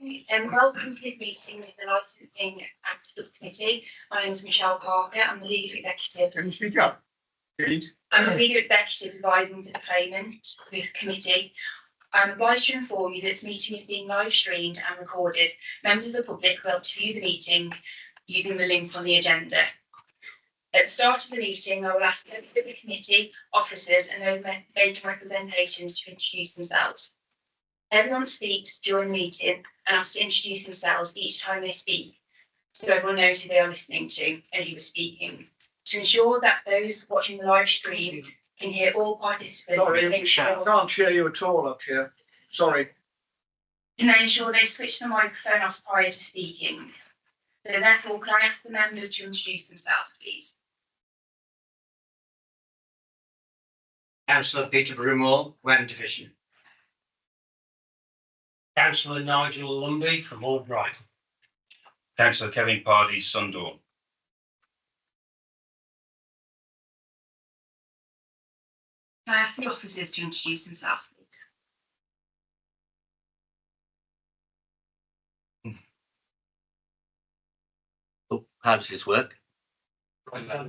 Welcome to this meeting with the Licensing Act Subcommittee. My name is Michelle Parker. I'm the Legal Executive. Can you speak up, please? I'm the Legal Executive advising to the claimant of this committee. I'm obliged to inform you that this meeting is being live streamed and recorded. Members of the public will be able to view the meeting using the link on the agenda. At the start of the meeting, I will ask members of the committee, officers and those making representations to introduce themselves. Everyone speaks during the meeting and asks to introduce themselves each time they speak, so everyone knows who they are listening to and who is speaking. To ensure that those watching the live stream can hear all participants. Sorry, I can't hear you at all up here. Sorry. And then ensure they switch the microphone off prior to speaking. So therefore, can I ask the members to introduce themselves, please? Councillor Peter Broomall, Wem Division. Councillor Nigel Lumby from Albright. Councillor Kevin Pardee, Sundorn. Can I ask the officers to introduce themselves, please? Oh, how does this work? Yeah.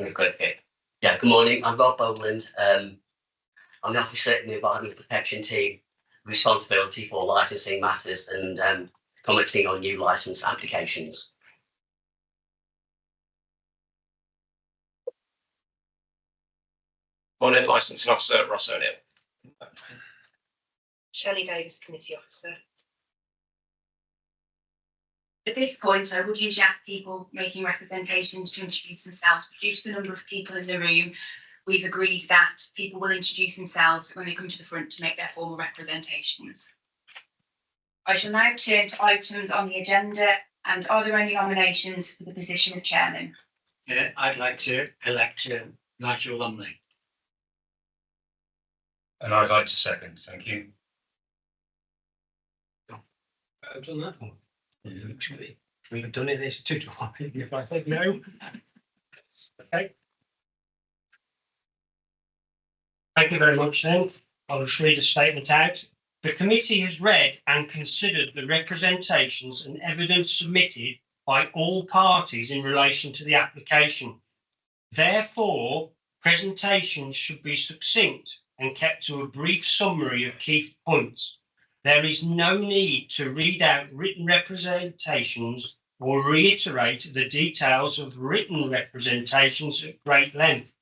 Okay. Yeah, good morning. I'm Rob Boland. I'm the officer in the Environment Protection Team, responsibility for licensing matters and commenting on new licence applications. Morning, Licensing Officer Ross O'Neill. Shelley Davis, Committee Officer. At this point, I would usually ask people making representations to introduce themselves, but due to the number of people in the room, we've agreed that people will introduce themselves when they come to the front to make their formal representations. I shall now turn to items on the agenda, and are there any nominations for the position of Chairman? Yeah, I'd like to elect Nigel Lumley. And I'd like to second, thank you. I've done that one. We've done it. It's 2-1. If I think no. Okay. Thank you very much then. I'll just read a statement out. The committee has read and considered the representations and evidence submitted by all parties in relation to the application. Therefore, presentations should be succinct and kept to a brief summary of key points. There is no need to read out written representations or reiterate the details of written representations at great length.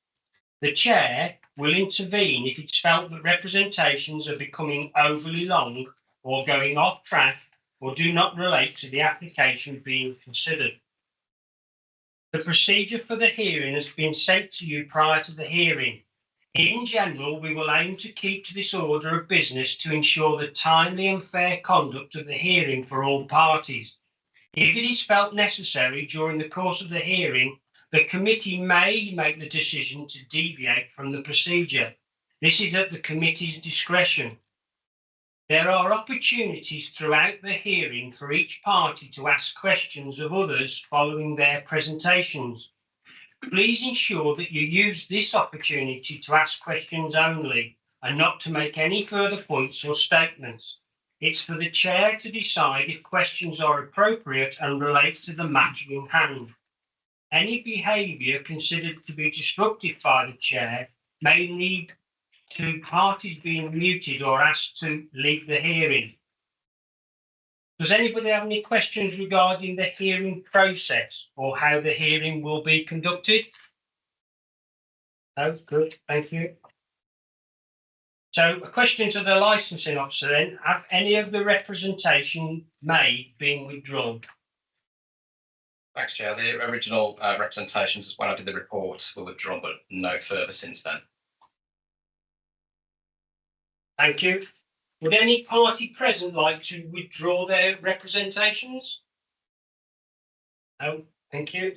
The Chair will intervene if it's felt that representations are becoming overly long or going off track or do not relate to the application being considered. The procedure for the hearing has been sent to you prior to the hearing. In general, we will aim to keep to this order of business to ensure the timely and fair conduct of the hearing for all parties. If it is felt necessary during the course of the hearing, the committee may make the decision to deviate from the procedure. This is at the committee's discretion. There are opportunities throughout the hearing for each party to ask questions of others following their presentations. Please ensure that you use this opportunity to ask questions only and not to make any further points or statements. It's for the Chair to decide if questions are appropriate and relate to the matter in hand. Any behaviour considered to be disruptive by the Chair may lead to parties being muted or asked to leave the hearing. Does anybody have any questions regarding the hearing process or how the hearing will be conducted? No, good, thank you. So a question to the licensing officer then, have any of the representation made been withdrawn? Thanks, Chair. The original representations when I did the report were withdrawn, but no further since then. Thank you. Would any party present like to withdraw their representations? No, thank you.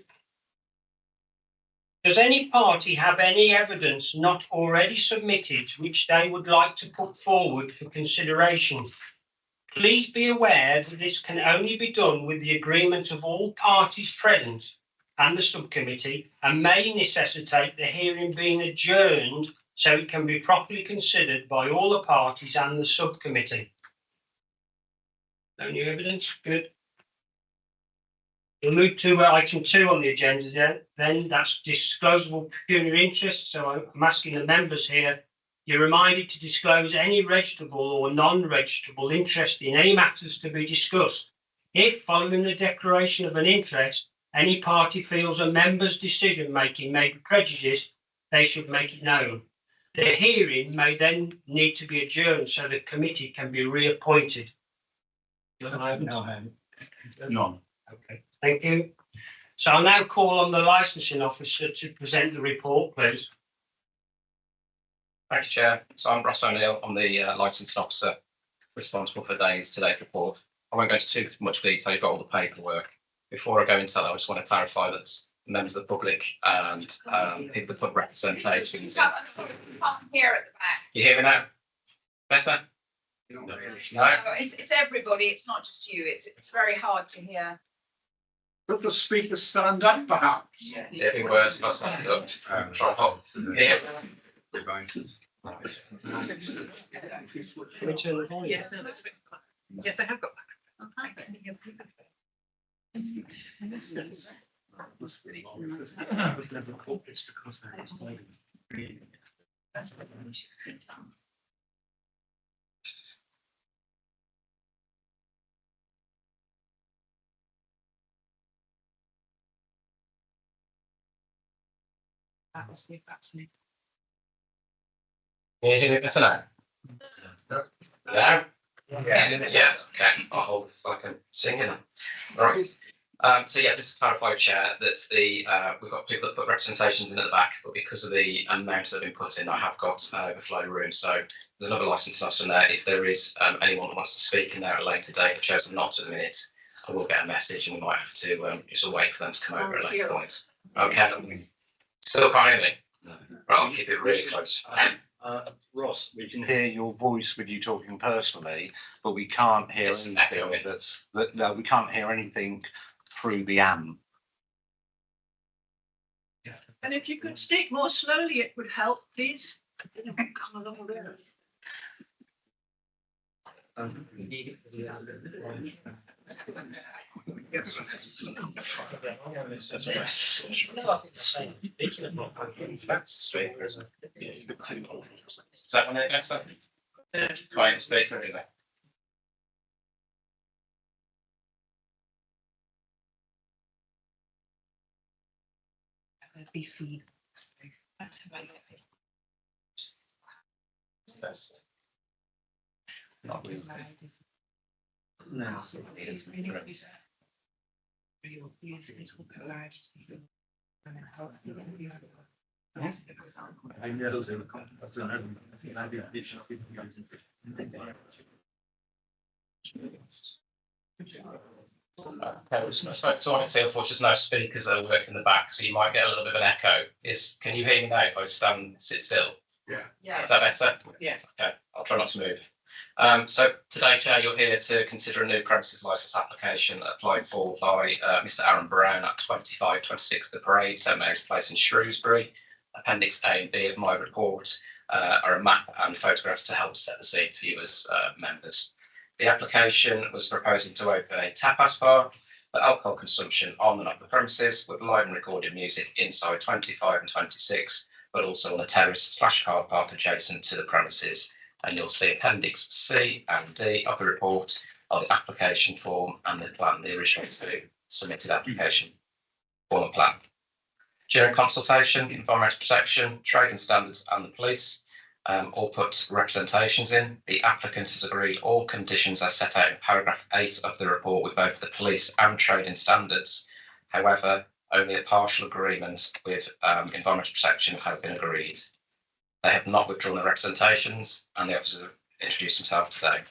Does any party have any evidence not already submitted which they would like to put forward for consideration? Please be aware that this can only be done with the agreement of all parties present and the subcommittee and may necessitate the hearing being adjourned so it can be properly considered by all the parties and the subcommittee. No new evidence. Good. We'll move to item 2 on the agenda then. That's disclosable pecuniary interest. So I'm asking the members here, you're reminded to disclose any registrable or non-registrable interest in any matters to be discussed. If, following the declaration of an interest, any party feels a member's decision-making may be prejudiced, they should make it known. The hearing may then need to be adjourned so the committee can be reappointed. None. Okay, thank you. So I'll now call on the licensing officer to present the report, please. Thank you, Chair. So I'm Ross O'Neill. I'm the licensing officer responsible for today's report. I won't go into too much detail. You've got all the paperwork. Before I go into that, I just want to clarify that members of the public and people that put representations in. Here at the back. You hear me now? Better? No, it's everybody. It's not just you. It's very hard to hear. Could the speaker stand up perhaps? It'd be worse if I stand up. Try pop. Yeah. Can we turn the volume? Yes, they have got that's it. Can you hear me better now? Yeah. Yes. Okay. I'll hold it so I can sing it. All right. So yeah, just to clarify, Chair, that's we've got people that put representations in at the back, but because of the amounts that have been put in, I have got an overflow room. So there's another licensing officer in there. If there is anyone that wants to speak in there at a later date, I've chosen not to at the minute, I will get a message and we might have to just wait for them to come over at a later point. Okay. Still can't hear me? No. Right, I'll keep it really close. Ross, we can hear your voice with you talking personally, but we can't hear It's anything echoing. no, we can't hear anything through the amp. And if you could speak more slowly, it would help, please. That's straight, isn't it? Yeah, you've got 2 more. Is that one better? Quiet speaker anyway. Be feed. Best. Not really. No. Okay, so I can see unfortunately there's no speakers that are working in the back, so you might get a little bit of an echo. Can you hear me now if I sit still? Yeah. Is that better? Yeah. Okay, I'll try not to move. So today, Chair, you're here to consider a new premises licence application applied for by Mr. Aaron Brown at 2526 The Parade, St Mary's Place in Shrewsbury. Appendix A and B of my report are a map and photographs to help set the scene for you as members. The application was proposing to open a tapas bar for alcohol consumption on and off the premises with live and recorded music inside 25 and 26, but also on the terrace/car park adjacent to the premises. And you'll see Appendix C and D of the report of the application form and the plan, the original 2 submitted application form and plan. During consultation, Environmental Protection, Trading Standards and the police all put representations in. The applicant has agreed all conditions as set out in paragraph 8 of the report with both the police and Trading Standards. However, only a partial agreement with Environmental Protection have been agreed. They have not withdrawn their representations and the officers have introduced themselves today.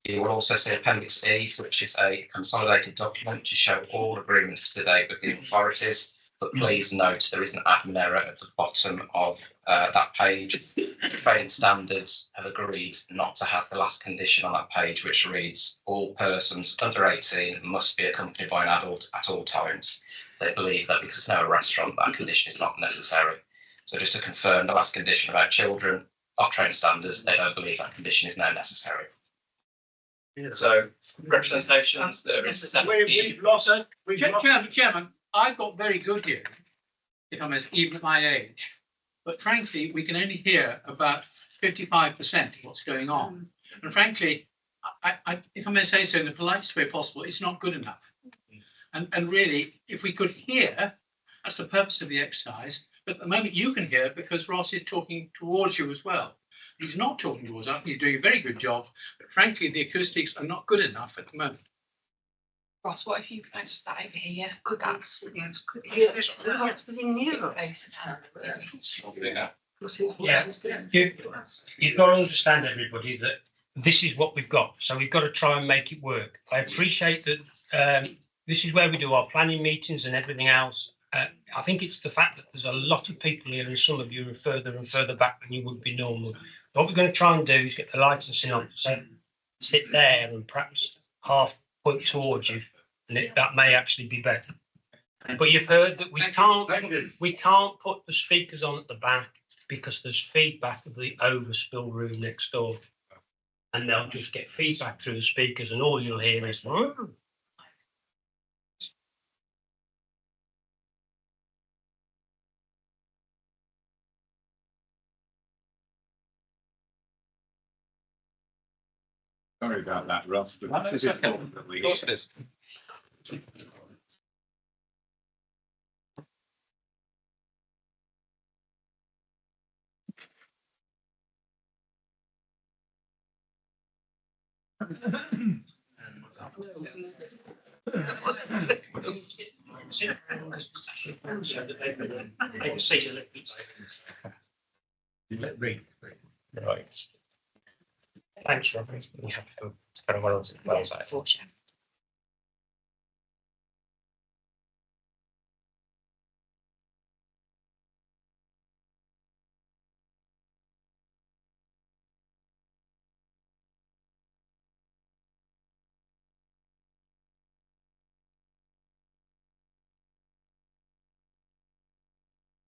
You will also see Appendix E, which is a consolidated document to show all agreements to date with the authorities. But please note there is an admin error at the bottom of that page. Trading Standards have agreed not to have the last condition on that page, which reads, all persons under 18 must be accompanied by an adult at all times. They believe that because it's now a restaurant, that condition is not necessary. So just to confirm the last condition about children, off Trading Standards, they don't believe that condition is now necessary. So representations, there is 70. We've lost it. Chairman, I've got very good hearing, if I'm even at my age. But frankly, we can only hear about 55% of what's going on. And frankly, if I may say so in the politest way possible, it's not good enough. And really, if we could hear, that's the purpose of the exercise. But at the moment you can hear because Ross is talking towards you as well. He's not talking towards us. He's doing a very good job. But frankly, the acoustics are not good enough at the moment. Ross, what if you pronounced that over here? Could Yeah. You've got to understand, everybody, that this is what we've got. So we've got to try and make it work. I appreciate that this is where we do our planning meetings and everything else. I think it's the fact that there's a lot of people here and some of you are further and further back than you would be normal. What we're going to try and do is get the licensing officer, sit there and perhaps half point towards you, and that may actually be better. But you've heard that we can't put the speakers on at the back because there's feedback of the overspill room next door. And they'll just get feedback through the speakers and all you'll hear is Sorry about that, Ross. But this is important that we Of course it is. Right. Thanks, Robert. You have to go to one of the website.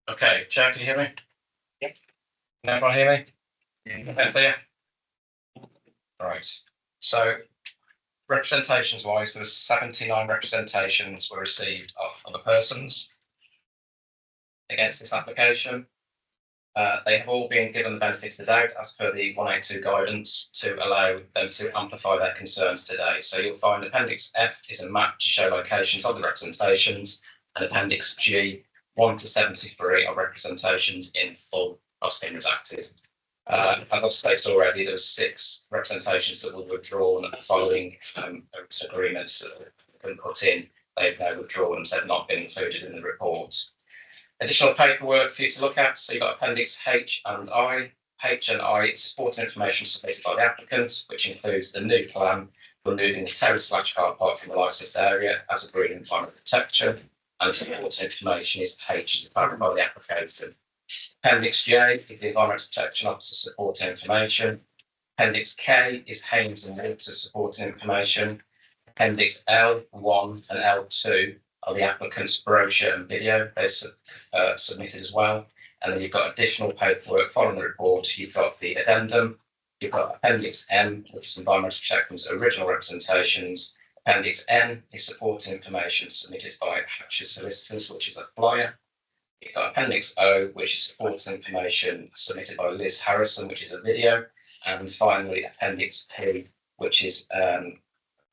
Okay, Chair, can you hear me? Yep. Can everyone hear me? Yeah. Clear? Right. So representations wise, there were 79 representations were received of other persons against this application. They have all been given the benefit of the doubt as per the 182 guidance to allow them to amplify their concerns today. So you'll find Appendix F is a map to show locations of the representations, and Appendix G 1 to 73 are representations in full of been redacted. As I've stated already, there were 6 representations that were withdrawn following agreements that have been put in. They've now withdrawn and said not been included in the report. Additional paperwork for you to look at. So you've got Appendix H and I. H and I supporting information submitted by the applicant, which includes the new plan removing the terrace/car park from the licensed area as agreed in final protection. And supporting information is H, provided by the application. Appendix J is the Environmental Protection Officer supporting information. Appendix K is Haynes and Water supporting information. Appendix L1 and L2 are the applicant's brochure and video they've submitted as well. And then you've got additional paperwork following the report. You've got the addendum. You've got Appendix M, which is Environmental Protection's original representations. Appendix N is supporting information submitted by Hatch's Solicitors, which is a flyer. You've got Appendix O, which is supporting information submitted by Liz Harrison, which is a video. And finally, Appendix P, which is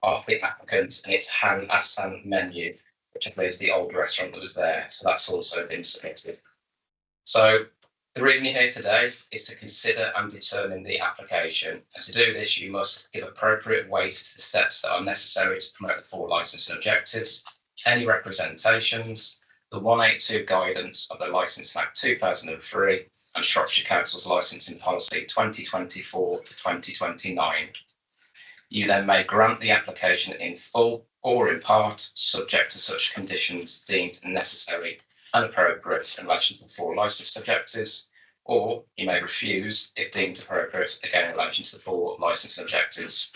of the applicant, and it's Han Assan menu, which I believe is the old restaurant that was there. So that's also been submitted. So the reason you're here today is to consider and determine the application. And to do this, you must give appropriate weight to the steps that are necessary to promote the 4 licensing objectives, any representations, the 182 guidance of the Licensing Act 2003 and Shropshire Council's licensing policy 2024 to 2029. You then may grant the application in full or in part, subject to such conditions deemed necessary and appropriate in relation to the 4 licensed objectives, or you may refuse if deemed appropriate, again in relation to the 4 licensed objectives.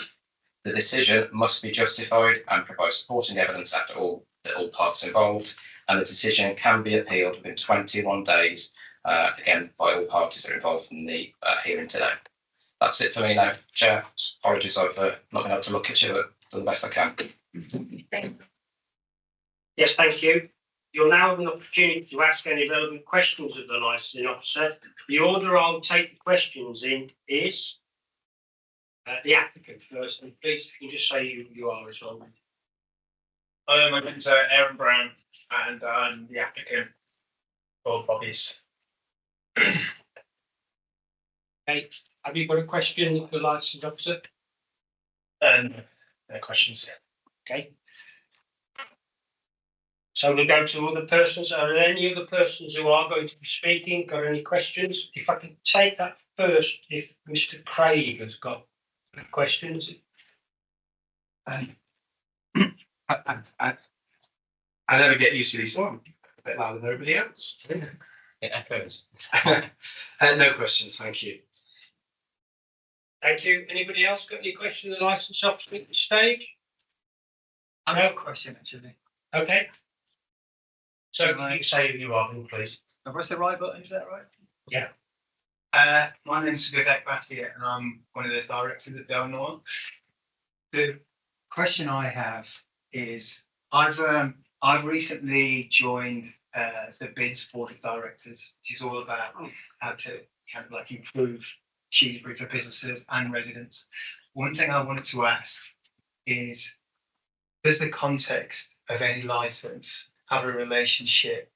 The decision must be justified and provide supporting evidence at all parts involved, and the decision can be appealed within 21 days, again by all parties that are involved in the hearing today. That's it for me now, Chair. Apologies, I've not been able to look at you, but done the best I can. Yes, thank you. You'll now have an opportunity to ask any relevant questions of the licensing officer. The order I'll take the questions in is the applicant first, and please, if you can just say who you are as well. My name's Aaron Brown, and I'm the applicant for Bobby's. Okay, have you got a question of the licensing officer? No questions. Okay. So we'll go to other persons. Are there any other persons who are going to be speaking? Got any questions? If I can take that first, if Mr. Craig has got questions. I never get used to this one. A bit louder than everybody else. It echoes. No questions, thank you. Thank you. Anybody else got any questions of the licence officer at this stage? I've got a question actually. Okay. So you can say who you are, then, please. Have I pressed the right button? Is that right? Yeah. My name's Foregate, and I'm one of the directors at Del North. The question I have is I've recently joined the bids board of directors, which is all about how to kind of like improve Shrewsbury for businesses and residents. One thing I wanted to ask is, does the context of any license have a relationship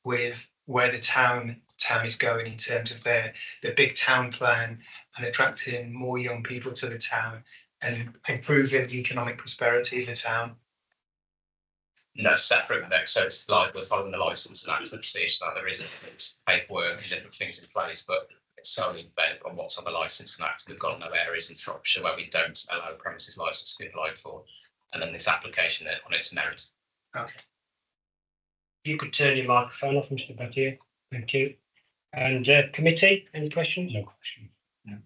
with where the town is going in terms of the big town plan and attracting more young people to the town and improving the economic prosperity of the town? No, separate from that. So it's like we're following the licence and acts and procedures, that there is different paperwork and different things in place, but it's solely dependent on what's on the licence and acts. We've got no areas in Shropshire where we don't allow premises licence to be applied for, and then this application on its merit. Okay. You could turn your microphone off, Mr. Battier. Thank you. And committee, any questions? No question. No.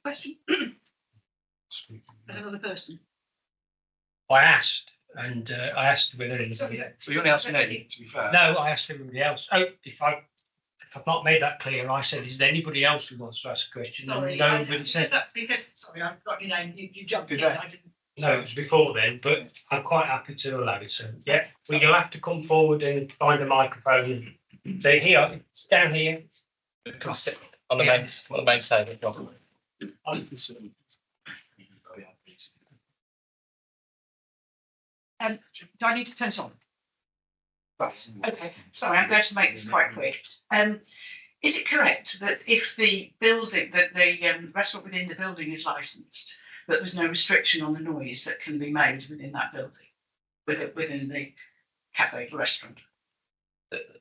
Question. There's another person. I asked, and I asked whether anybody else. So you only asked me, to be fair. No, I asked everybody else. Oh, if I've not made that clear, I said, is there anybody else who wants to ask a question? Sorry, And nobody said. Sorry, I've got your name. You jumped in. Okay. I didn't. No, it was before then, but I'm quite happy to allow it. So, yeah, well, you'll have to come forward and find a microphone. So here, it's down here. Come sit on the main table. Do I need to turn it on? Right, okay, sorry, I'm going to make this quite quick. Is it correct that if the building, that the restaurant within the building is licensed, that there's no restriction on the noise that can be made within that building, within the cafe restaurant?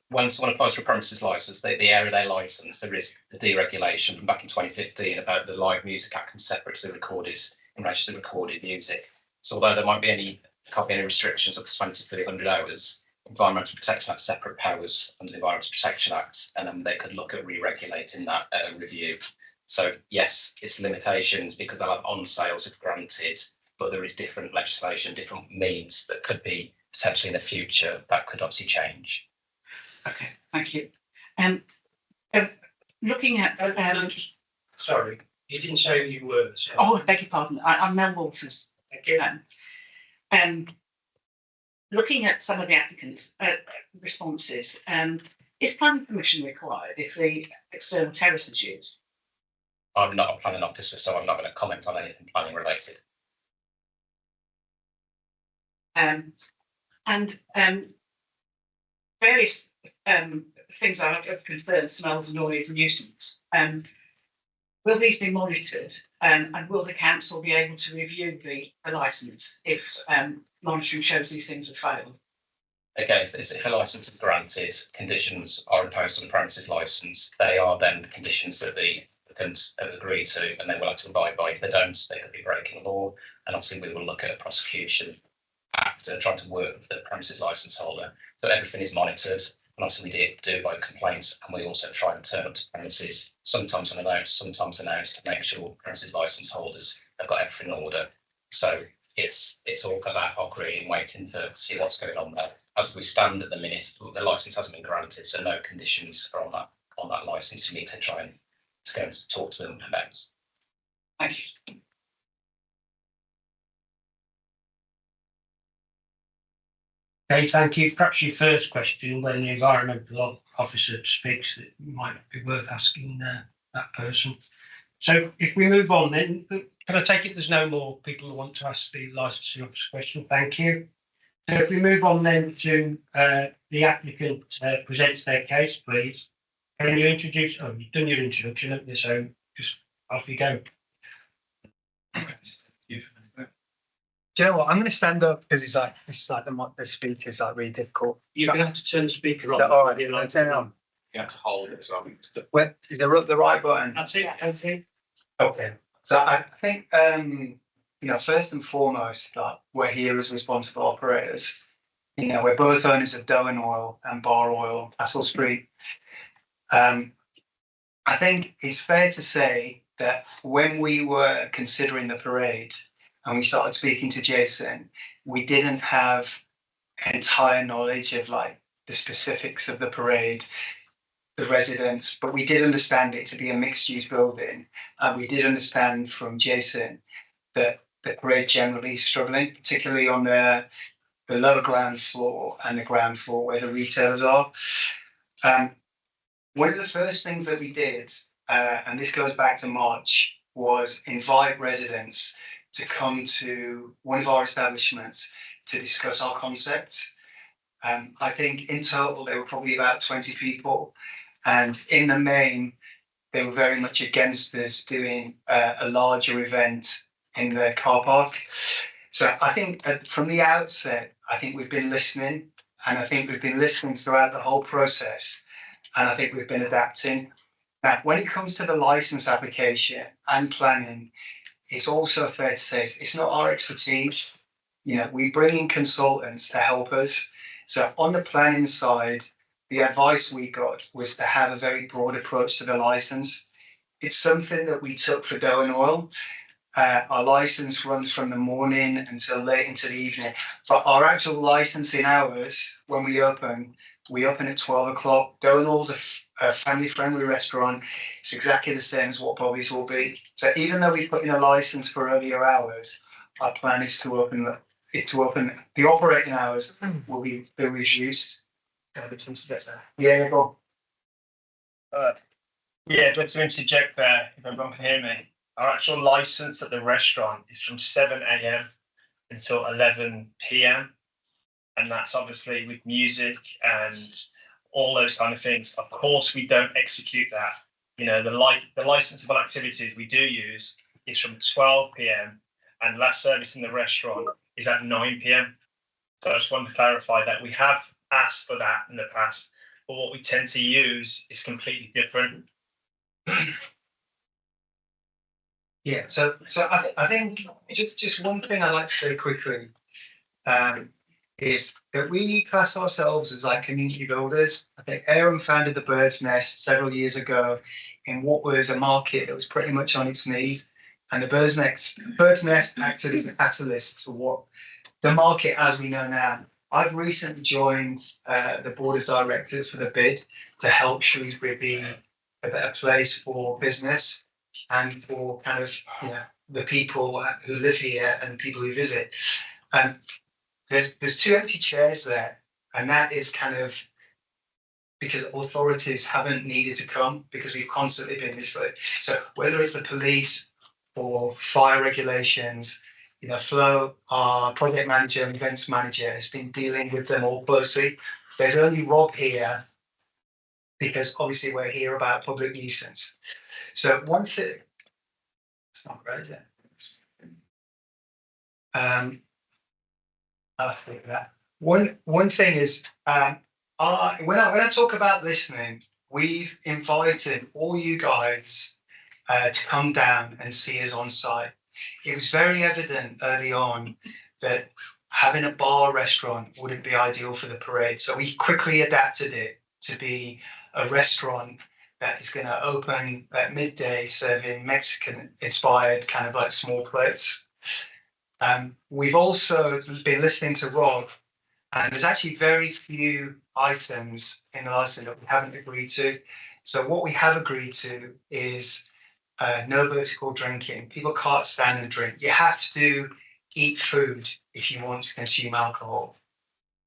When someone applies for a premises licence, the area they license, there is the deregulation from back in 2015 about the Live Music Act and separate to the recorded in relation to the recorded music. So although there might be can't be any restrictions up to 2,300 hours, Environmental Protection Act separate powers under the Environmental Protection Act, and then they could look at re-regulating that at a review. So yes, it's limitations because they'll have on sales if granted, but there is different legislation, different means that could be potentially in the future that could obviously change. Okay, thank you. And looking at Sorry, you didn't say who you were. So. oh, I beg your pardon. I'm Mel Walters. Thank you. Looking at some of the applicants' responses, is planning permission required if the external terrace is used? I'm not a planning officer, so I'm not going to comment on anything planning related. Various things I have concerned, smells, noise, nuisance. Will these be monitored, and will the council be able to review the licence if monitoring shows these things have failed? Again, if a licence is granted, conditions are imposed on the premises licence. They are then the conditions that the applicants have agreed to, and they will have to abide by. If they don't, they could be breaking the law. And obviously, we will look at a prosecution act and trying to work with the premises licence holder. So everything is monitored. And obviously, we do by complaints, and we also try and turn up to premises, sometimes unannounced, sometimes announced, to make sure premises licence holders have got everything in order. So it's all kind of ad hoc really, and waiting to see what's going on there. As we stand at the minute, the licence hasn't been granted, so no conditions are on that licence. You need to try and to go and talk to them about. Thank you. Okay, thank you. Perhaps your first question, when the environmental officer speaks, it might be worth asking that person. So if we move on then, can I take it there's no more people who want to ask the licensing officer question? Thank you. So if we move on then to the applicant presents their case, please. Can you introduce, oh, you've done your introduction, haven't you? So just off you go. Do you know what? I'm going to stand up because it's like the speaker's like really difficult. You're going to have to turn the speaker on. All right, I'll turn it on. You have to hold it as well. Where is the right button? That's it. Okay. Okay. So I think first and foremost, like we're here as responsible operators. We're both owners of Dowen Oil and Bar Oil, Oswestry. I think it's fair to say that when we were considering the parade and we started speaking to Jason, we didn't have entire knowledge of like the specifics of the parade, the residents, but we did understand it to be a mixed-use building, and we did understand from Jason that the parade generally is struggling, particularly on the lower ground floor and the ground floor where the retailers are. One of the first things that we did, and this goes back to March, was invite residents to come to one of our establishments to discuss our concept. I think in total there were probably about 20 people, and in the main they were very much against us doing a larger event in the car park. So I think from the outset, I think we've been listening, and I think we've been listening throughout the whole process, and I think we've been adapting. Now, when it comes to the license application and planning, it's also fair to say it's not our expertise. We bring in consultants to help us. So on the planning side, the advice we got was to have a very broad approach to the license. It's something that we took for Dowen Oil. Our license runs from the morning until late into the evening, but our actual licensing hours, when we open at 12 o'clock. Dowen Oil's a family-friendly restaurant. It's exactly the same as what Bobby's will be. So even though we put in a license for earlier hours, our plan is to open the operating hours will be reduced. Yeah, go. Yeah, just to interject there, if everyone can hear me. Our actual license at the restaurant is from 7 a.m. until 11 p.m. And that's obviously with music and all those kind of things. Of course, we don't execute that. The licensable activities we do use is from 12 p.m. and last service in the restaurant is at 9 p.m. So I just wanted to clarify that we have asked for that in the past, but what we tend to use is completely different. Yeah, so I think just one thing I'd like to say quickly is that we class ourselves as like community builders. I think Aaron founded the Bird's Nest several years ago in what was a market that was pretty much on its knees, and the Bird's Nest acted as a catalyst to what the market as we know now. I've recently joined the board of directors for the bid to help Shrewsbury be a better place for business and for kind of the people who live here and people who visit. There's 2 empty chairs there, and that is kind of because authorities haven't needed to come because we've constantly been misled. So whether it's the police or fire regulations, Flo, our project manager and events manager, has been dealing with them all closely. There's only Rob here because obviously we're here about public nuisance. So one thing, it's not great, is it? I'll think of that. One thing is, when I talk about listening, we've invited all you guys to come down and see us on site. It was very evident early on that having a bar restaurant wouldn't be ideal for the parade. So we quickly adapted it to be a restaurant that is going to open at midday serving Mexican-inspired kind of like small plates. We've also been listening to Rob, and there's actually very few items in the license that we haven't agreed to. So what we have agreed to is no vertical drinking. People can't stand and drink. You have to eat food if you want to consume alcohol.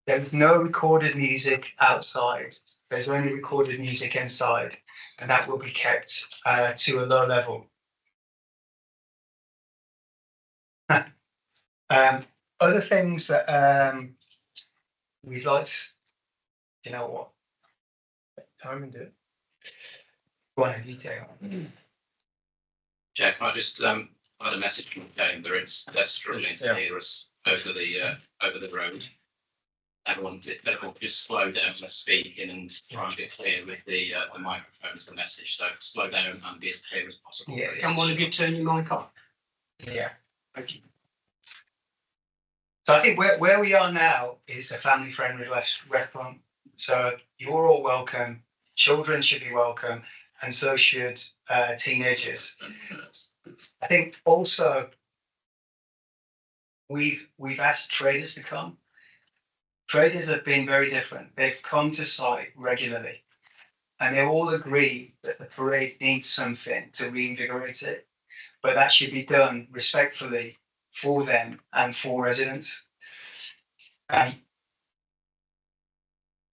There is no recorded music outside. There's only recorded music inside, and that will be kept to a low level. Other things that we'd like to, you know what? Time and do it. Go on, detail. Jack, can I just I had a message from the game that they're struggling to hear us over the road. Everyone just slow down when they're speaking and try and be clear with the microphone as the message. So slow down and be as clear as possible. Yeah. And one of you turn your mic on. Yeah. Thank you. So I think where we are now is a family-friendly restaurant. So you're all welcome. Children should be welcome, and so should teenagers. I think also we've asked traders to come. Traders have been very different. They've come to site regularly, and they all agree that the parade needs something to reinvigorate it, but that should be done respectfully for them and for residents.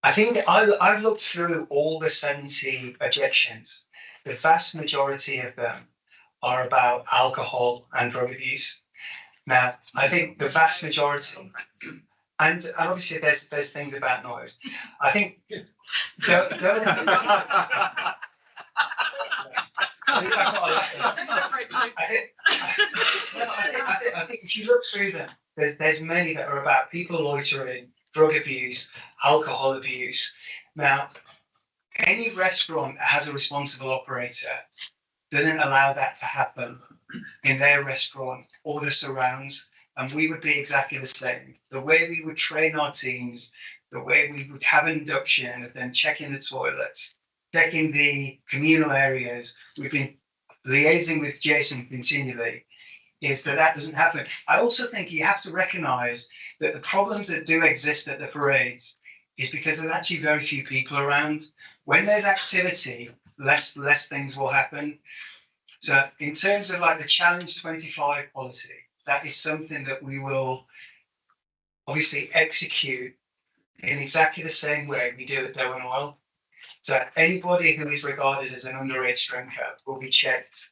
I think I've looked through all the 70 objections. The vast majority of them are about alcohol and drug abuse. Now, I think the vast majority, and obviously there's things about noise. I think I think if you look through them, there's many that are about people loitering, drug abuse, alcohol abuse. Now, any restaurant that has a responsible operator doesn't allow that to happen in their restaurant or the surrounds, and we would be exactly the same. The way we would train our teams, the way we would have induction of them checking the toilets, checking the communal areas, we've been liaising with Jason continually, is that doesn't happen. I also think you have to recognise that the problems that do exist at the parades is because there's actually very few people around. When there's activity, less things will happen. So in terms of like the Challenge 25 policy, that is something that we will obviously execute in exactly the same way we do at Doe and Oil. So anybody who is regarded as an underage drinker will be checked,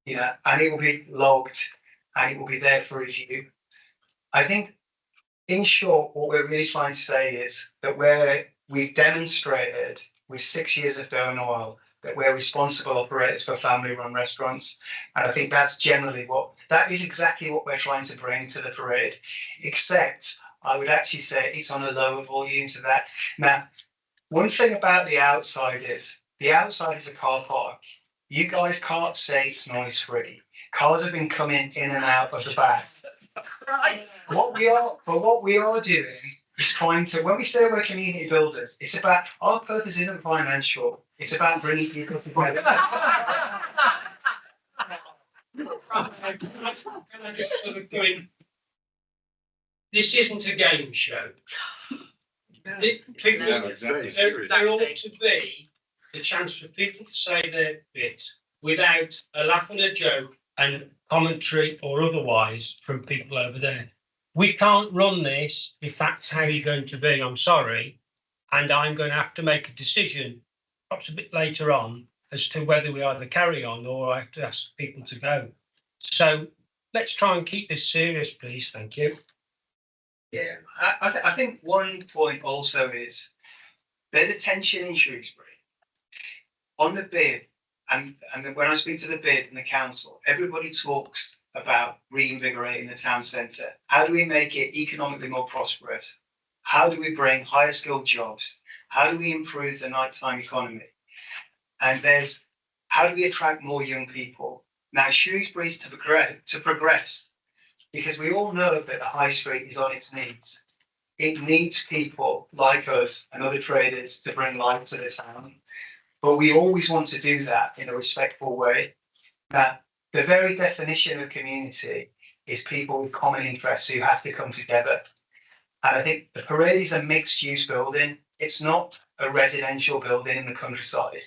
and it will be logged, and it will be there for review. I think, in short, what we're really trying to say is that we've demonstrated with 6 years of Doe and Oil that we're responsible operators for family-run restaurants, and I think that is exactly what we're trying to bring to the parade. Except, I would actually say it's on a lower volume to that. Now, one thing about the outside is a car park. You guys can't say it's noise free. Cars have been coming in and out of the back. Right. What we are doing is trying to, when we say we're community builders, it's about, our purpose isn't financial. It's about bringing people together. Can I just sort of go in? This isn't a game show. There ought to be the chance for people to say their bit without a laugh and a joke and commentary or otherwise from people over there. We can't run this if that's how you're going to be. I'm sorry. And I'm going to have to make a decision, perhaps a bit later on, as to whether we either carry on or I have to ask people to go. So let's try and keep this serious, please. Thank you. Yeah, I think one point also is there's a tension in Shrewsbury on the bid, and when I speak to the bid and the council, everybody talks about reinvigorating the town centre. How do we make it economically more prosperous? How do we bring higher skilled jobs? How do we improve the nighttime economy? And there's how do we attract more young people? Now Shrewsbury's to progress. Because we all know that the high street is on its knees. It needs people like us and other traders to bring life to the town. But we always want to do that in a respectful way. Now, the very definition of community is people with common interests who have to come together. And I think the parade is a mixed use building. It's not a residential building in the countryside.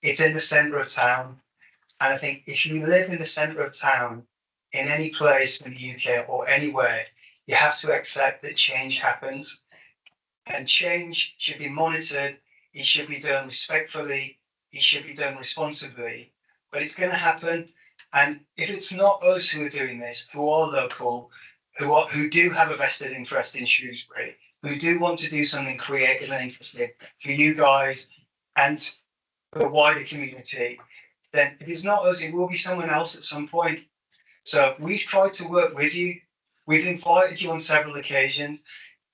It's in the centre of town. And I think if you live in the centre of town, in any place in the UK or anywhere, you have to accept that change happens. And change should be monitored. It should be done respectfully. It should be done responsibly. But it's going to happen. And if it's not us who are doing this, who are local, who do have a vested interest in Shrewsbury, who do want to do something creative and interesting for you guys and for the wider community, then if it's not us, it will be someone else at some point. So we've tried to work with you. We've invited you on several occasions.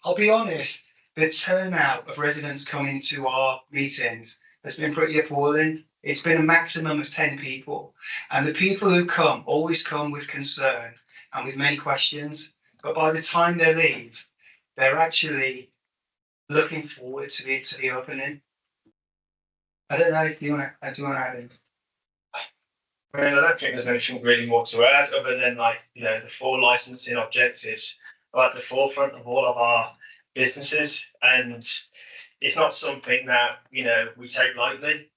I'll be honest, the turnout of residents coming to our meetings has been pretty appalling. It's been a maximum of 10 people. And the people who come always come with concern and with many questions. But by the time they leave, they're actually looking forward to the opening. I don't know, do you want to add in? Well, I don't think there's anything really more to add other than the 4 licensing objectives are at the forefront of all of our businesses, and it's not something that we take lightly.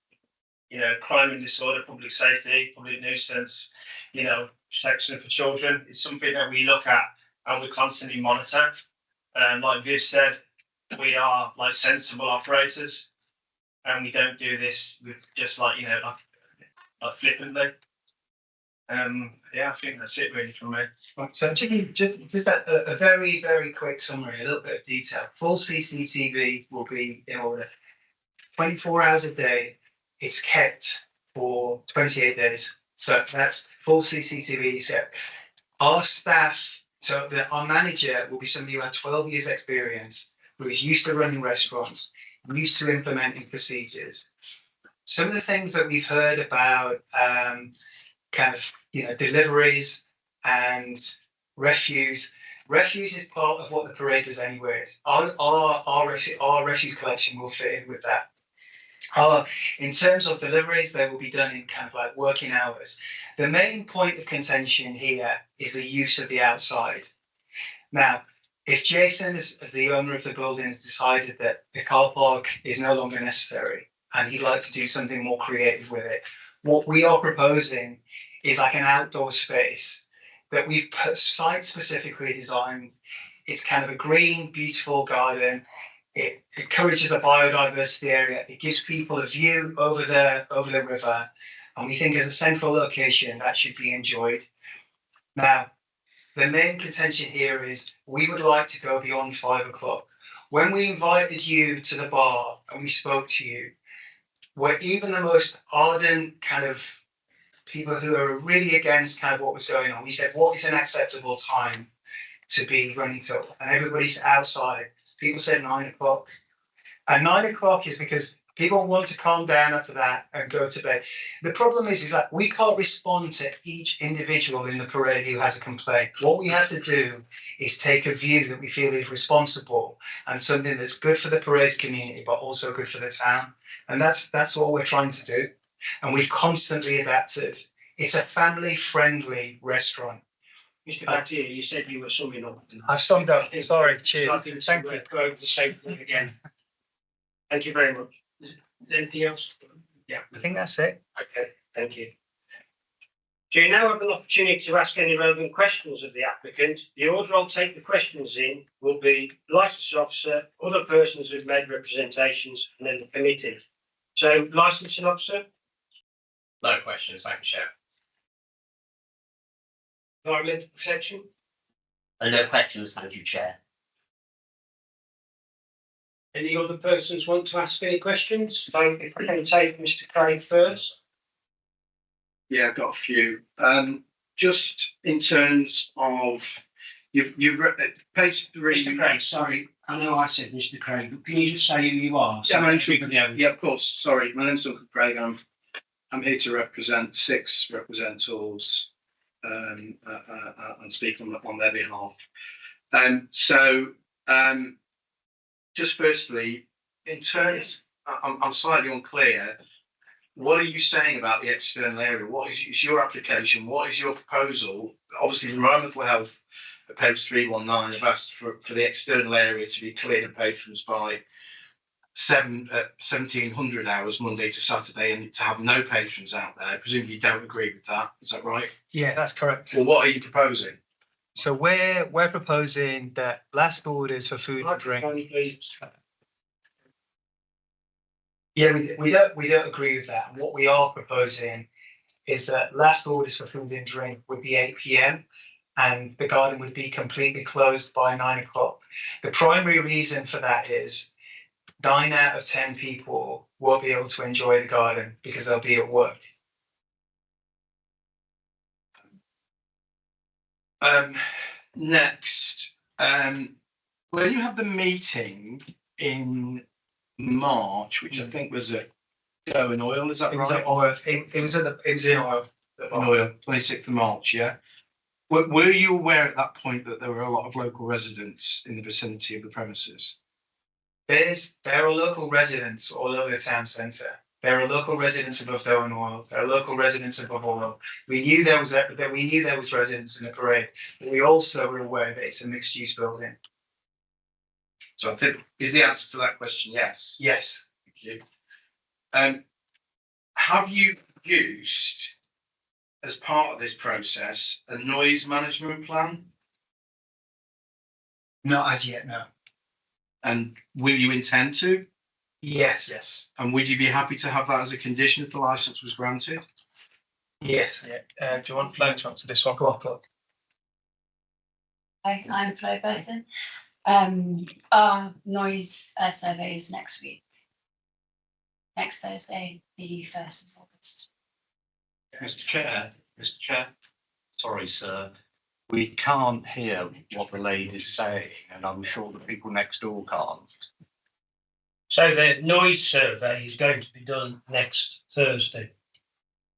Crime and disorder, public safety, public nuisance, protection for children is something that we look at and we constantly monitor. And like Viv said, we are sensible operators, and we don't do this with just flippantly. I think that's it really from me. So just a very, very quick summary, a little bit of detail. Full CCTV will be in order. 24 hours a day. It's kept for 28 days. So that's full CCTV set. Our staff, our manager will be somebody who has 12 years experience, who is used to running restaurants, used to implementing procedures. Some of the things that we've heard about deliveries and refuse. Refuse is part of what the parade does anyways. Our refuse collection will fit in with that. In terms of deliveries, they will be done in working hours. The main point of contention here is the use of the outside. Now, if Jason, as the owner of the building, has decided that the car park is no longer necessary and he'd like to do something more creative with it, what we are proposing is an outdoor space that we've site specifically designed. It's a green, beautiful garden. It encourages the biodiversity area. It gives people a view over the river. And we think as a central location, that should be enjoyed. Now, the main contention here is we would like to go beyond 5 o'clock. When we invited you to the bar and we spoke to you, where even the most ardent people who are really against what was going on, we said, what is an acceptable time to be running till? And everybody's outside. People said 9 o'clock. And 9 o'clock is because people want to calm down after that and go to bed. The problem is that we can't respond to each individual in the parade who has a complaint. What we have to do is take a view that we feel is responsible and something that's good for the parade's community, but also good for the town. And that's what we're trying to do. And we've constantly adapted. It's a family-friendly restaurant. Mr. Battier, you said you were summing up. I've summed up. Sorry, cheers. Thank you. Go over the same thing again. Thank you very much. Is there anything else? Yeah. I think that's it. Okay, thank you. So you now have an opportunity to ask any relevant questions of the applicant. The order I'll take the questions in will be licensing officer, other persons who've made representations, and then the committee. So, licensing officer? No questions, thank you, Chair. Environmental protection? No questions, thank you, Chair. Any other persons want to ask any questions? So if I can take Mr. Craig first. Yeah, I've got a few. Just in terms of you've read page 3. Mr. Craig, sorry, I know I said Mr. Craig, but can you just say who you are? Yeah, my name's yeah, of course. Sorry, my name's Duncan Craig. I'm here to represent 6 representals and speak on their behalf. Just firstly, in terms, I'm slightly unclear. What are you saying about the external area? What is your application? What is your proposal? Obviously, environmental health at page 319 have asked for the external area to be cleared of patrons by 1700 hours Monday to Saturday and to have no patrons out there. Presumably you don't agree with that. Is that right? Yeah, that's correct. Well, what are you proposing? So we're proposing that last orders for food and drink. Yeah, we don't agree with that. And what we are proposing is that last orders for food and drink would be 8 p.m. and the garden would be completely closed by 9 o'clock. The primary reason for that is 9 out of 10 people won't be able to enjoy the garden because they'll be at work. Next, when you had the meeting in March, which I think was at Go in Oil, is that It right? was at oil. It was in oil. In Oil, 26th of March, yeah. Were you aware at that point that there were a lot of local residents in the vicinity of the premises? There are local residents all over the town centre. There are local residents above Doe and Oil. There are local residents above Oil. We knew there was residents in the parade, but we also were aware that it's a mixed-use building. So I think is the answer to that question yes. Yes. Thank you. Have you used, as part of this process, a noise management plan? Not as yet, no. And will you intend to? Yes. Yes. And would you be happy to have that as a condition if the licence was granted? Yes. Yeah. Do you want Flo to answer this one? Go on, Flo. Hi, I'm Flo Burton. Our noise survey is next week. Next Thursday, the 1st of August. Mr. Chair, sorry, sir. We can't hear what the lady's saying, and I'm sure the people next door can't. So the noise survey is going to be done next Thursday.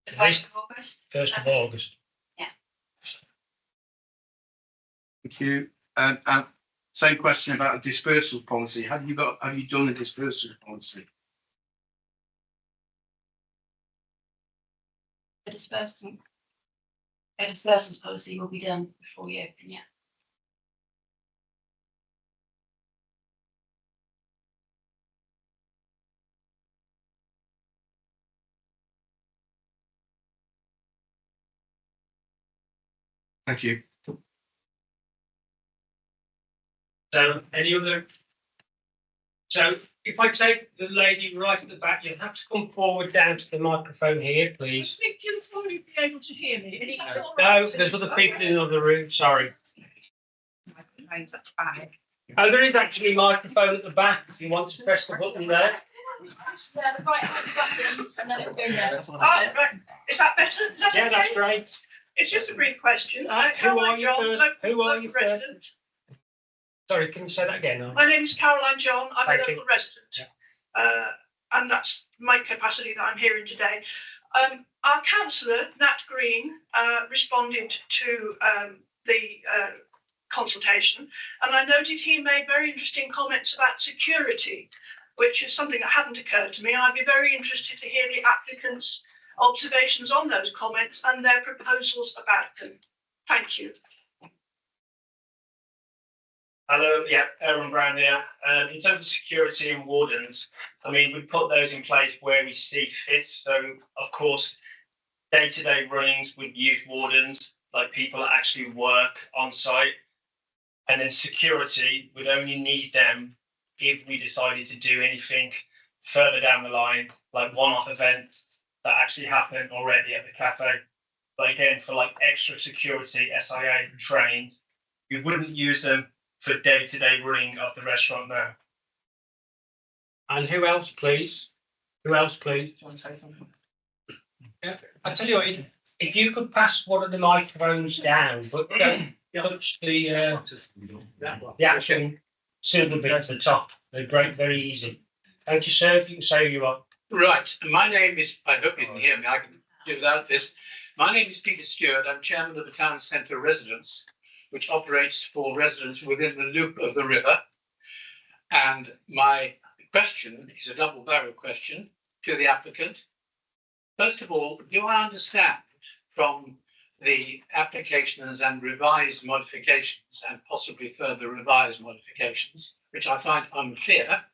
1st of August? 1st of August. Yeah. Thank you. Same question about a dispersal policy. Have you done a dispersal policy? The dispersals policy will be done before we open, yeah. Thank you. So any other? So if I take the lady right at the back, you'll have to come forward down to the microphone here, please. I think you'll probably be able to hear me. No, there's other people in another room, sorry. Microphone's at the back. Oh, there is actually a microphone at the back if you want to press the button there. Yeah, the right-hand button, and then it will go there. Oh, right. Is that better? Is that Yeah, that's okay? great. It's just a brief question. Who are Caroline you John, first? local Who are you first? resident. Sorry, can you say that again? My name is Caroline John. I'm Thank a you. local resident. And that's my capacity that I'm hearing today. Our councillor, Nat Green, responded to the consultation, and I noted he made very interesting comments about security, which is something that hadn't occurred to me. I'd be very interested to hear the applicants' observations on those comments and their proposals about them. Thank you. Hello, yeah, Aaron Brown here. In terms of security and wardens, I mean, we put those in place where we see fit. So, of course, day-to-day runnings would use wardens, like people that actually work on site. And then security would only need them if we decided to do anything further down the line, like one-off events that actually happen already at the cafe. But again, for like extra security, SIA trained, we wouldn't use them for day-to-day running of the restaurant now. And who else, please? Who else, please? Do you want to say something? Yeah, I tell you what, if you could pass one of the microphones down, but don't touch the actual silver bit at the top. They break very easy. Thank you, sir. If you can say who you are. Right, my name is, I hope you can hear me, I can do without this. My name is Peter Stewart, I'm chairman of the Town Centre Residence, which operates for residents within the loop of the river. And my question is a double-barrel question to the applicant. First of all, do I understand from the applications and revised modifications and possibly further revised modifications, which I find unclear,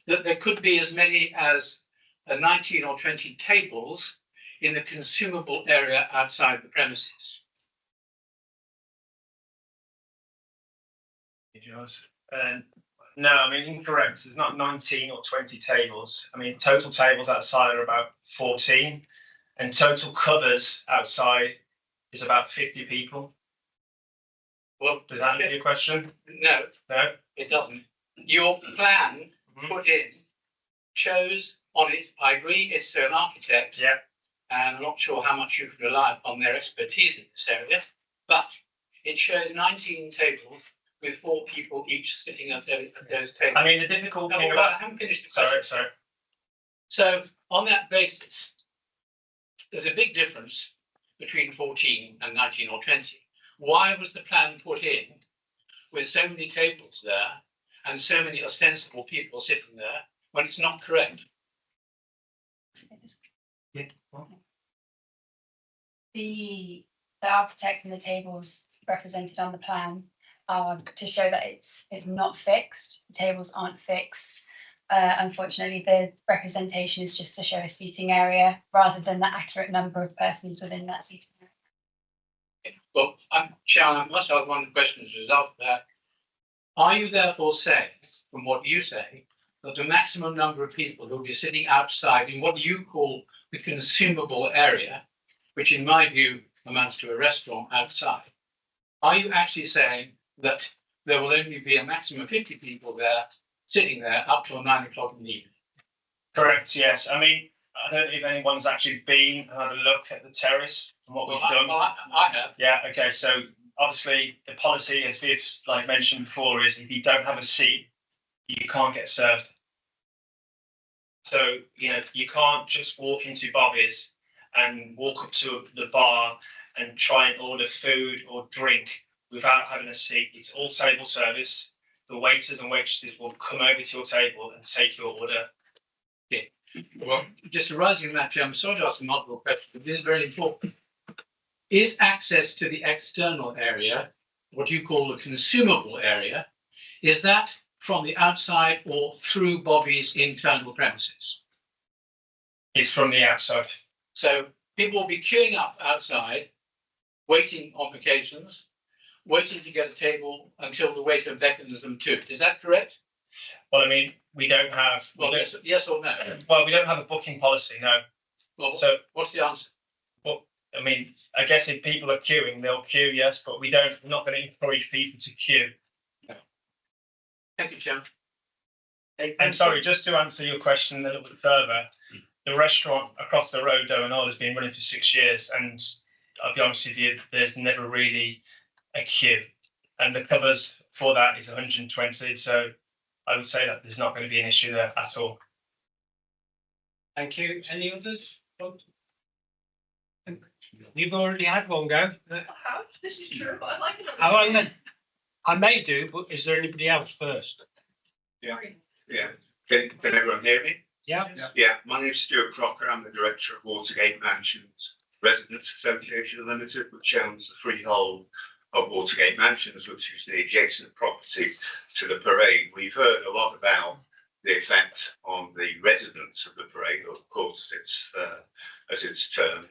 that there could be as many as 19 or 20 tables in the consumable area outside the premises? No, I mean, incorrect. There's not 19 or 20 tables. I mean, total tables outside are about 14, and total covers outside is about 50 people. Well, does that answer your question? No. No, it doesn't. Your plan put in shows on it, I agree, it's an architect. Yeah. And I'm not sure how much you can rely upon their expertise in this area, but it shows 19 tables with 4 people each sitting at those tables. I mean, the difficult thing I haven't finished the question. Sorry. So on that basis, there's a big difference between 14 and 19 or 20. Why was the plan put in with so many tables there and so many ostensible people sitting there when it's not correct? Yeah. The architect and the tables represented on the plan are to show that it's not fixed. The tables aren't fixed. Unfortunately, the representation is just to show a seating area rather than the accurate number of persons within that seating area. Well, Sharon, I must have one question as a result of that. Are you therefore saying, from what you say, that the maximum number of people who will be sitting outside in what you call the consumable area, which in my view amounts to a restaurant outside, are you actually saying that there will only be a maximum of 50 people there, sitting there up till 9 o'clock in the evening? Correct, yes. I mean, I don't know if anyone's actually been and had a look at the terrace and what we've done. I have. Yeah, okay, so obviously the policy, as we've mentioned before, is if you don't have a seat, you can't get served. So, you can't just walk into Bobby's and walk up to the bar and try and order food or drink without having a seat. It's all table service. The waiters and waitresses will come over to your table and take your order. Yeah. Well, just arising from that, I'm sorry to ask a multiple question, but this is very important. Is access to the external area, what you call the consumable area, is that from the outside or through Bobby's internal premises? It's from the outside. So people will be queuing up outside, waiting on occasions, waiting to get a table until the waiter beckons them to. Is that correct? Well, I mean, we don't have. Well, yes or no? Well, we don't have a booking policy, no. Well, so what's the answer? Well, I mean, I guess if people are queuing, they'll queue, yes, but we're not going to encourage people to queue. No. Thank you, Chairman. And sorry, just to answer your question a little bit further, the restaurant across the road, Doe has been running for 6 years, and I'll be honest with you, there's never really a queue, and the covers for that is 120. So I would say that there's not going to be an issue there at all. Thank you. Any others? You've already had one go. I have. This is true, but I'd like another. How long then? I may do, but is there anybody else first? Yeah. Can everyone hear me? Yeah. Yeah, my name's Stuart Crocker. I'm the director of Watergate Mansions Residents Association Limited, which owns the freehold of Watergate Mansions, which is the adjacent property to the parade. We've heard a lot about the effect on the residents of the parade, or of course, as it's termed,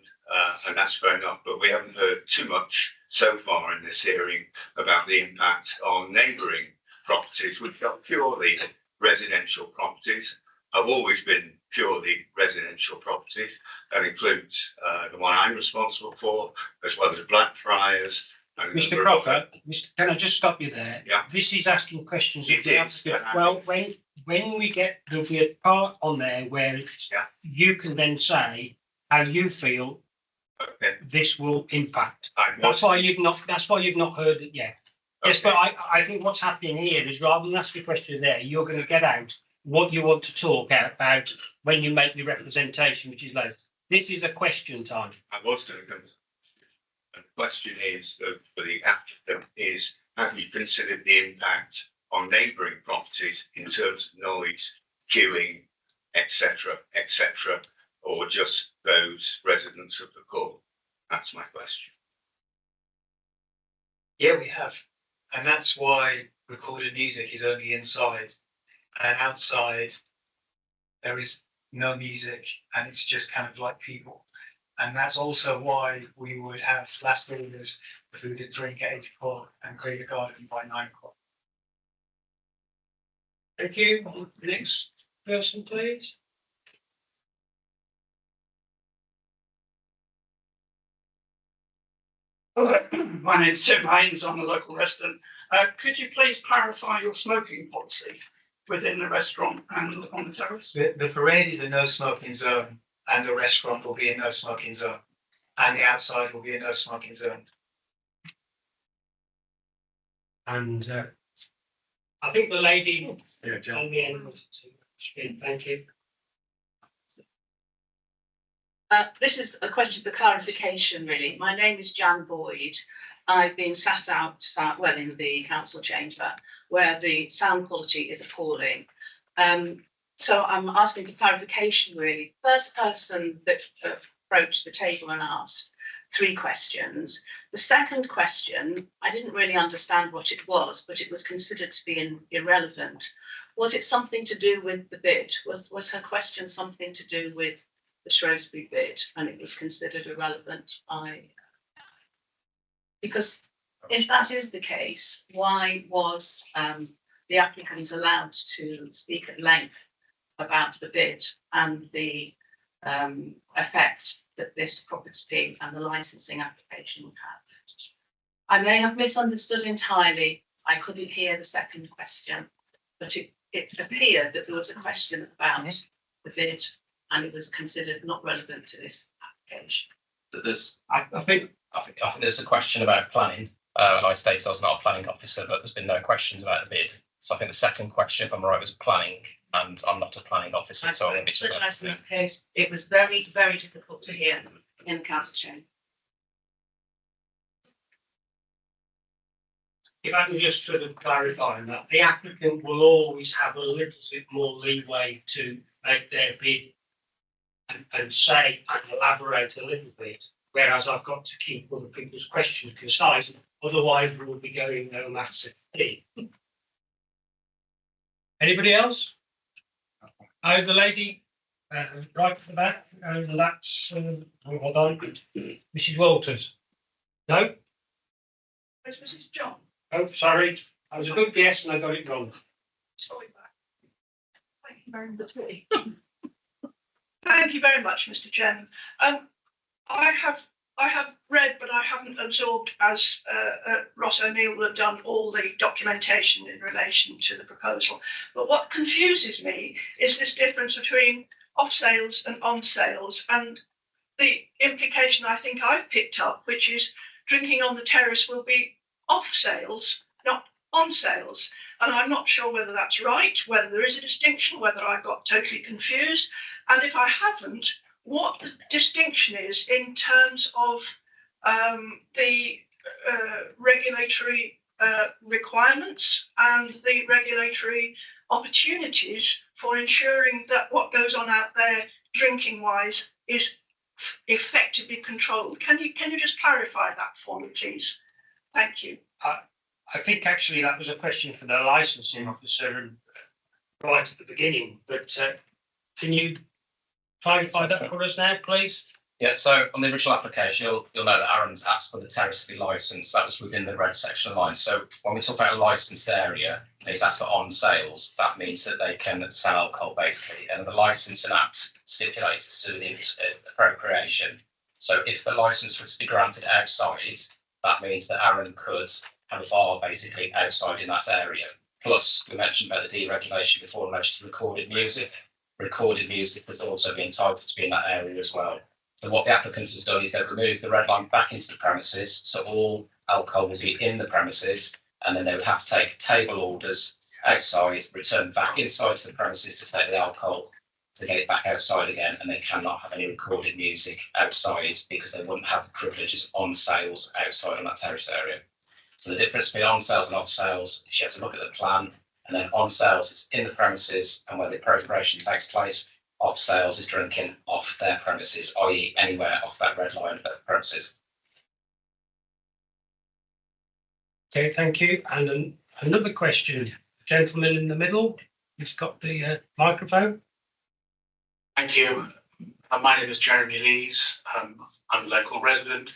and that's fair enough. But we haven't heard too much so far in this hearing about the impact on neighbouring properties, which are purely residential properties. Have always been purely residential properties. That includes the one I'm responsible for, as well as Blackfriars. Mr. Crocker, can I just stop you there? Yeah. This is asking questions of It the is, applicant. Well, when we get, there'll be a part on there where you can then say how you feel this will impact. That's why you've not heard it yet. Yes, but I think what's happening here is rather than ask a question there, you're going to get out what you want to talk about when you make the representation, which is low. This is a question time. I was going to come. The question is for the applicant is: have you considered the impact on neighbouring properties in terms of noise, queuing, etc., or just those residents of the court? That's my question. Yeah, we have. And that's why recorded music is only inside, and outside there is no music, and it's just kind of like people. And that's also why we would have last orders for food and drink at 8 o'clock and clear the garden by 9 o'clock. Thank you. Next person, please. My name's Tim Haynes, I'm a local resident. Could you please clarify your smoking policy within the restaurant and on the terrace? The parade is a no smoking zone, and the restaurant will be a no smoking zone, and the outside will be a no smoking zone. And I think the lady on the end wanted to speak. Thank you. This is a question for clarification, really. My name is Jan Boyd. I've been sat outside, well, in the council chamber, where the sound quality is appalling. So I'm asking for clarification, really. First person that approached the table and asked 3 questions. The second question, I didn't really understand what it was, but it was considered to be irrelevant. Was it something to do with the bid? Was her question something to do with the Shrewsbury bid, and it was considered irrelevant? Because if that is the case, why was the applicant allowed to speak at length about the bid and the effect that this property and the licensing application would have? I may have misunderstood entirely. I couldn't hear the second question, but it appeared that there was a question about the bid, and it was considered not relevant to this application. I think there's a question about planning. And I stated I was not a planning officer, but there's been no questions about the bid. So I think the second question, if I'm right, was planning, and I'm not a planning officer, so I apologise in that case. It was very, very difficult to hear in the council chamber. If I can just sort of clarify on that, the applicant will always have a little bit more leeway to make their bid and say and elaborate a little bit, whereas I've got to keep other people's questions concise, otherwise we'll be going no matter. Anybody else? Oh, the lady right at the back, and that's hold on, Mrs. Walters. No? It's Mrs. John. Oh, sorry, I was a good guess and I got it wrong. Sorry. Thank you very much. Thank you very much, Mr. Chairman. I have read, but I haven't absorbed, as Ross O'Neill will have done, all the documentation in relation to the proposal. But what confuses me is this difference between off sales and on sales, and the implication I think I've picked up, which is drinking on the terrace will be off sales, not on sales. And I'm not sure whether that's right, whether there is a distinction, whether I got totally confused. And if I haven't, what the distinction is in terms of the regulatory requirements and the regulatory opportunities for ensuring that what goes on out there drinking wise is effectively controlled. Can you just clarify that for me, please? Thank you. I think actually that was a question for the licensing officer and right at the beginning, but can you clarify that for us now, please? Yeah, so on the original application, you'll know that Aaron's asked for the terrace to be licensed. That was within the red section line. So when we talk about a licensed area, he's asked for on sales. That means that they can sell alcohol basically. And the licensing act stipulates to the appropriation. So if the license was to be granted outside, that means that Aaron could have a bar basically outside in that area. Plus, we mentioned about the deregulation before in relation to recorded music. Recorded music would also be entitled to be in that area as well. So what the applicant has done is they've removed the red line back into the premises, so all alcohol will be in the premises, and then they would have to take table orders outside, return back inside to the premises to take the alcohol, to get it back outside again, and they cannot have any recorded music outside because they wouldn't have the privileges on sales outside on that terrace area. So the difference between on sales and off sales is you have to look at the plan, and then on sales is in the premises and where the appropriation takes place. Off sales is drinking off their premises, i.e. anywhere off that red line of the premises. Okay, thank you. And another question, gentleman in the middle, who's got the microphone. Thank you. My name is Jeremy Lees. I'm a local resident.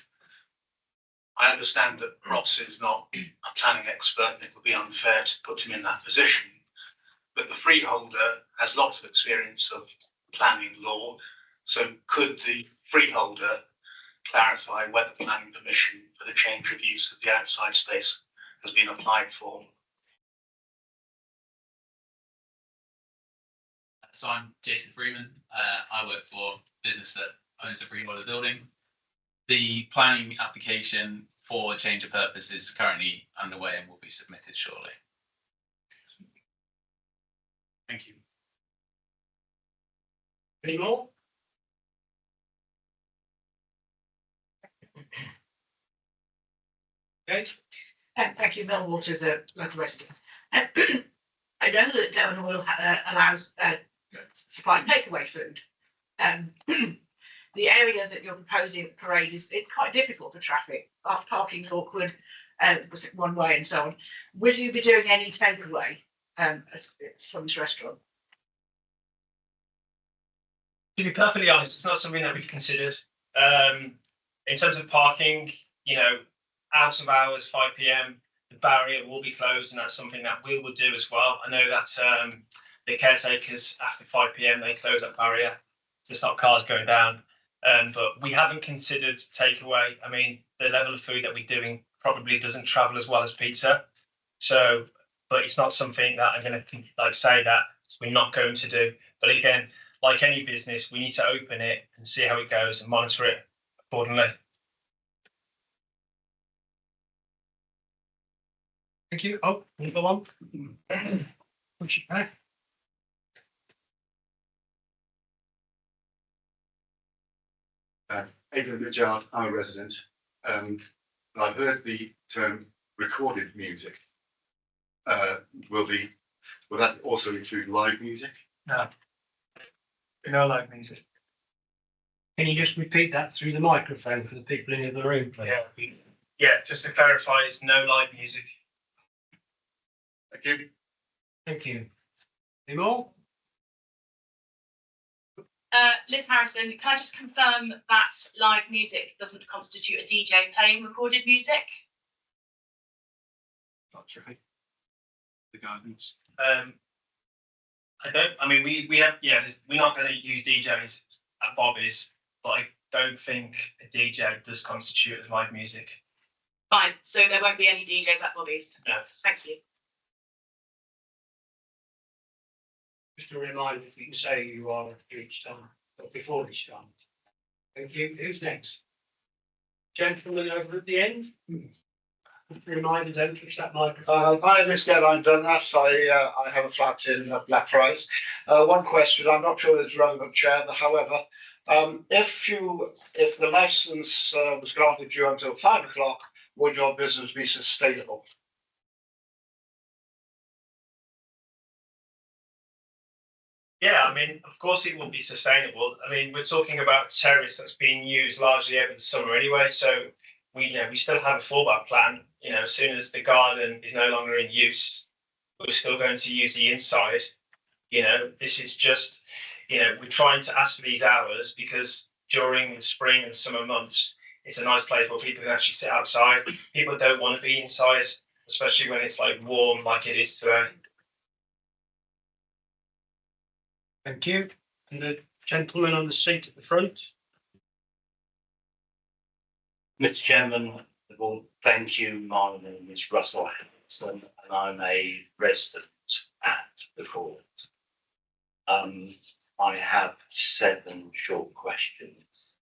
I understand that Ross is not a planning expert and it would be unfair to put him in that position. But the freeholder has lots of experience of planning law. So could the freeholder clarify whether planning permission for the change of use of the outside space has been applied for? So I'm Jason Freeman. I work for a business that owns a freeholder building. The planning application for change of purpose is currently underway and will be submitted shortly. Thank you. Any more? Okay. Thank you, Mel Waters, a local resident. I know that Down Oil allows supplies takeaway food. The area that you're proposing parade it's quite difficult for traffic. Parking's awkward, one way and so on. Will you be doing any takeaway from this restaurant? To be perfectly honest, it's not something that we've considered. In terms of parking, out of hours, 5 p.m, the barrier will be closed, and that's something that we will do as well. I know that the caretakers after 5 p.m, they close that barrier to stop cars going down. But we haven't considered takeaway. I mean, the level of food that we're doing probably doesn't travel as well as pizza. So, but it's not something that I'm going to say that we're not going to do. But again, like any business, we need to open it and see how it goes and monitor it accordingly. Thank you. Oh, another one. Push it back. Adrian Richard, I'm a resident. I've heard the term recorded music. Will that also include live music? No. No live music. Can you just repeat that through the microphone for the people in the room, please? Yeah, just to clarify, it's no live music. Thank you. Thank you. Any more? Liz Harrison, can I just confirm that live music doesn't constitute a DJ playing recorded music? That's right. The guidance. We have, we're not going to use DJs at Bobby's, but I don't think a DJ does constitute as live music. Fine, so there won't be any DJs at Bobby's? No. Thank you. Just a reminder, if you can say who you are each time, but before each time. Thank you. Who's next? Gentleman over at the end. Just a reminder, don't touch that microphone. My name is Geraint Dundas. I have a flat in Blackfriars. One question, I'm not sure it's relevant, Chair, however, if the licence was granted you until 5 o'clock, would your business be sustainable? Yeah, I mean, of course it will be sustainable. I mean, we're talking about terrace that's being used largely over the summer anyway. So we still have a fallback plan. As soon as the garden is no longer in use, we're still going to use the inside. This is just, we're trying to ask for these hours because during the spring and summer months, it's a nice place where people can actually sit outside. People don't want to be inside, especially when it's like warm like it is today. Thank you. And the gentleman on the seat at the front. Mr. Chairman, well, thank you. My name is Russell Hanson and I'm a resident at the court. I have 7 short questions.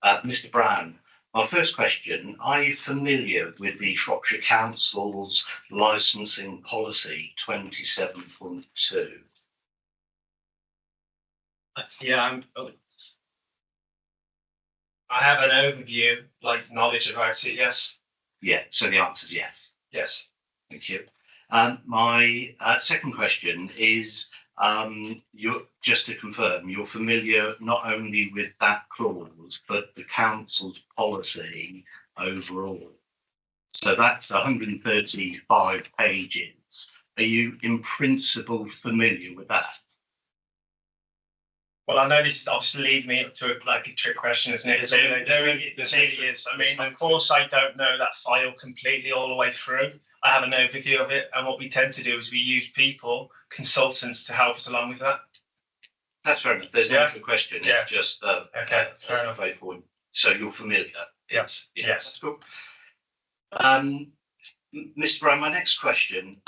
Mr. Brown, my first question, are you familiar with the Shropshire Council's licensing policy 27.2? Yeah, I have an overview, knowledge about it, yes. Yeah, so the answer is yes. Yes. Thank you. My second question is, just to confirm, you're familiar not only with that clause, but the council's policy overall. So that's 135 pages. Are you in principle familiar with that? Well, I know this is obviously leading me up to like a trick question, isn't it? There is. I mean, of course, I don't know that file completely all the way through. I have an overview of it, and what we tend to do is we use people, consultants, to help us along with that. That's fair enough. There's no actual question. Yeah. It's just Okay, fair enough. straightforward. So you're familiar. Yes. Yeah, Yes. that's cool. Mr. Brown, my next question.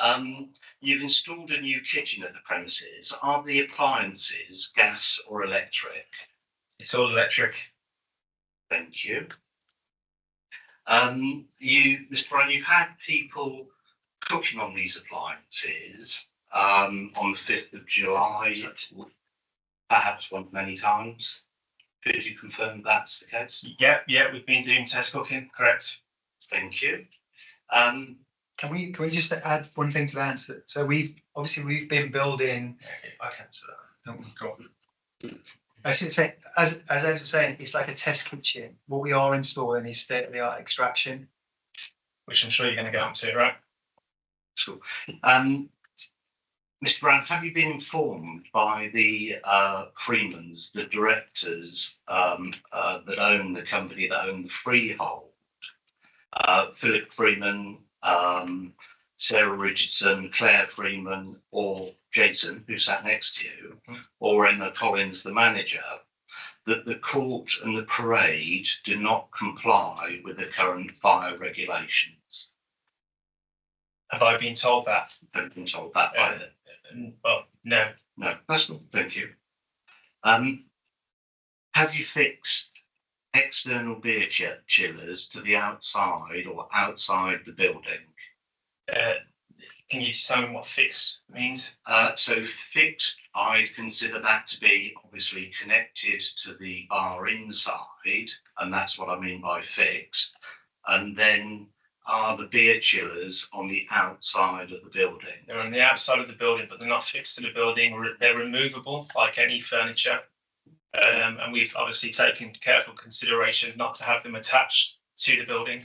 You've installed a new kitchen at the premises. Are the appliances gas or electric? It's all electric. Thank you. Mr. Brown, you've had people cooking on these appliances on the 5th of July, perhaps many times. Could you confirm that's the case? Yeah, we've been doing test cooking, correct. Thank you. Can we just add one thing to the answer? So we've been building. I can answer that. Oh, God. I should say, as I was saying, it's like a test kitchen. What we are installing is state-of-the-art extraction, which I'm sure you're going to go on to, right? Cool. Mr. Brown, have you been informed by the Freemans, the directors that own the company that own the freehold? Philip Freeman, Sarah Richardson, Claire Freeman, or Jason, who sat next to you, or Emma Collins, the manager, that the court and the parade do not comply with the current fire regulations? Have I been told that? I've been told that by them. Well, no. No, that's good. Thank you. Have you fixed external beer chillers to the outside or outside the building? Can you tell me what fixed means? So fixed, I'd consider that to be obviously connected to the bar inside, and that's what I mean by fixed. And then are the beer chillers on the outside of the building? They're on the outside of the building, but they're not fixed to the building. They're removable, like any furniture. And we've obviously taken careful consideration not to have them attached to the building.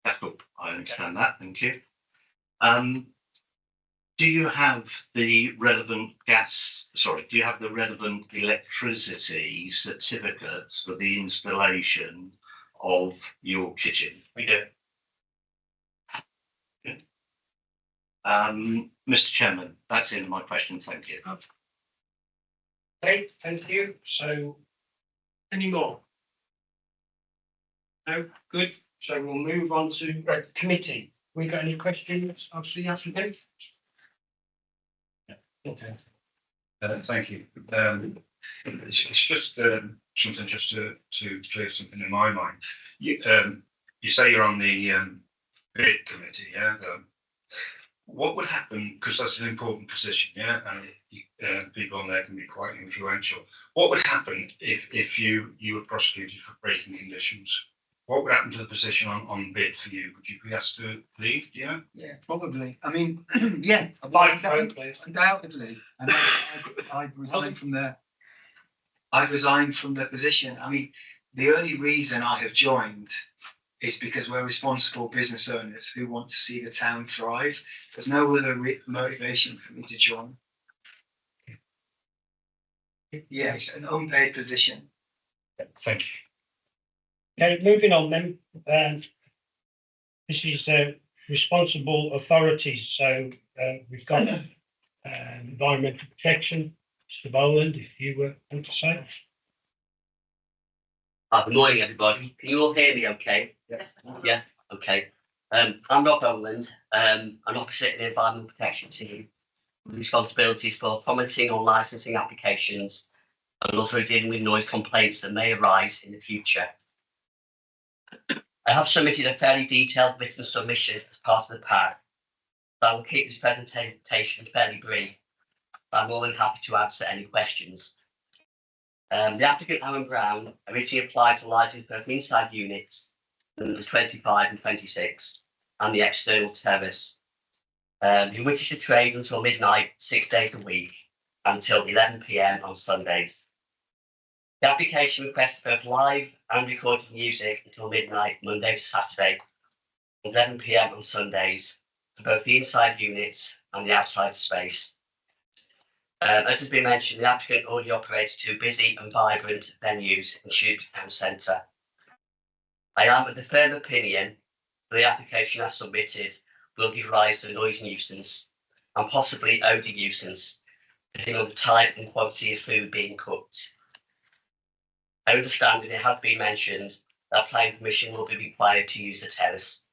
That's cool. I understand that. Thank you. Do you have the relevant electricity certificates for the installation of your kitchen? We do. Mr. Chairman, that's in my question. Thank you. Okay, thank you. So, any more? No, good. So we'll move on to committee. We got any questions? I'll see you after them. Okay. Thank you. It's just something just to clear something in my mind. You say you're on the bid committee, yeah? What would happen, because that's an important position, yeah, and people on there can be quite influential. What would happen if you were prosecuted for breaking conditions? What would happen to the position on bid for you? Would you be asked to leave? Yeah. Yeah, probably. I mean, yeah, undoubtedly. And I'd resign from there. I'd resign from the position. I mean, the only reason I have joined is because we're responsible business owners who want to see the town thrive. There's no other motivation for me to join. Yeah, it's an unpaid position. Thank you. Okay, moving on then. This is responsible authorities. So we've got environmental protection. Mr. Boland, if you were want to say. Good morning, everybody. Can you all hear me okay? Yes. Yeah, okay. I'm Rob Boland. I'm opposite the environmental protection team. Responsibilities for commenting on licensing applications and also dealing with noise complaints that may arise in the future. I have submitted a fairly detailed written submission as part of the pack, but I will keep this presentation fairly brief. I'm more than happy to answer any questions. The applicant, Aaron Brown, originally applied to license both inside units, numbers 25 and 26, and the external terrace. He wishes to trade until midnight, 6 days a week, until 11 PM on Sundays. The application requests both live and recorded music until midnight, Monday to Saturday, 11 PM on Sundays, for both the inside units and the outside space. As has been mentioned, the applicant already operates two busy and vibrant venues in Shrewsbury Town Centre. I am of the firm opinion that the application as submitted will give rise to a noise nuisance and possibly odour nuisance, depending on the type and quality of food being cooked. I understand that it had been mentioned that planning permission will be required to use the terrace.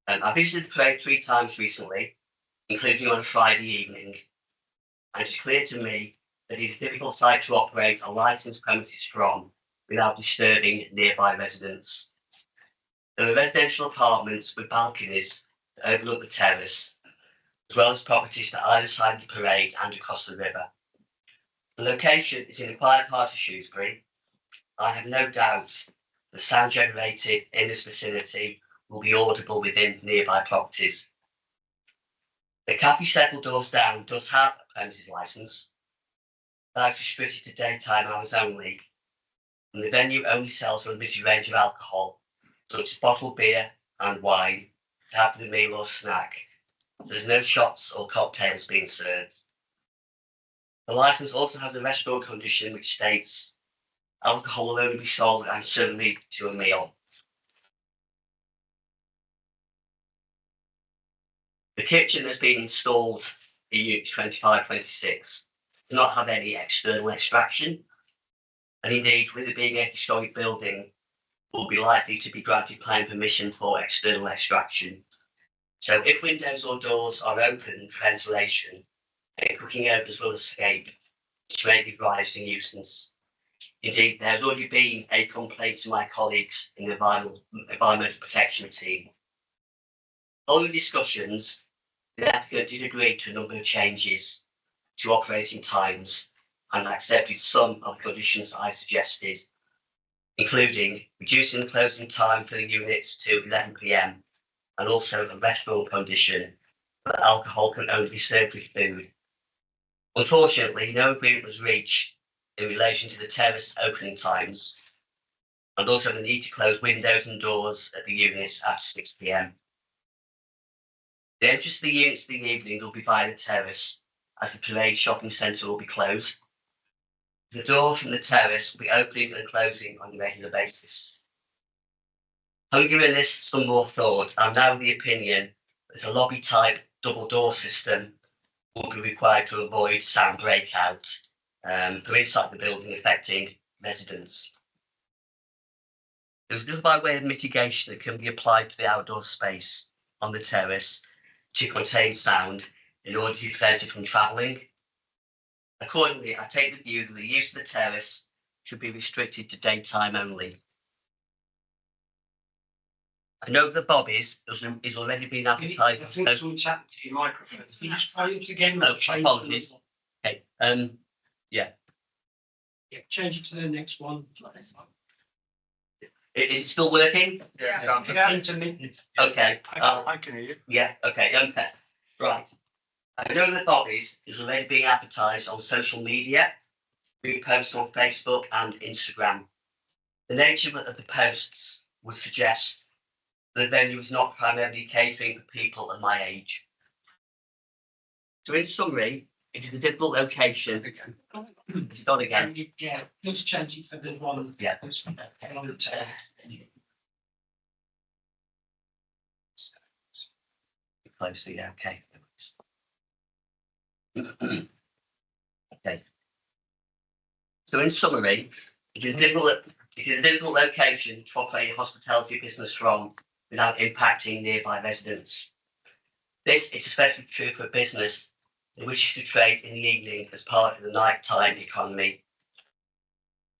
I visited the parade 3 times recently, including on a Friday evening, and it's clear to me that it's a difficult site to operate a licensed premises from without disturbing nearby residents. There are residential apartments with balconies that overlook the terrace, as well as properties to either side of the parade and across the river. The location is in a quiet part of Shrewsbury. I have no doubt the sound generated in this vicinity will be audible within nearby properties. The cafe several doors down does have a premises licence. That is restricted to daytime hours only, and the venue only sells a limited range of alcohol, such as bottled beer and wine, to have for the meal or snack. There's no shots or cocktails being served. The licence also has a restaurant condition which states alcohol will only be sold and served to a meal. The kitchen that's been installed in Units 25-26 does not have any external extraction, and indeed, with it being a historic building, will be likely to be granted planning permission for external extraction. So if windows or doors are open for ventilation, then cooking odours will escape, which may give rise to nuisance. Indeed, there has already been a complaint to my colleagues in the Environmental Protection team. Following discussions, the applicant did agree to a number of changes to operating times and accepted some of the conditions I suggested, including reducing the closing time for the units to 11 p.m. and also a restaurant condition that alcohol can only be served with food. Unfortunately, no agreement was reached in relation to the terrace opening times and also the need to close windows and doors at the units after 6 p.m. The entrance to the units in the evening will be via the terrace, as the parade shopping centre will be closed. The door from the terrace will be opening and closing on a regular basis. Having given this some more thought, I'm now of the opinion that a lobby type double door system will be required to avoid sound breakout from inside the building affecting residents. There is little by way of mitigation that can be applied to the outdoor space on the terrace to contain sound in order to prevent it from travelling. Accordingly, I take the view that the use of the terrace should be restricted to daytime only. I know the Bobbies is already been advertised. I think something's happened to your microphone. Can you just try it again? No, apologies. Okay, yeah. Yeah, change it to the next one. Is it still working? Yeah. Intermittent. Okay. I can hear you. Yeah, okay. Right. I know that Bobbies is already being advertised on social media, being posted on Facebook and Instagram. The nature of the posts would suggest that the venue is not primarily catering for people of my age. So in summary, it is a difficult location. It's gone again. Yeah, let's change it for the one. Yeah. Closely, yeah, okay. Okay. So in summary, it is a difficult location to operate a hospitality business from without impacting nearby residents. This is especially true for a business that wishes to trade in the evening as part of the nighttime economy.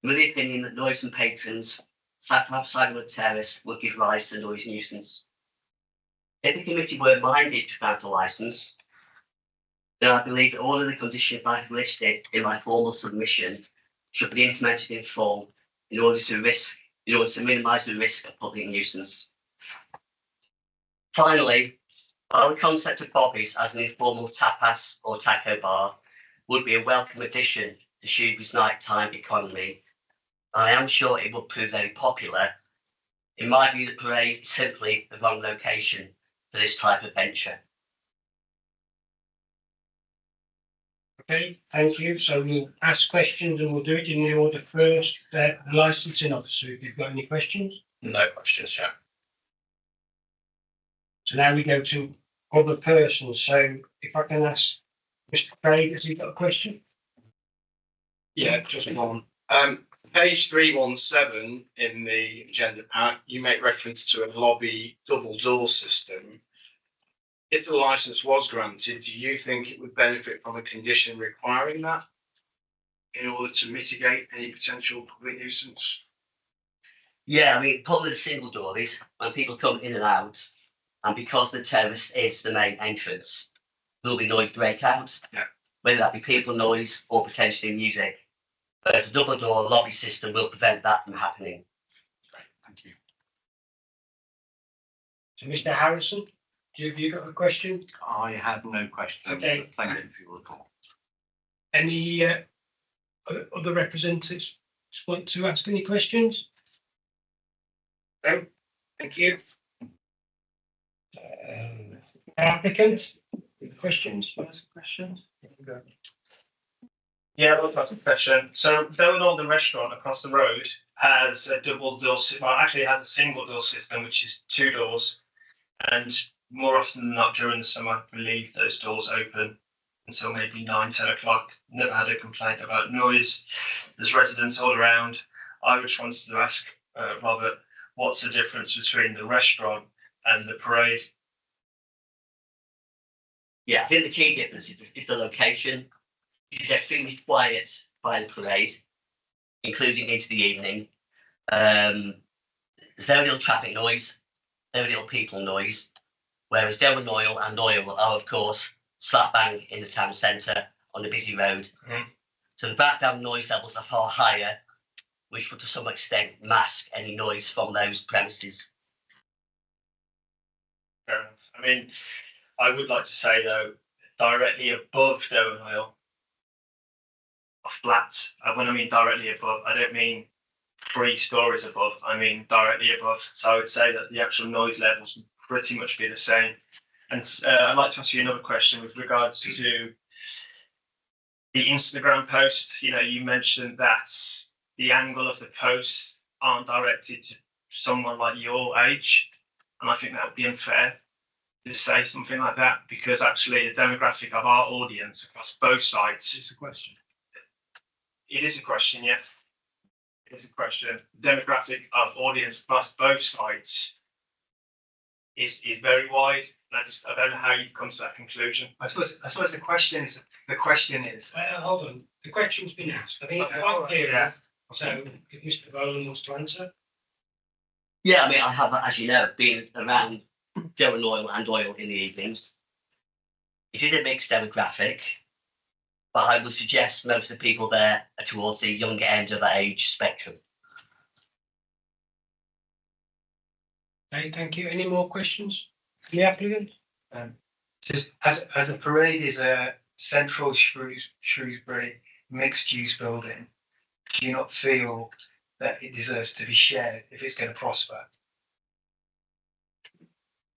I'm of the opinion that noisome patrons sat outside on the terrace would give rise to noise nuisance. If the committee were minded to grant a licence, then I believe that all of the conditions I've listed in my formal submission should be implemented in full in order to minimise the risk of public nuisance. Finally, while the concept of Bobbies as an informal tapas or taco bar would be a welcome addition to Shrewsbury's nighttime economy, I am sure it will prove very popular. In my view, the parade is simply the wrong location for this type of venture. Okay, thank you. So we'll ask questions and we'll do it in the order first. The licensing officer, if you've got any questions. No questions, Chair. So now we go to other persons. So if I can ask Mr. Craig, has he got a question? Yeah, just one. Page 317 in the agenda pack, you make reference to a lobby double door system. If the license was granted, do you think it would benefit from a condition requiring that in order to mitigate any potential public nuisance? Yeah, I mean, problem with the single door is when people come in and out, and because the terrace is the main entrance, there'll be noise breakouts. Yeah. Whether that be people noise or potentially music. Whereas a double door lobby system will prevent that from happening. Thank you. So Mr. Harrison, have you got a question? I have no questions. Okay. Thank you for your report. Any other representatives want to ask any questions? No, thank you. Applicant, questions? Yeah, I'd like to ask a question. So Donald, the restaurant across the road, has a double door, well, actually it has a single door system, which is 2 doors. And more often than not during the summer, I believe those doors open until maybe 9, 10 o'clock. Never had a complaint about noise. There's residents all around. I just wanted to ask Robert, what's the difference between the restaurant and the parade? Yeah, I think the key difference is the location. It's extremely quiet by the parade, including into the evening. There's very little traffic noise, very little people noise, whereas Derwent Oil and Oil are, of course, slap bang in the town centre on a busy road. So the background noise levels are far higher, which would to some extent mask any noise from those premises. Fair enough. I mean, I would like to say though, directly above Derwent Oil, flats. When I mean directly above, I don't mean 3 stories above. I mean directly above. So I would say that the actual noise levels would pretty much be the same. And I'd like to ask you another question with regards to the Instagram post. You know, you mentioned that the angle of the post aren't directed to someone like your age, and I think that would be unfair to say something like that, because actually the demographic of our audience across both sites. It's a question. It is a question, yeah. It is a question. The demographic of audience across both sites is very wide. And I don't know how you come to that conclusion. I suppose the question is Hold on, the question's been asked. I think it's quite clear. Yeah. So if Mr. Boland wants to answer. Yeah, I mean, I have, as you know, been around Derwent Oil and Oil in the evenings. It is a mixed demographic, but I would suggest most of the people there are towards the younger end of the age spectrum. Okay, thank you. Any more questions from the applicant? Just as a parade is a central Shrewsbury mixed-use building, do you not feel that it deserves to be shared if it's going to prosper?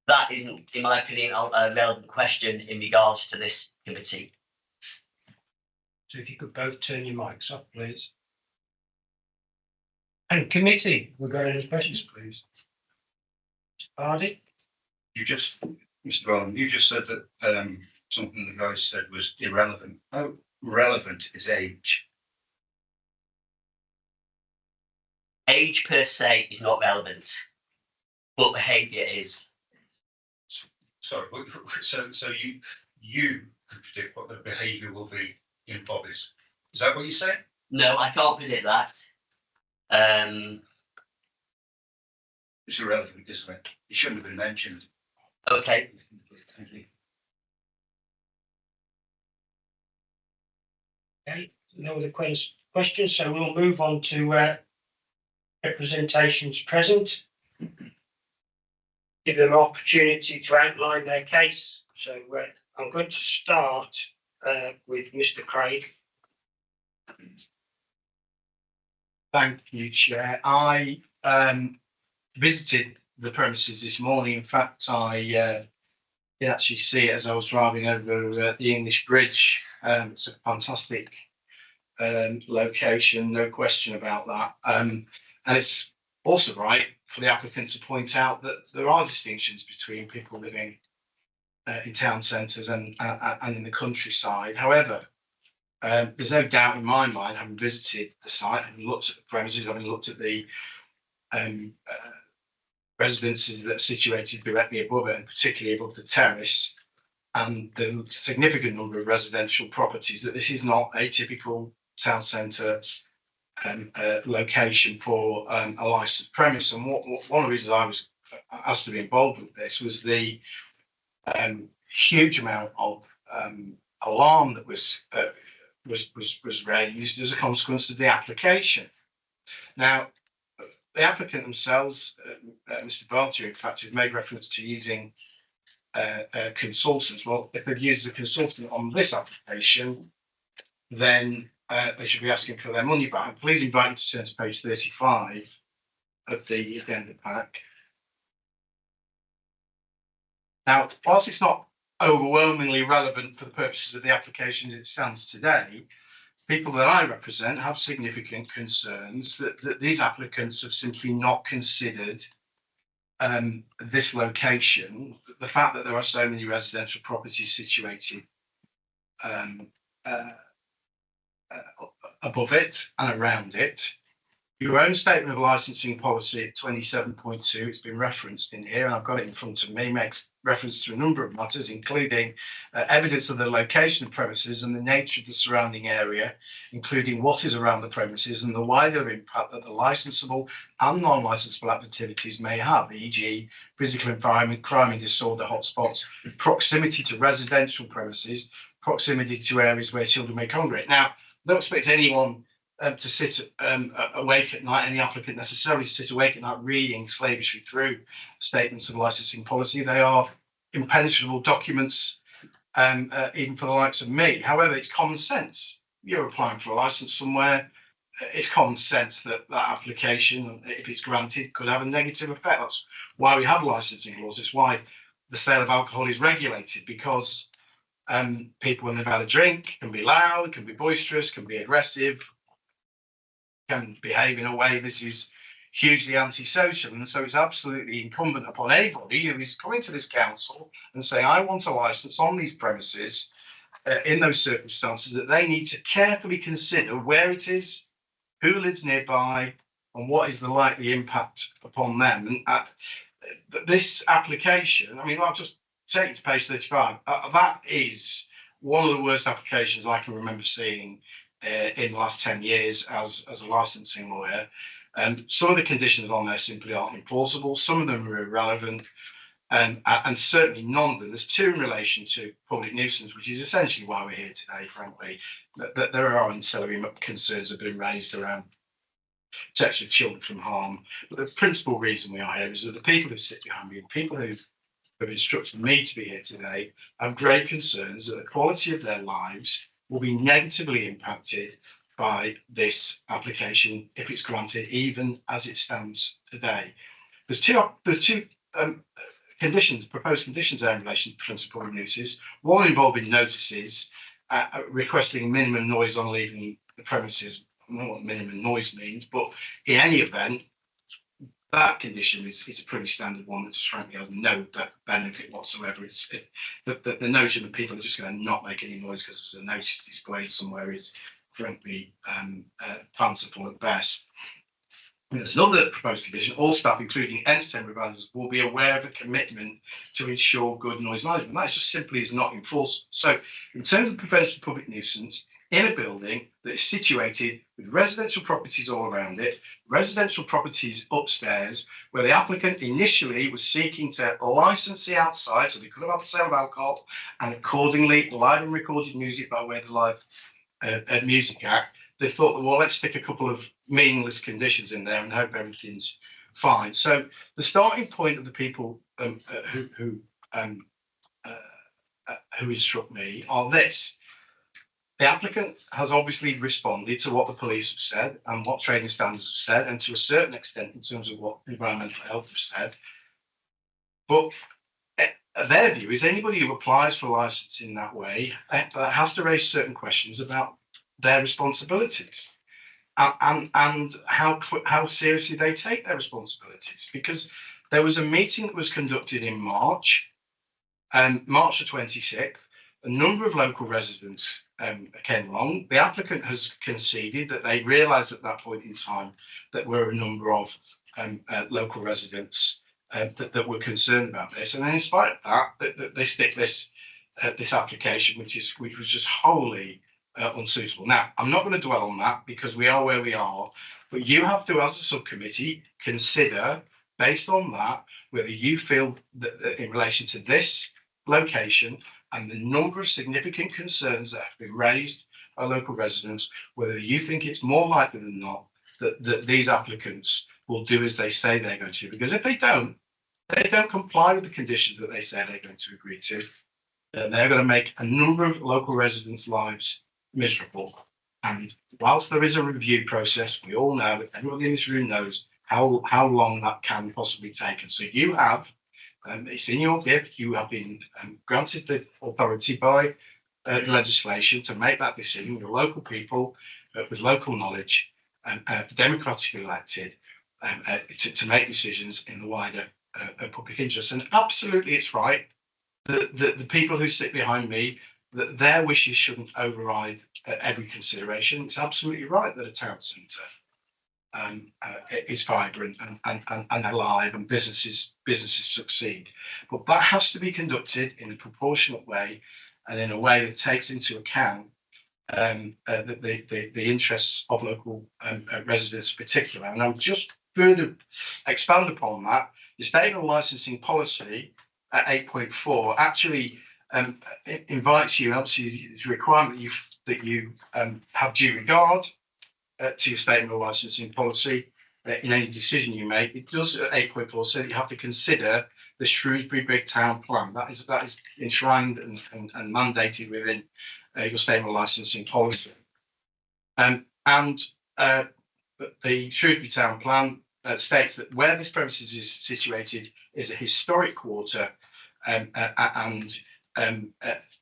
That isn't, in my opinion, a relevant question in regards to this committee. So if you could both turn your mics off, please. And committee, we've got any questions, please? Hardy? You just, Mr. Boland, you just said that something the guy said was irrelevant. How relevant is age? Age per se is not relevant, but behaviour is. Sorry, so you can predict what the behaviour will be in bodies. Is that what you're saying? No, I can't predict that. It's irrelevant, isn't it? It shouldn't have been mentioned. Okay. Thank you. Okay, no other questions, so we'll move on to representations present. Give them an opportunity to outline their case. So I'm going to start with Mr. Craig. Thank you, Chair. I visited the premises this morning. In fact, I You actually see it as I was driving over the English Bridge. It's a fantastic location, no question about that. And it's also right for the applicant to point out that there are distinctions between people living in town centres and in the countryside. However, there's no doubt in my mind, having visited the site, having looked at the premises, having looked at the residences that are situated directly above it, and particularly above the terrace, and the significant number of residential properties, that this is not a typical town centre location for a licensed premise. And one of the reasons I was asked to be involved with this was the huge amount of alarm that was raised as a consequence of the application. Now, the applicant themselves, Mr. Bartier, in fact, has made reference to using consultants. Well, if they've used a consultant on this application, then they should be asking for their money back. Please invite you to turn to page 35 of the addenda pack. Now, whilst it's not overwhelmingly relevant for the purposes of the application as it stands today, people that I represent have significant concerns that these applicants have simply not considered this location, the fact that there are so many residential properties situated above it and around it. Your own statement of licensing policy at 27.2, it's been referenced in here, and I've got it in front of me, makes reference to a number of matters, including evidence of the location of premises and the nature of the surrounding area, including what is around the premises and the wider impact that the licensable and non-licensable activities may have, e.g. physical environment, crime and disorder hotspots, proximity to residential premises, proximity to areas where children may congregate. Now, I don't expect anyone to sit awake at night, any applicant necessarily to sit awake at night reading slavishly through statements of licensing policy. They are impenetrable documents, even for the likes of me. However, it's common sense. You're applying for a license somewhere. It's common sense that that application, if it's granted, could have a negative effect. That's why we have licensing laws. It's why the sale of alcohol is regulated, because people, when they've had a drink, can be loud, can be boisterous, can be aggressive, can behave in a way that is hugely antisocial. And so it's absolutely incumbent upon anybody who is coming to this council and saying, I want a licence on these premises in those circumstances, that they need to carefully consider where it is, who lives nearby, and what is the likely impact upon them. And this application, I mean, I'll just take it to page 35. That is one of the worst applications I can remember seeing in the last 10 years as a licensing lawyer. Some of the conditions on there simply aren't enforceable. Some of them are irrelevant, and certainly none of them. There's two in relation to public nuisance, which is essentially why we're here today, frankly. That there are ancillary concerns that have been raised around protection of children from harm. But the principal reason we are here is that the people who sit behind me, the people who have instructed me to be here today, have great concerns that the quality of their lives will be negatively impacted by this application if it's granted, even as it stands today. There's two conditions, proposed conditions there in relation to principal nuisances. One involving notices requesting minimum noise on leaving the premises. I don't know what minimum noise means, but in any event, that condition is a pretty standard one that just frankly has no benefit whatsoever. It's the notion that people are just going to not make any noise because there's a notice displayed somewhere is frankly fanciful at best. There's another proposed condition: all staff, including entertainment providers, will be aware of a commitment to ensure good noise management. That just simply is not enforced. So, in terms of prevention of public nuisance, in a building that is situated with residential properties all around it, residential properties upstairs, where the applicant initially was seeking to license the outside, so they could have had the sale of alcohol, and accordingly live and recorded music by way of the Live Music Act, they thought, well, let's stick a couple of meaningless conditions in there and hope everything's fine. So the starting point of the people who instruct me are this. The applicant has obviously responded to what the police have said and what training standards have said, and to a certain extent in terms of what environmental health have said. But their view is anybody who applies for a licence in that way has to raise certain questions about their responsibilities and how seriously they take their responsibilities. Because there was a meeting that was conducted in March, March the 26th. A number of local residents came along. The applicant has conceded that they realised at that point in time that there were a number of local residents that were concerned about this, and then in spite of that, they stick this application, which was just wholly unsuitable. Now, I'm not going to dwell on that because we are where we are, but you have to, as a subcommittee, consider based on that whether you feel that in relation to this location and the number of significant concerns that have been raised by local residents, whether you think it's more likely than not that these applicants will do as they say they're going to. Because if they don't comply with the conditions that they say they're going to agree to, then they're going to make a number of local residents' lives miserable. And whilst there is a review process, we all know that everybody in this room knows how long that can possibly take. And so you have, it's in your gift, you have been granted the authority by the legislation to make that decision with local people, with local knowledge, democratically elected, to make decisions in the wider public interest. And absolutely it's right that the people who sit behind me, that their wishes shouldn't override every consideration. It's absolutely right that a town centre is vibrant and alive and businesses succeed. But that has to be conducted in a proportionate way and in a way that takes into account the interests of local residents in particular. And I'll just further expand upon that. The statement of licensing policy at 8.4 actually invites you, obviously it's a requirement that you have due regard to your statement of licensing policy in any decision you make. It does at 8.4 say that you have to consider the Shrewsbury Big Town Plan. That is enshrined and mandated within your statement of licensing policy. And the Shrewsbury Town Plan states that where this premises is situated is a historic quarter, and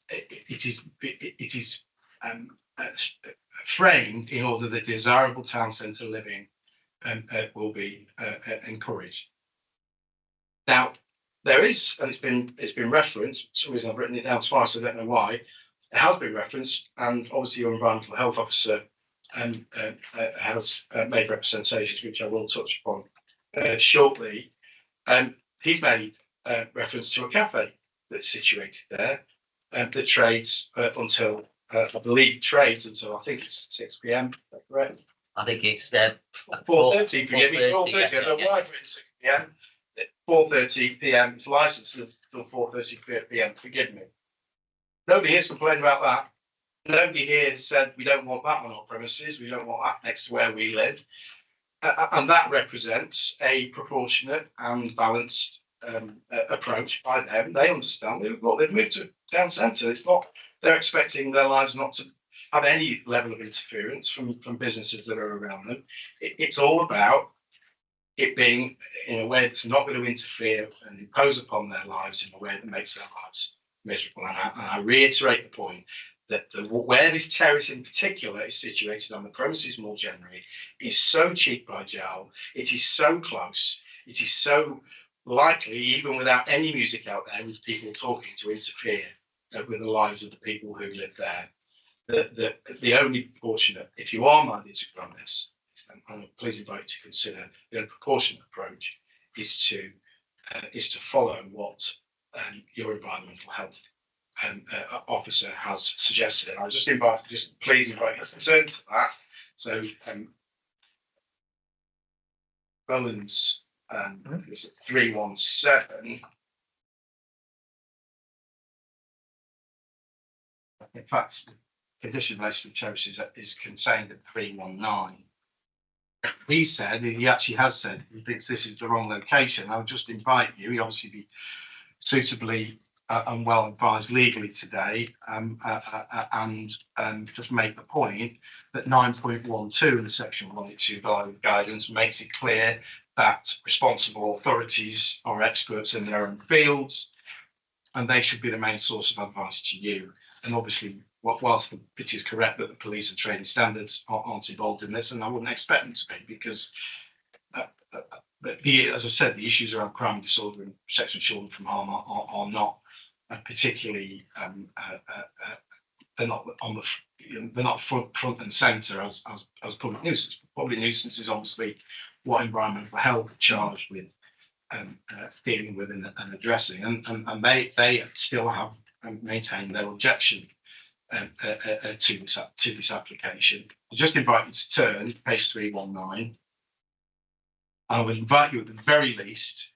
it is framed in order that desirable town centre living will be encouraged. Now, there is, and it's been referenced. For some reason I've written it down twice. I don't know why. It has been referenced, and obviously your environmental health officer has made representations, which I will touch upon shortly. He's made reference to a cafe that's situated there that trades until I believe trades until I think it's 6 p.m. Is that correct? I think it's 4:30. Forgive me, 4:30. I don't know why I've written 6 p.m. 4:30 p.m. It's licensed until 4:30 p.m. Forgive me. Nobody here's complained about that. Nobody here has said we don't want that on our premises. We don't want that next to where we live. And that represents a proportionate and balanced approach by them. They understand. They've moved to town centre. It's not. They're expecting their lives not to have any level of interference from businesses that are around them. It's all about it being in a way that's not going to interfere and impose upon their lives in a way that makes their lives miserable. And I reiterate the point that where this terrace in particular is situated on the premises more generally is so cheap by jowl. It is so close. It is so likely, even without any music out there, with people talking, to interfere with the lives of the people who live there. The only proportionate, if you are minded to grant this, and please invite you to consider, the only proportionate approach is to follow what your environmental health officer has suggested. And I please invite your concern to that. So Boland's is at 317. In fact, condition in relation to terraces is contained at 319. He actually has said he thinks this is the wrong location. I'll just invite you. He obviously be suitably and well advised legally today, and just make the point that 9.12 in the section 182 guidance makes it clear that responsible authorities are experts in their own fields. and they should be the main source of advice to you. And obviously, whilst it is correct that the police and training standards aren't involved in this, and I wouldn't expect them to be, because as I said, the issues around crime and disorder and protection of children from harm are not particularly they're not on the they're not front and centre as public nuisance. Public nuisance is obviously what environmental health are charged with dealing with and addressing, and they still have maintained their objection to this application. I just invite you to turn page 319. I would invite you at the very least,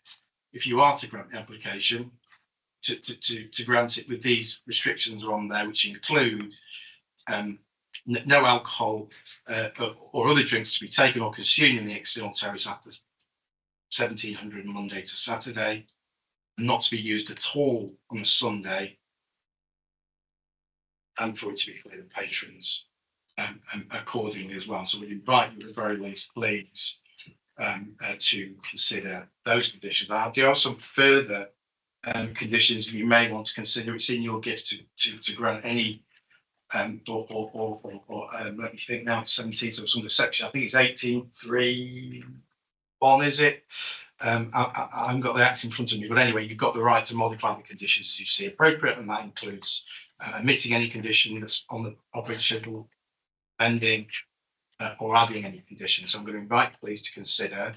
if you are to grant the application, to grant it with these restrictions on there, which include no alcohol or other drinks to be taken or consumed in the external terrace after 1700 Monday to Saturday, not to be used at all on a Sunday, and for it to be for the patrons accordingly as well. So we invite you at the very least, please, to consider those conditions. There are some further conditions you may want to consider. It's in your gift to grant any let me think now, it's 17, so it's under section, I think it's 18.3.1, is it? I haven't got the act in front of me, but anyway, you've got the right to modify the conditions as you see appropriate, and that includes omitting any condition that's on the operating schedule, amending or adding any conditions. So I'm going to invite you please to consider,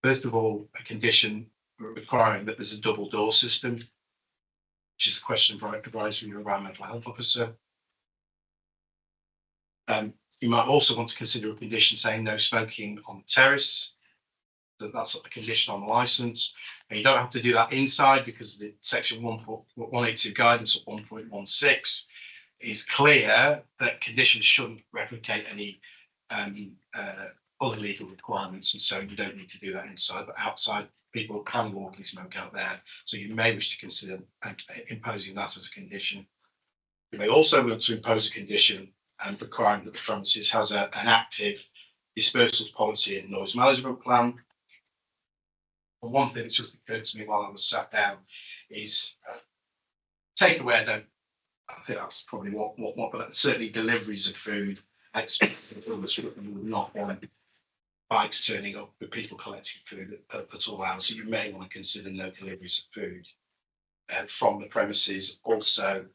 first of all, a condition requiring that there's a double door system, which is a question for advisory your environmental health officer. You might also want to consider a condition saying no smoking on the terrace. That's a condition on the licence. And you don't have to do that inside, because the section 182 guidance of 1.16 is clear that conditions shouldn't replicate any other legal requirements, and so you don't need to do that inside, but outside people can lawfully smoke out there. So you may wish to consider imposing that as a condition. You may also want to impose a condition and requiring that the premises has an active dispersals policy and noise management plan. And one thing that's just occurred to me while I was sat down is takeaway. I think that's probably what, but certainly deliveries of food. I expect that you would not want bikes turning up with people collecting food at all hours. So you may want to consider no deliveries of food from the premises also.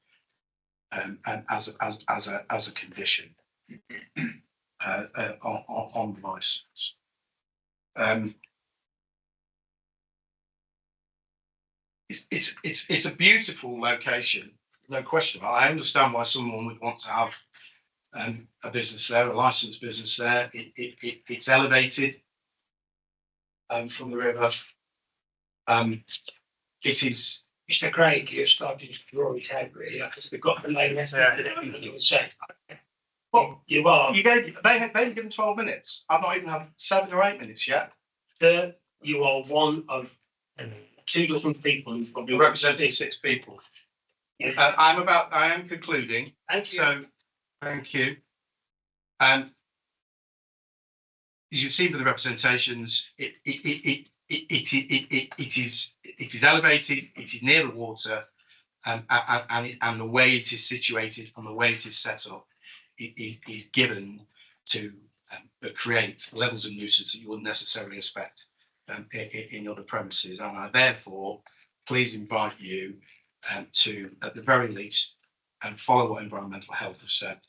And as a condition on the licence. It's a beautiful location, no question. I understand why someone would want to have a business there, a licensed business there. It's elevated from the river. It is. Mr. Craig, you're starting to draw it out really, because we've got the main message and everything you were saying. Well, you are. They've given 12 minutes. I've not even had 7 or 8 minutes yet. Sir, you are one of 2 dozen people who've got representing 6 people. Yeah. I am concluding. Thank you. So, thank you. And as you've seen from the representations, it is elevated. It is near the water, and the way it is situated and the way it is set up is given to create levels of nuisance that you wouldn't necessarily expect in other premises. And I therefore please invite you to, at the very least, follow what environmental health have said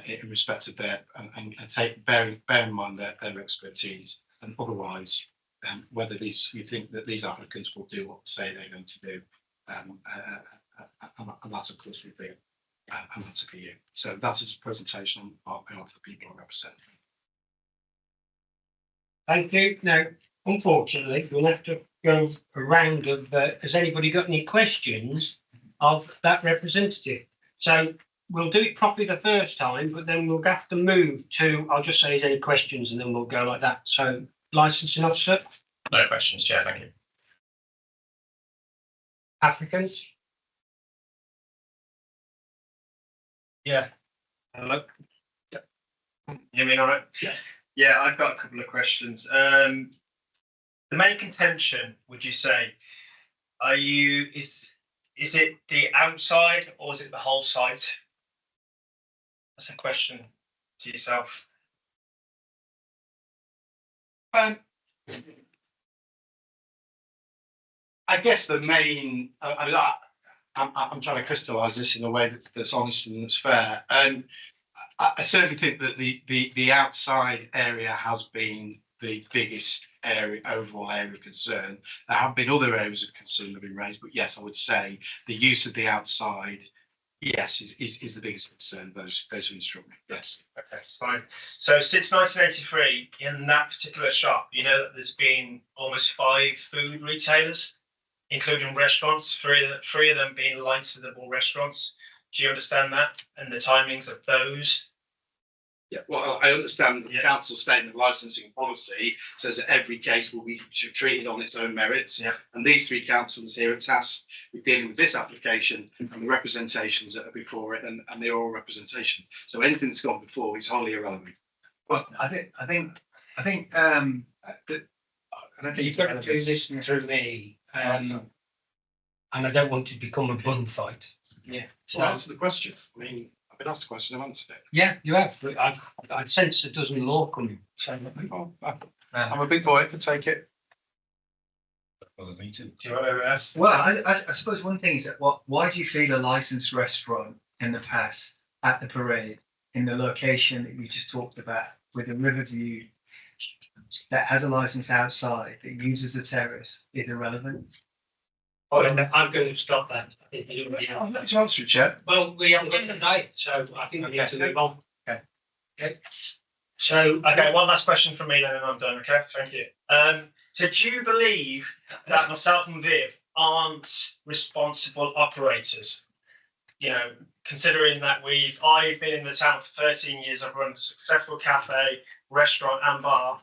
in respect of their and bear in mind their expertise, and otherwise. Whether you think that these applicants will do what they say they're going to do, and that's of course would be a matter for you. So that is a presentation on behalf of the people I represent. Thank you. Now, unfortunately, we'll have to go a round of. Has anybody got any questions of that representative? So we'll do it properly the first time, but then we'll have to move to. I'll just say, is any questions, and then we'll go like that. So. Licensing officer? No questions, Chair, thank you. Applicants? Yeah. Hello. You hear me all right? Yeah. Yeah, I've got a couple of questions. The main contention, would you say, is is it the outside or is it the whole site? That's a question to yourself. I guess the main, I'm trying to crystallise this in a way that's honest and that's fair. And I certainly think that the outside area has been the biggest overall area of concern. There have been other areas of concern that have been raised, but yes, I would say the use of the outside, yes, is the biggest concern. Those who instruct me, yes. Okay, fine. So since 1983, in that particular shop, you know that there's been almost 5 food retailers, including restaurants, three of them being licensable restaurants. Do you understand that and the timings of those? Yeah, well, I understand the council statement of licensing policy says that every case will be treated on its own merits. Yeah. And these 3 councils here are tasked with dealing with this application and the representations that are before it, and they're all representation. So anything that's gone before is wholly irrelevant. Well, I think I don't think You've got to do this through me, and I don't want to become a bun fight. Yeah. So answer the question. I mean, I've been asked a question, I've answered it. Yeah, you have. But I sense a dozen more coming. So I'm a big boy, I can take it. Do you want to ask? Well, I suppose one thing is that why do you feel a licensed restaurant in the past at the parade in the location that we just talked about with a river view that has a license outside that uses the terrace is irrelevant? I'm going to stop that. I'll let you answer it, Chair. Well, we haven't got the date, so I think we need to move on. Okay. So, okay, one last question from me then, and I'm done. Okay, thank you. So, do you believe that myself and Viv aren't responsible operators? You know, considering that I've been in the town for 13 years, I've run a successful cafe, restaurant, and bar,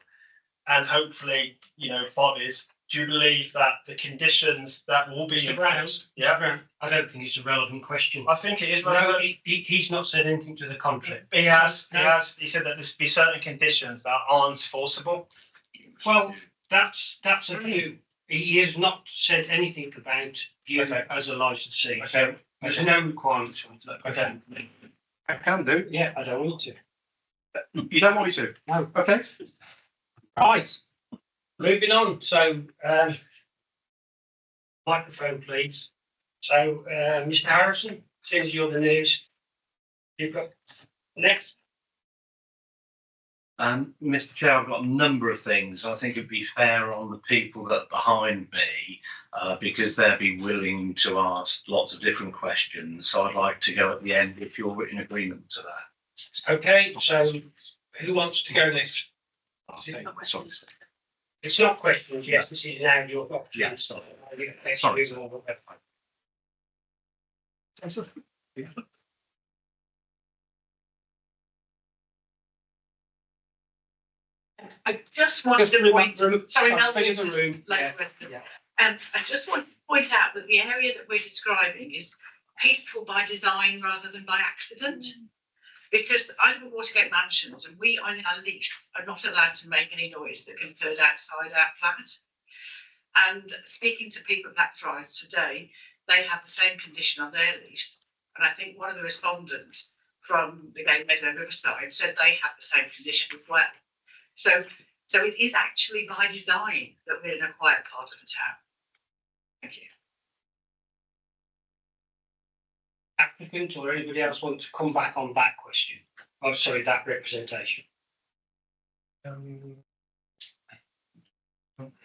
and hopefully, you know, Bob is. Do you believe that the conditions that will be imposed? Yeah, I don't think it's a relevant question. I think it is. No, he's not said anything to the contrary. He has. He has. He said that there's be certain conditions that aren't forcible. Well, that's a view. He has not said anything about you as a licensee. So there's no requirements for that. Okay. I can do. Yeah, I don't want to. You don't want me to? No. Okay. Right. Moving on. So, microphone, please. So, Mr. Harrison, seeing as you're the news, you've got next. Mr. Chair, I've got a number of things. I think it'd be fair on the people that are behind me because they'll be willing to ask lots of different questions. So I'd like to go at the end if you're in agreement to that. Okay, so who wants to go next? Sorry. It's not questions, yes, this is now your option. Yeah, sorry. Sorry. I just want to point, sorry, I'll Melvin, fill the room. I just want to point out that the area that we're describing is peaceful by design rather than by accident. Because I live at Watergate Mansions and we on our lease are not allowed to make any noise that can be heard outside our flat. And speaking to people at Blackfriars today, they have the same condition on their lease. And I think one of the respondents from the Game Meadow Riverside said they had the same condition as well. So it is actually by design that we're in a quiet part of the town. Thank you. Applicant or anybody else want to come back on that question? Oh, sorry, that representation.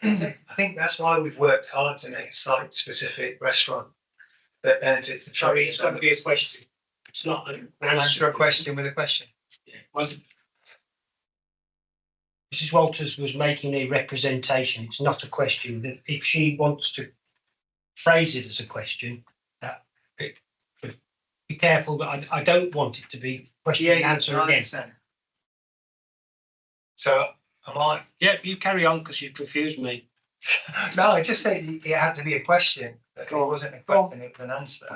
I think that's why we've worked hard to make a site-specific restaurant that benefits the Sorry, it's going to be a question. It's not an answer a question with a question. Yeah. Well, Mrs. Walters was making a representation. It's not a question. That if she wants to phrase it as a question, that be careful. But I don't want it to be question and answer again. So am I? Yeah, you carry on because you confused me. No, I just said it had to be a question. It wasn't a question; it was an answer.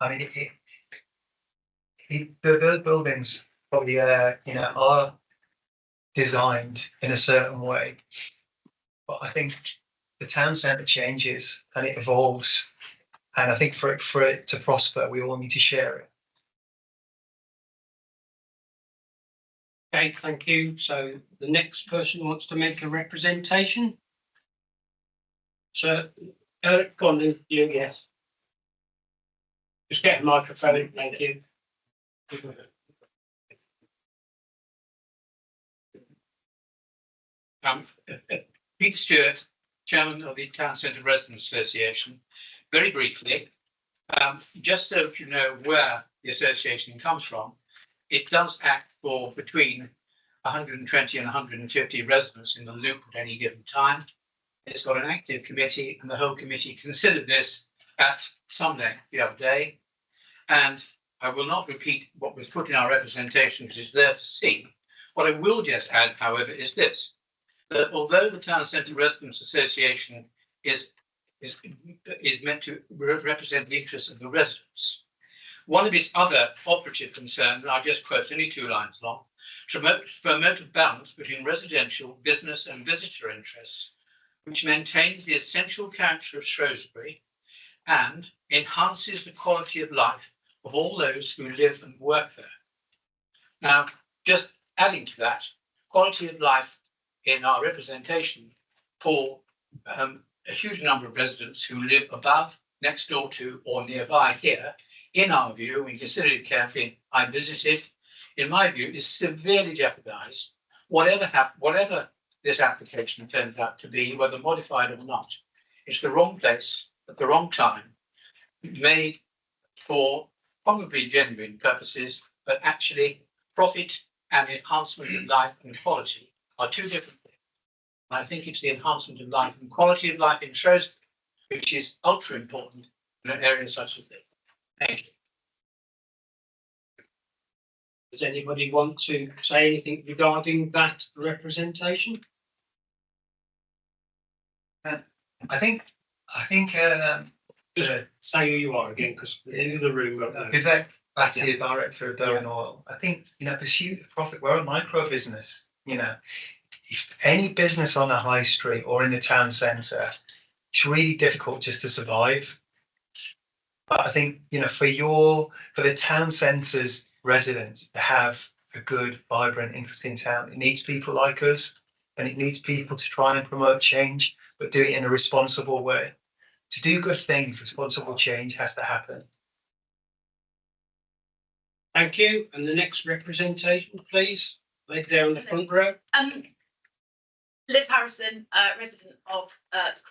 I mean, the buildings probably are designed in a certain way, but I think the town centre changes and it evolves, And I think for it to prosper, we all need to share it. Okay, thank you. So the next person wants to make a representation. So, go on, Lou, you, yes. Just get a microphone, thank you. Peter Stewart, Chairman of the Town Centre Residents Association. Very briefly, just so that you know where the association comes from, it does act for between 120 and 150 residents in the loop at any given time. It's got an active committee, and the whole committee considered this at some length the other day. And I will not repeat what was put in our representation because it's there to see. What I will just add, however, is this: that although the Town Centre Residents Association is meant to represent the interests of the residents, one of its other operative concerns, and I'll just quote only 2 lines long, to promote a balance between residential, business and visitor interests, which maintains the essential character of Shrewsbury and enhances the quality of life of all those who live and work there. Now, just adding to that, quality of life in our representation for a huge number of residents who live above, next door to, or nearby here, in our view, we considered it carefully, I visited, in my view, is severely jeopardized, whatever this application turns out to be, whether modified or not. It's the wrong place at the wrong time, made for probably genuine purposes, but actually profit and enhancement of life and quality are 2 different things. And I think it's the enhancement of life and quality of life in Shrewsbury, which is ultra important in an area such as this. Thank you. Does anybody want to say anything regarding that representation? I think just say who you are again, because in the room. Vivek Bhatia, Director of Durham Oil. I think, pursuit of profit. We're a micro business. If any business on the high street or in the town centre, it's really difficult just to survive. But I think, for the town centre's residents to have a good, vibrant, interesting town, it needs people like us, and it needs people to try and promote change, but do it in a responsible way. To do good things, responsible change has to happen. Thank you. And the next representation, please. Lady there on the front row. Liz Harrison, resident of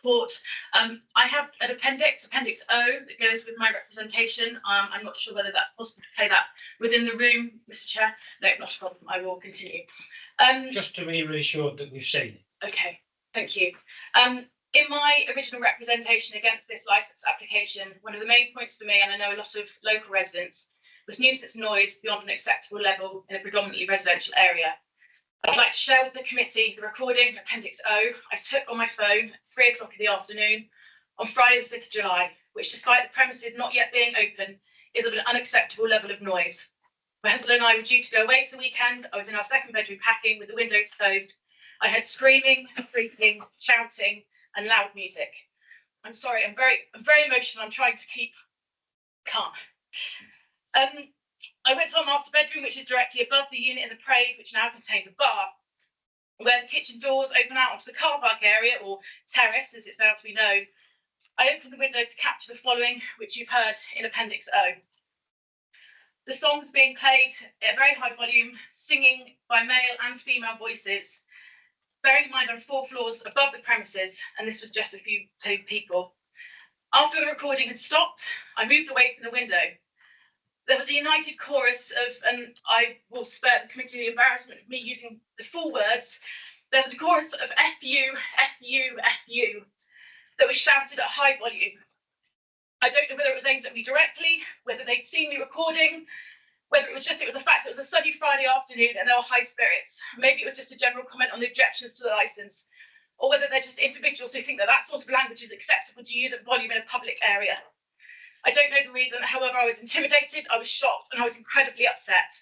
Court. I have an Appendix O, that goes with my representation. I'm not sure whether that's possible to play that within the room, Mr. Chair. No, not a problem. I will continue. Just to be reassured that we've seen it. Okay, thank you. In my original representation against this licence application, one of the main points for me, and I know a lot of local residents, was nuisance noise beyond an acceptable level in a predominantly residential area. I'd like to share with the committee the recording, Appendix O, I took on my phone at 3 o'clock in the afternoon on Friday the 5th of July, which, despite the premises not yet being open, is of an unacceptable level of noise. My husband and I were due to go away for the weekend. I was in our 2nd bedroom packing with the windows closed. I heard screaming, shrieking, shouting and loud music. I'm sorry, I'm very emotional. I'm trying to keep calm. I went to our master bedroom, which is directly above the unit in the parade, which now contains a bar, where the kitchen doors open out onto the car park area, or terrace as it's now to be known. I opened the window to capture the following, which you've heard in Appendix O. The song was being played at a very high volume, singing by male and female voices. Bearing in mind I'm 4 floors above the premises, and this was just a few people. After the recording had stopped, I moved away from the window. There was a united chorus of, and I will spare the committee the embarrassment of me using the full words, there's a chorus of F you, F you, F you, that was shouted at high volume. I don't know whether it was aimed at me directly, whether they'd seen me recording, whether it was a fact it was a sunny Friday afternoon and there were high spirits. Maybe it was just a general comment on the objections to the licence, or whether they're just individuals who think that that sort of language is acceptable to use at volume in a public area. I don't know the reason. However, I was intimidated, I was shocked, and I was incredibly upset.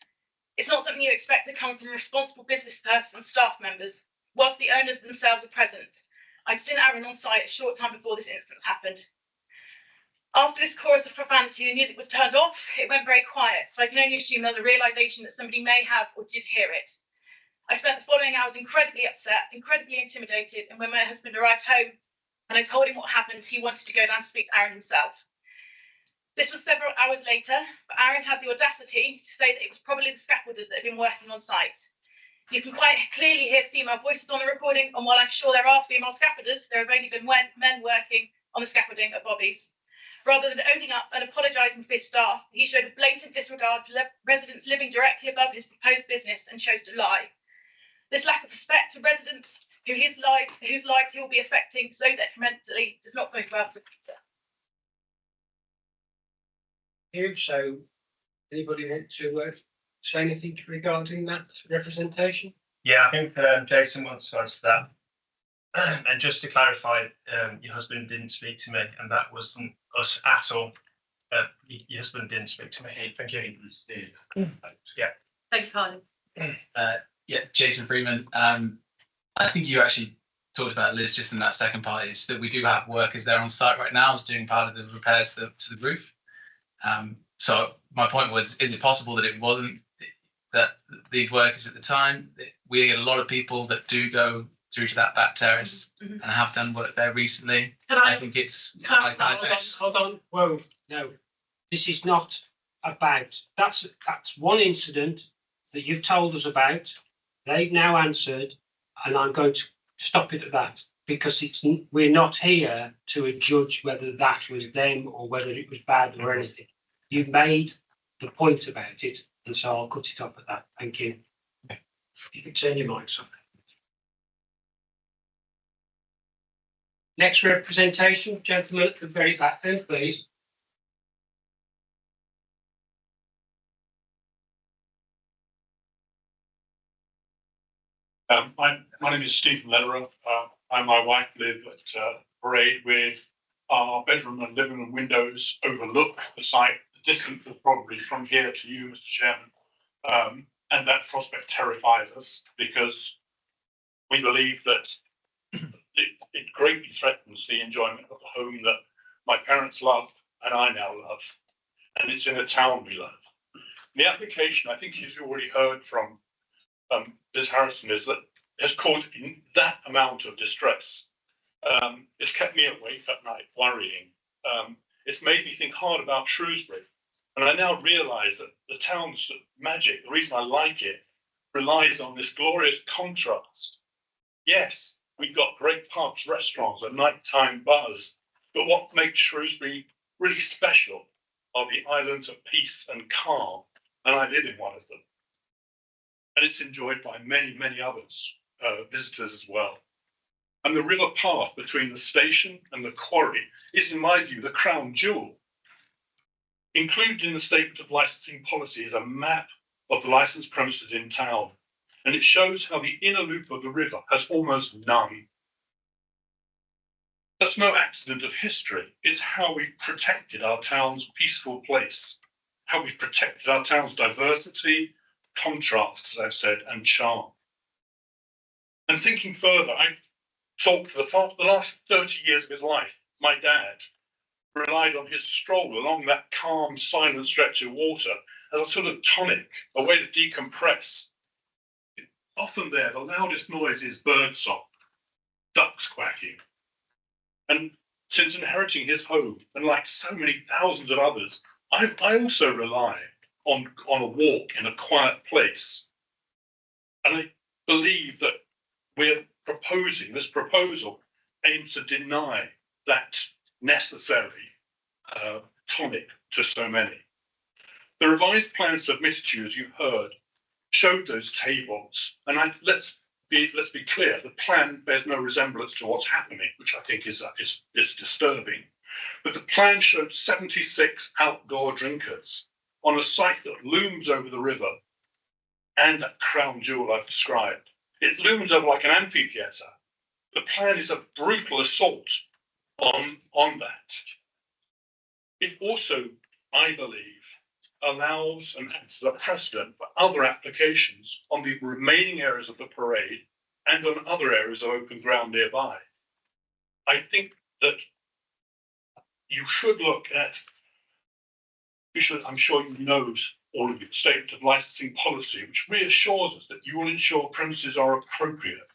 It's not something you expect to come from responsible business persons, staff members, whilst the owners themselves are present. I'd seen Aaron on site a short time before this instance happened. After this chorus of profanity, the music was turned off. It went very quiet, so I can only assume there was a realization that somebody may have or did hear it. I spent the following hours incredibly upset, incredibly intimidated, and when my husband arrived home and I told him what happened, he wanted to go down to speak to Aaron himself. This was several hours later, but Aaron had the audacity to say that it was probably the scaffolders that had been working on site. You can quite clearly hear female voices on the recording, and while I'm sure there are female scaffolders, there have only been men working on the scaffolding at Bobby's. Rather than owning up and apologising for his staff, he showed a blatant disregard for residents living directly above his proposed business and chose to lie. This lack of respect to residents whose lives he will be affecting so detrimentally does not bode well for the future. So, anybody want to say anything regarding that representation? Yeah, I think Jason wants to answer that. And just to clarify, your husband didn't speak to me, and that wasn't us at all. Your husband didn't speak to me. Thank you. Yeah. Thanks, Carly. Yeah, Jason Freeman. I think you actually talked about, Liz, just in that second part, is that we do have workers there on site right now doing part of the repairs to the roof. So my point was, is it possible that it wasn't that these workers at the time? We get a lot of people that do go through to that back terrace and have done work there recently. I think it's. Hold on. Whoa, no, this is not about. That's one incident that you've told us about. They've now answered, and I'm going to stop it at that, because we're not here to judge whether that was them or whether it was bad or anything. You've made the point about it, and so I'll cut it off at that. Thank you. You can turn your mics on. Next representation, gentleman at the very back there, please. My name is Stephen Lederer. I and my wife live at Parade, with our bedroom and living room windows overlook the site. The distance is probably from here to you, Mr. Chairman. And that prospect terrifies us, because we believe that it greatly threatens the enjoyment of the home that my parents loved and I now love. And it's in a town we love. The application, I think you've already heard from Ms. Harrison, is that has caused that amount of distress. It's kept me awake at night worrying. It's made me think hard about Shrewsbury. And I now realise that the town's magic, the reason I like it, relies on this glorious contrast. Yes, we've got great pubs, restaurants, and nighttime bars, but what makes Shrewsbury really special are the islands of peace and calm, and I live in one of them. And it's enjoyed by many, many others, visitors as well. And the river path between the station and the quarry is, in my view, the crown jewel. Included in the statement of licensing policy is a map of the licensed premises in town, and it shows how the inner loop of the river has almost none. That's no accident of history. It's how we've protected our town's peaceful place, how we've protected our town's diversity, contrast, as I've said, and charm. And thinking further, I thought for the last 30 years of his life, my dad relied on his stroll along that calm, silent stretch of water as a sort of tonic, a way to decompress. Often there, the loudest noise is birdsong, ducks quacking. And since inheriting his home, and like so many thousands of others, I also rely on a walk in a quiet place. And I believe that this proposal aims to deny that necessary tonic to so many. The revised plan submitted to you, as you heard, showed those tables, and let's be clear: the plan bears no resemblance to what's happening, which I think is disturbing. But the plan showed 76 outdoor drinkers on a site that looms over the river and that crown jewel I've described. It looms over like an amphitheatre. The plan is a brutal assault on that. It also, I believe, allows and acts as a precedent for other applications on the remaining areas of the parade and on other areas of open ground nearby. I think that you should look at, I'm sure you know all of your statement of licensing policy, which reassures us that you will ensure premises are appropriate.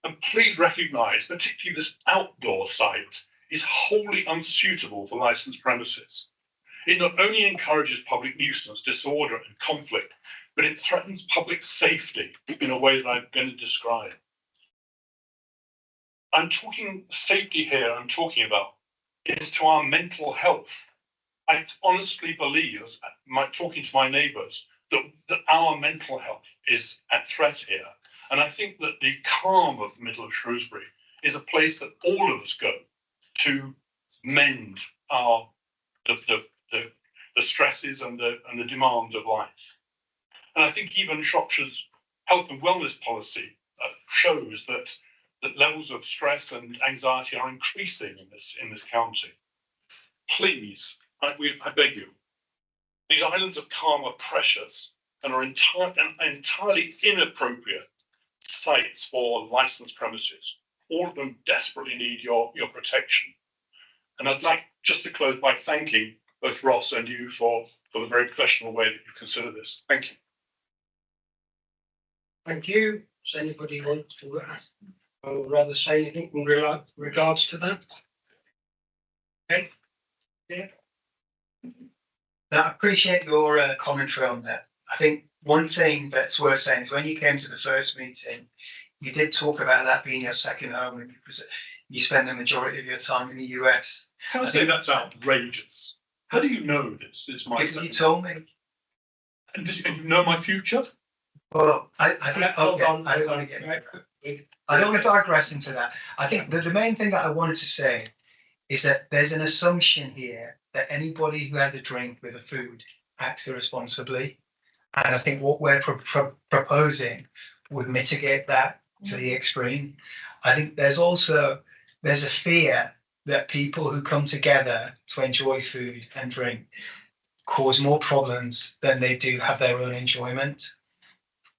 And please recognise, particularly this outdoor site is wholly unsuitable for licensed premises. It not only encourages public nuisance, disorder and conflict, but it threatens public safety in a way that I'm going to describe. I'm talking safety here, I'm talking about is to our mental health. I honestly believe, talking to my neighbours, that our mental health is at threat here. And I think that the calm of the middle of Shrewsbury is a place that all of us go to mend the stresses and the demands of life. And I think even Shropshire's health and wellness policy shows that levels of stress and anxiety are increasing in this county. Please, I beg you, these islands of calm are precious and are entirely inappropriate sites for licensed premises. All of them desperately need your protection. And I'd like just to close by thanking both Ross and you for the very professional way that you consider this. Thank you. Thank you. Does anybody want to ask or rather say anything in regards to that? Okay. Yeah. I appreciate your commentary on that. I think one thing that's worth saying is when you came to the first meeting, you did talk about that being your second home, and you spend the majority of your time in the US. I think that's outrageous. How do you know this? Because you told me. And do you know my future? Well, I think, okay, I don't want to get I don't want to digress into that. I think the main thing that I wanted to say is that there's an assumption here that anybody who has a drink with a food acts irresponsibly. And I think what we're proposing would mitigate that to the extreme. I think there's a fear that people who come together to enjoy food and drink cause more problems than they do have their own enjoyment.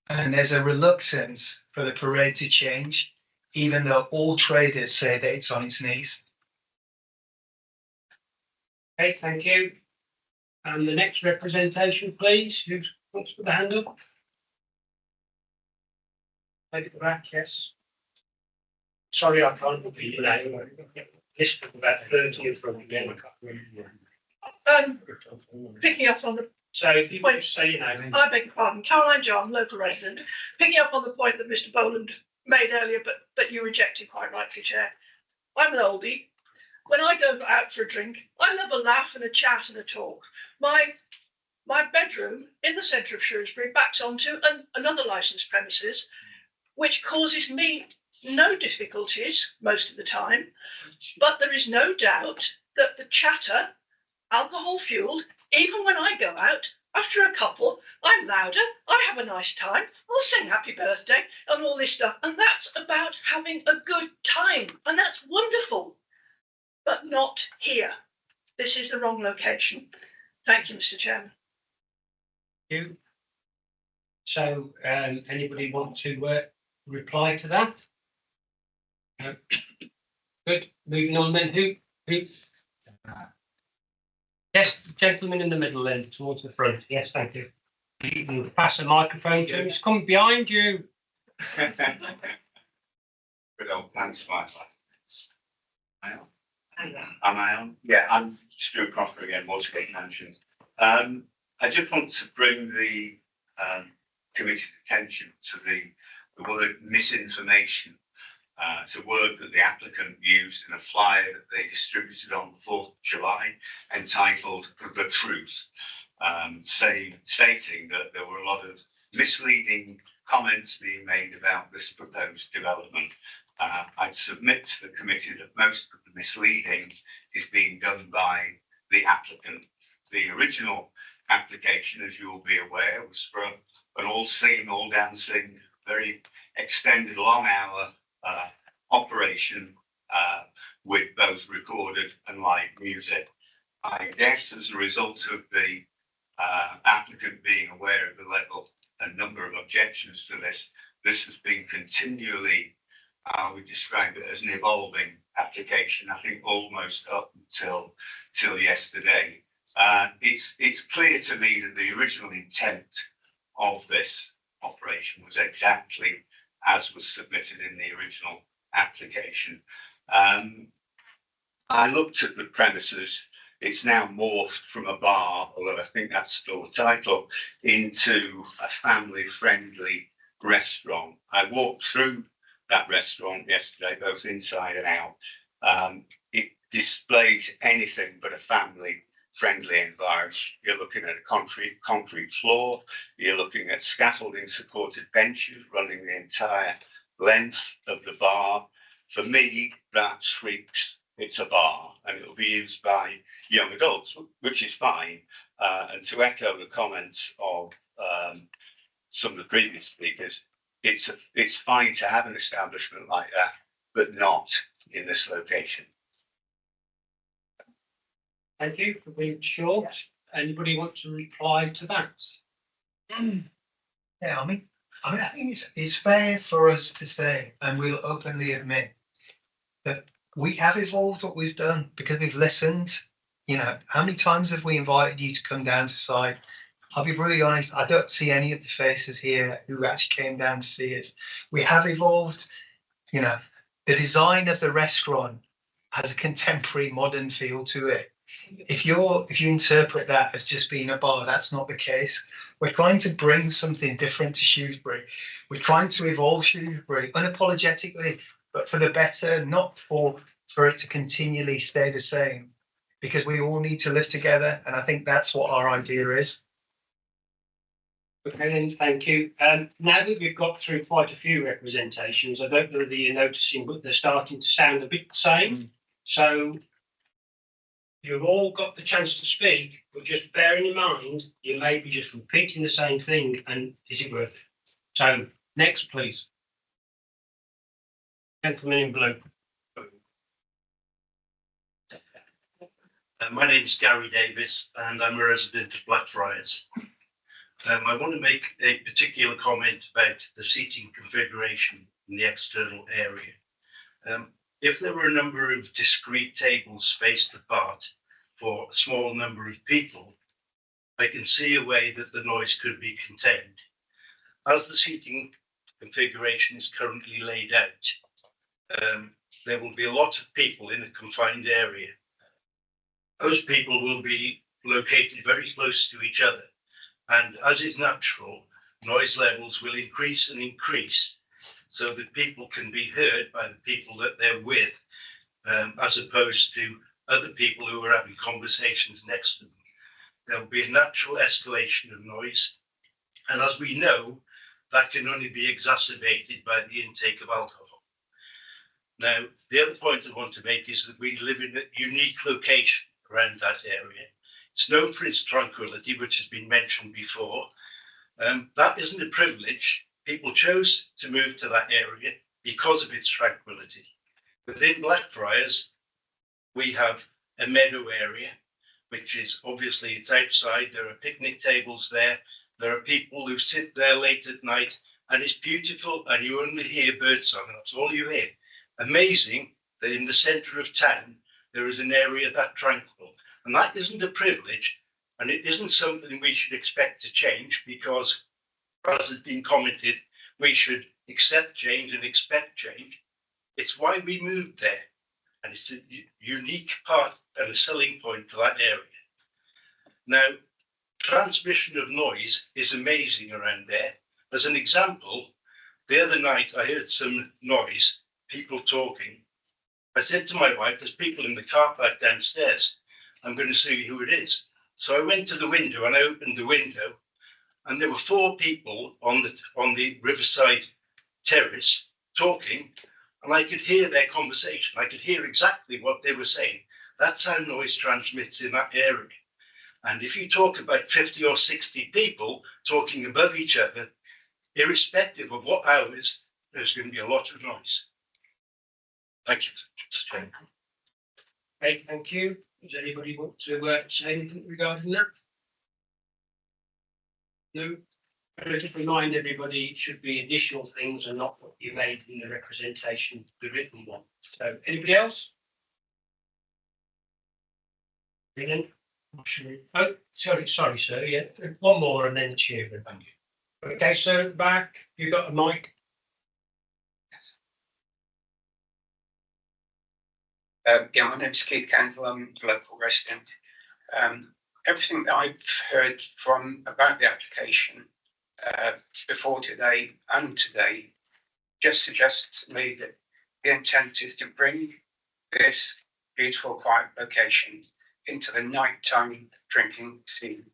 And there's a reluctance for the parade to change, even though all traders say that it's on its knees. Okay, thank you. And the next representation, please. Who wants to put the hand up? Maybe the back, yes. Sorry, I can't repeat your name. List of about 30 in front of me. I can't remember. Picking up on the So if you want to say your name. I beg your pardon, Caroline John, local resident. Picking up on the point that Mr. Boland made earlier, but you rejected quite rightly, Chair. I'm an oldie. When I go out for a drink, I love a laugh and a chat and a talk. My bedroom in the centre of Shrewsbury backs onto another licensed premises, which causes me no difficulties most of the time. But there is no doubt that the chatter, alcohol fueled, even when I go out, after a couple, I'm louder, I have a nice time, I'll sing happy birthday and all this stuff. And that's about having a good time. And that's wonderful. But not here. This is the wrong location. Thank you, Mr. Chairman. Thank you. So, anybody want to reply to that? Good. Moving on then. Who? Yes, the gentleman in the middle then, towards the front. Yes, thank you. You can pass a microphone to him. It's coming behind you. Good old pants fight. Am I on? Yeah, I'm Stuart Crocker again, Watergate Mansions. I just want to bring the committee's attention to the word misinformation. It's a word that the applicant used in a flyer that they distributed on the 4th of July entitled The Truth, stating that there were a lot of misleading comments being made about this proposed development. I'd submit to the committee that most of the misleading is being done by the applicant. The original application, as you'll be aware, was for an all-singing, all-dancing, very extended, long-hour operation with both recorded and live music. I guess as a result of the applicant being aware of the level and number of objections to this, this has been continually I would describe it as an evolving application, I think almost up until yesterday. It's clear to me that the original intent of this operation was exactly as was submitted in the original application. I looked at the premises. It's now morphed from a bar, although I think that's still the title, into a family-friendly restaurant. I walked through that restaurant yesterday, both inside and out. It displays anything but a family-friendly environment. You're looking at a concrete floor. You're looking at scaffolding-supported benches running the entire length of the bar. For me, that shrieks it's a bar, and it will be used by young adults, which is fine. And to echo the comments of some of the previous speakers, it's fine to have an establishment like that, but not in this location. Thank you for being short. Anybody want to reply to that? Yeah, I mean, I think it's fair for us to say, and we'll openly admit that we have evolved what we've done because we've listened. You know, how many times have we invited you to come down to site? I'll be really honest, I don't see any of the faces here who actually came down to see us. We have evolved. You know, the design of the restaurant has a contemporary modern feel to it. If you interpret that as just being a bar, that's not the case. We're trying to bring something different to Shrewsbury. We're trying to evolve Shrewsbury unapologetically, but for the better, not for it to continually stay the same, because we all need to live together. And I think that's what our idea is. Okay, then, thank you. Now that we've got through quite a few representations, I don't know whether you're noticing, but they're starting to sound a bit the same. So you've all got the chance to speak, but just bearing in mind, you may be just repeating the same thing, and is it worth it? So next, please. Gentleman in blue. My name's Gary Davis, and I'm a resident of Blackfriars. I want to make a particular comment about the seating configuration in the external area. If there were a number of discrete tables spaced apart for a small number of people, I can see a way that the noise could be contained. As the seating configuration is currently laid out, there will be a lot of people in a confined area. Those people will be located very close to each other. And as is natural, noise levels will increase and increase so that people can be heard by the people that they're with, as opposed to other people who are having conversations next to them. There'll be a natural escalation of noise. And as we know, that can only be exacerbated by the intake of alcohol. Now, the other point I want to make is that we live in a unique location around that area. It's known for its tranquility, which has been mentioned before. That isn't a privilege. People chose to move to that area because of its tranquility. Within Blackfriars, we have a meadow area, which is obviously it's outside. There are picnic tables there. There are people who sit there late at night, and it's beautiful, and you only hear birdsong, and that's all you hear. Amazing that in the centre of town, there is an area that tranquil. And that isn't a privilege, and it isn't something we should expect to change, because, as has been commented, we should accept change and expect change. It's why we moved there, and it's a unique part and a selling point for that area. Now, transmission of noise is amazing around there. As an example, the other night I heard some noise, people talking. I said to my wife, there's people in the car park downstairs. I'm going to see who it is. So I went to the window and I opened the window, and there were 4 people on the riverside terrace talking, and I could hear their conversation. I could hear exactly what they were saying. That's how noise transmits in that area. And if you talk about 50 or 60 people talking above each other, irrespective of what hours, there's going to be a lot of noise. Thank you, Mr. Chairman. Okay, thank you. Does anybody want to say anything regarding that? No. But I just remind everybody, it should be additional things and not what you made in the representation, the written one. So anybody else? Brilliant. Oh, sorry, sir. Yeah, one more and then the chairman. Thank you. Okay, sir, at the back, you got a mic. Yeah, my name's Keith Campbell. I'm a local resident. Everything that I've heard from about the application before today and today just suggests to me that the intent is to bring this beautiful, quiet location into the nighttime drinking scene.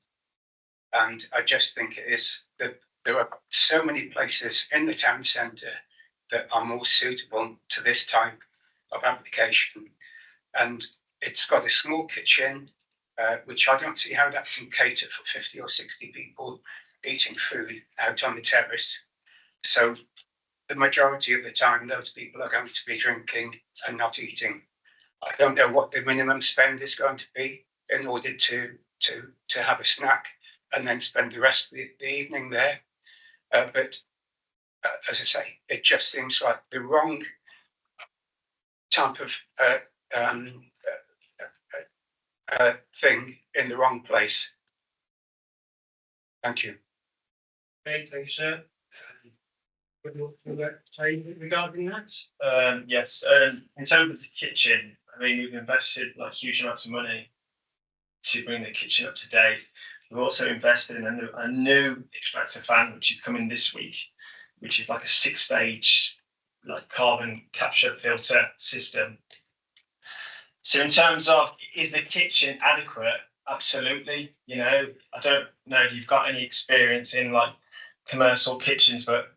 And I just think it is that there are so many places in the town centre that are more suitable to this type of application. And it's got a small kitchen, which I don't see how that can cater for 50 or 60 people eating food out on the terrace. So the majority of the time, those people are going to be drinking and not eating. I don't know what the minimum spend is going to be in order to have a snack and then spend the rest of the evening there. But as I say, it just seems like the wrong type of thing in the wrong place. Thank you. Okay, thank you, sir. What do you want to say regarding that? Yes, in terms of the kitchen, I mean, we've invested like huge amounts of money to bring the kitchen up to date. We've also invested in a new extractor fan, which is coming this week, which is like a 6-stage like carbon capture filter system. So in terms of, is the kitchen adequate? Absolutely. You know, I don't know if you've got any experience in like commercial kitchens, but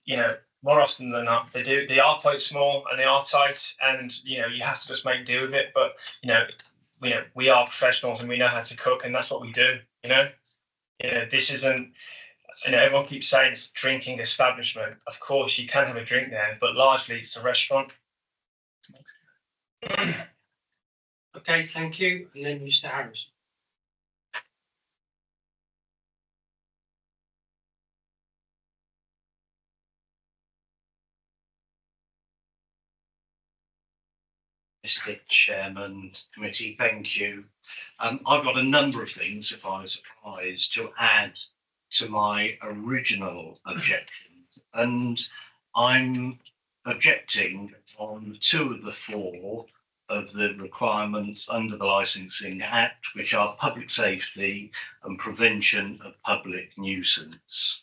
you know, more often than not, they are quite small and they are tight, and you know, you have to just make do with it. But you know, we are professionals and we know how to cook, and that's what we do. You know, this isn't. You know, everyone keeps saying it's a drinking establishment. Of course, you can have a drink there, but largely it's a restaurant. Okay, thank you. And then Mr. Harris. Mr. Chairman, committee, thank you. I've got a number of things, if I was surprised, to add to my original objections, and I'm objecting on 2 of the 4 of the requirements under the Licensing Act, which are public safety and prevention of public nuisance.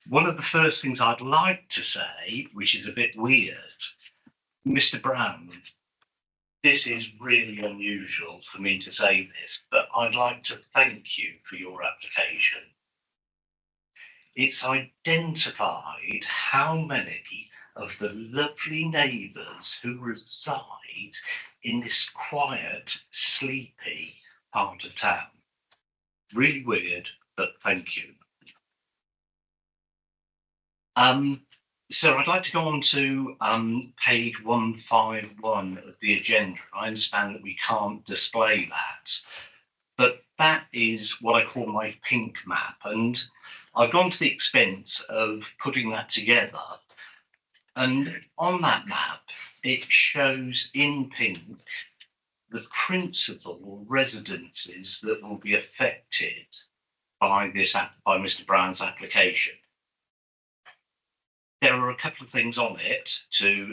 One of the first things I'd like to say, which is a bit weird, Mr. Brown, this is really unusual for me to say this, but I'd like to thank you for your application. It's identified how many of the lovely neighbours who reside in this quiet, sleepy part of town. Really weird, but thank you. So I'd like to go on to page 151 of the agenda. I understand that we can't display that, but that is what I call my pink map, and I've gone to the expense of putting that together. And on that map, it shows in pink the principal residences that will be affected by Mr. Brown's application. There are a couple of things on it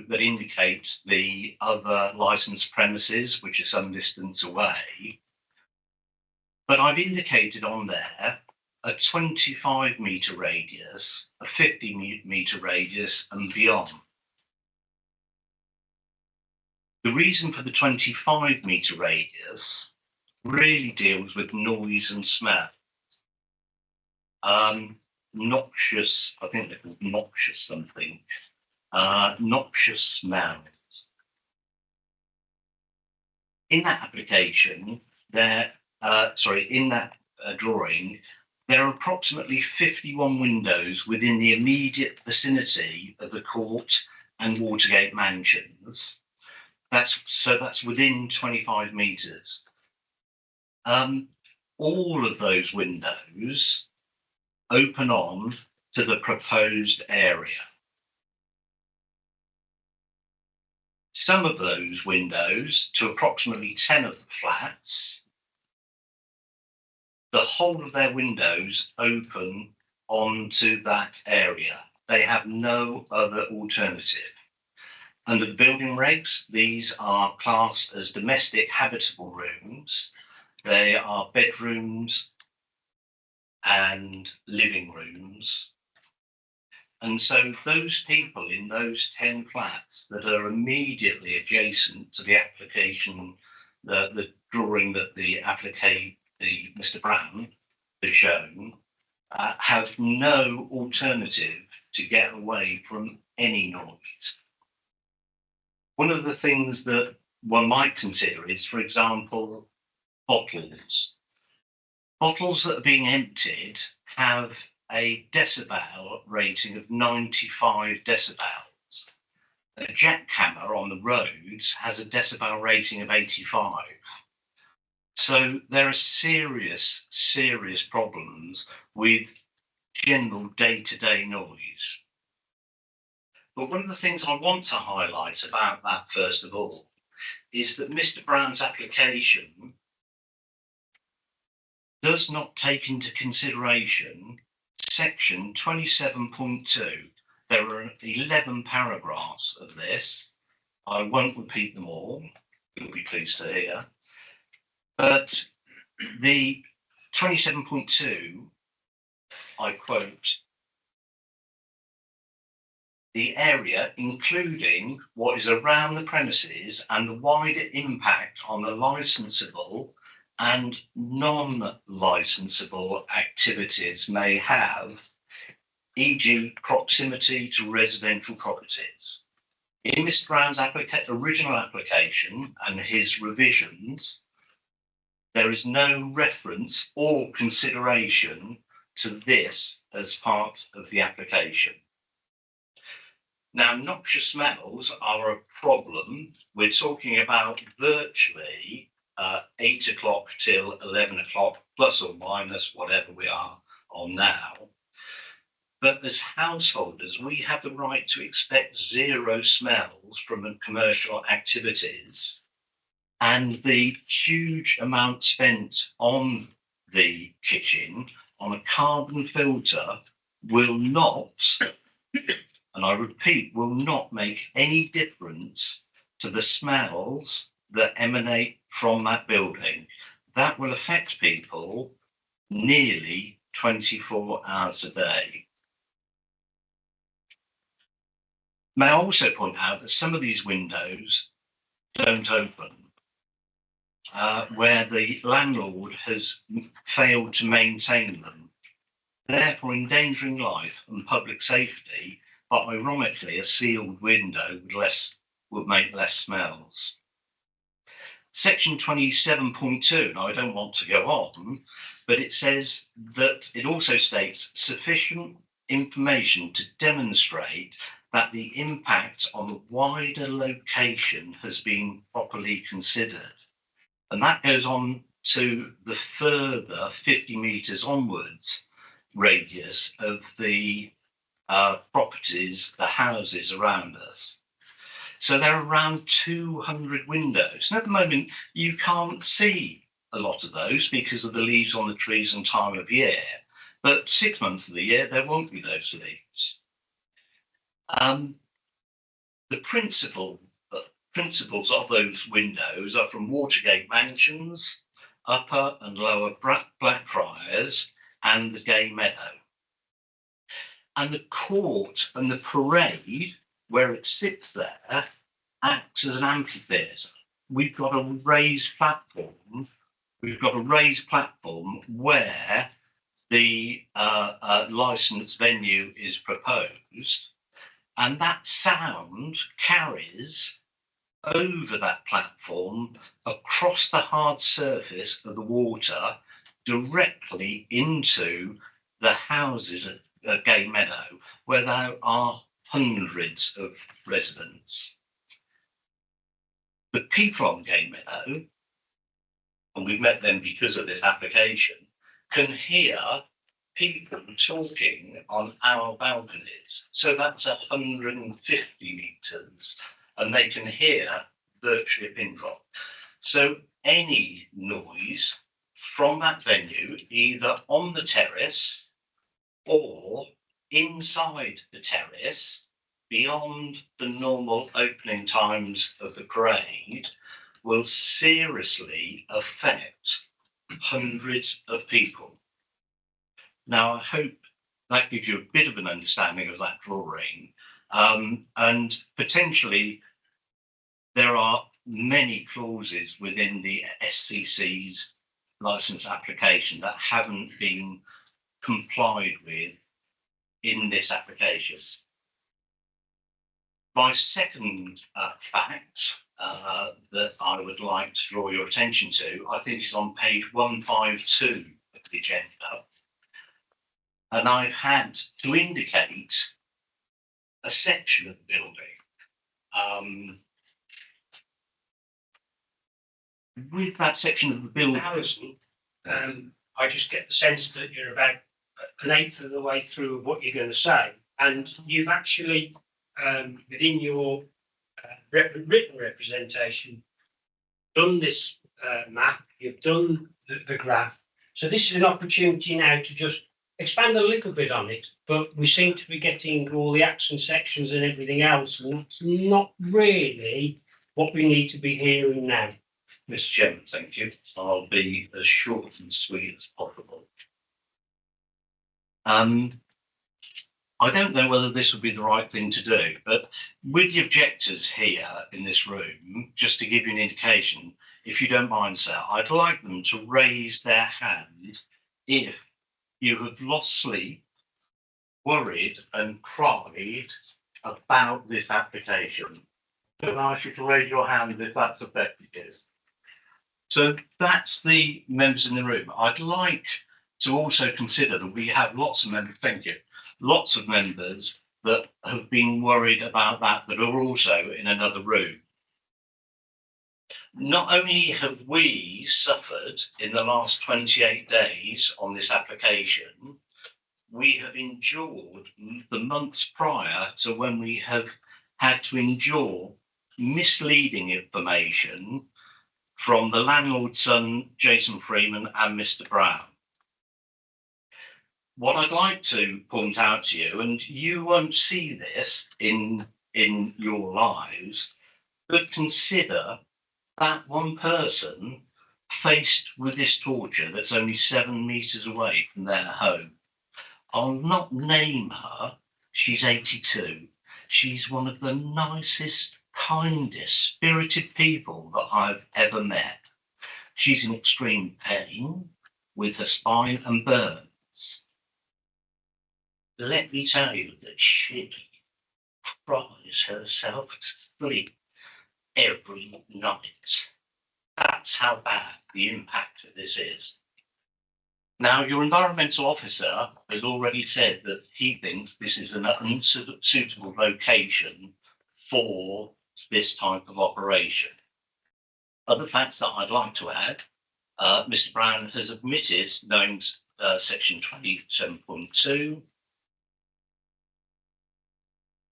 that indicate the other licensed premises, which are some distance away. But I've indicated on there a 25-metre radius, a 50-metre radius and beyond. The reason for the 25-metre radius really deals with noise and smell. Noxious, I think they're called noxious something, noxious smells. In that application, in that drawing, there are approximately 51 windows within the immediate vicinity of the court and Watergate mansions. That's within 25 metres. All of those windows open on to the proposed area. Some of those windows, to approximately 10 of the flats, the whole of their windows open onto that area. They have no other alternative. Under the building regs, these are classed as domestic habitable rooms. They are bedrooms and living rooms. And so those people in those 10 flats that are immediately adjacent to the application, the drawing that the Mr. Brown has shown, have no alternative to get away from any noise. One of the things that one might consider is, for example, bottles. Bottles that are being emptied have a decibel rating of 95 decibels. A jackhammer on the roads has a decibel rating of 85. So there are serious, serious problems with general day-to-day noise. But one of the things I want to highlight about that, first of all, is that Mr. Brown's application does not take into consideration section 27.2. There are 11 paragraphs of this. I won't repeat them all, you'll be pleased to hear. But the 27.2, I quote, the area, including what is around the premises and the wider impact on the licensable and non-licensable activities may have, e.g. proximity to residential properties. In Mr. Brown's original application and his revisions, there is no reference or consideration to this as part of the application. Now, noxious smells are a problem. We're talking about virtually 8 o'clock till 11 o'clock, plus or minus whatever we are on now. But as householders, we have the right to expect zero smells from commercial activities. And the huge amount spent on the kitchen on a carbon filter will not, and I repeat, will not make any difference to the smells that emanate from that building. That will affect people nearly 24 hours a day. May I also point out that some of these windows don't open, where the landlord has failed to maintain them, therefore endangering life and public safety. But ironically, a sealed window would make less smells. Section 27.2, now I don't want to go on, but it says that it also states sufficient information to demonstrate that the impact on the wider location has been properly considered. And that goes on to the further 50 metres onwards radius of the properties, the houses around us. So there are around 200 windows. And at the moment, you can't see a lot of those because of the leaves on the trees and time of year. But 6 months of the year, there won't be those leaves. The principles of those windows are from Watergate Mansions, Upper and Lower Blackfriars, and the Gay Meadow. And the court and the parade, where it sits there, acts as an amphitheatre. We've got a raised platform. We've got a raised platform where the licensed venue is proposed, and that sound carries over that platform across the hard surface of the water directly into the houses at Gay Meadow, where there are hundreds of residents. The people on Gay Meadow, and we've met them because of this application, can hear people talking on our balconies. So that's 150 metres, and they can hear virtually a pin drop. So any noise from that venue, either on the terrace or inside the terrace, beyond the normal opening times of the parade, will seriously affect hundreds of people. Now, I hope that gives you a bit of an understanding of that drawing, and potentially there are many clauses within the SCC's licence application that haven't been complied with in this application. My second fact that I would like to draw your attention to, I think is on page 152 of the agenda. And I've had to indicate a section of the building. With that section of the building, Alison, I just get the sense that you're about an eighth of the way through what you're going to say, and you've actually, within your written representation, done this map, you've done the graph. So this is an opportunity now to just expand a little bit on it, but we seem to be getting all the action sections and everything else, and that's not really what we need to be hearing now. Mr. Chairman, thank you. I'll be as short and sweet as possible. I don't know whether this would be the right thing to do, but with the objectors here in this room, just to give you an indication, if you don't mind, sir, I'd like them to raise their hand if you have lost sleep, worried and cried about this application. Can I ask you to raise your hand if that's affected you? So that's the members in the room. I'd like to also consider that we have lots of members, thank you, lots of members that have been worried about that are also in another room. Not only have we suffered in the last 28 days on this application, we have endured the months prior to when we have had to endure misleading information from the landlord's son, Jason Freeman, and Mr. Brown. What I'd like to point out to you, and you won't see this in your lives, but consider that one person faced with this torture that's only 7 metres away from their home. I'll not name her. She's 82. She's one of the nicest, kindest, spirited people that I've ever met. She's in extreme pain with her spine and burns. Let me tell you that she cries herself to sleep every night. That's how bad the impact of this is. Now, your environmental officer has already said that he thinks this is an unsuitable location for this type of operation. Other facts that I'd like to add, Mr. Brown has admitted knowing section 27.2.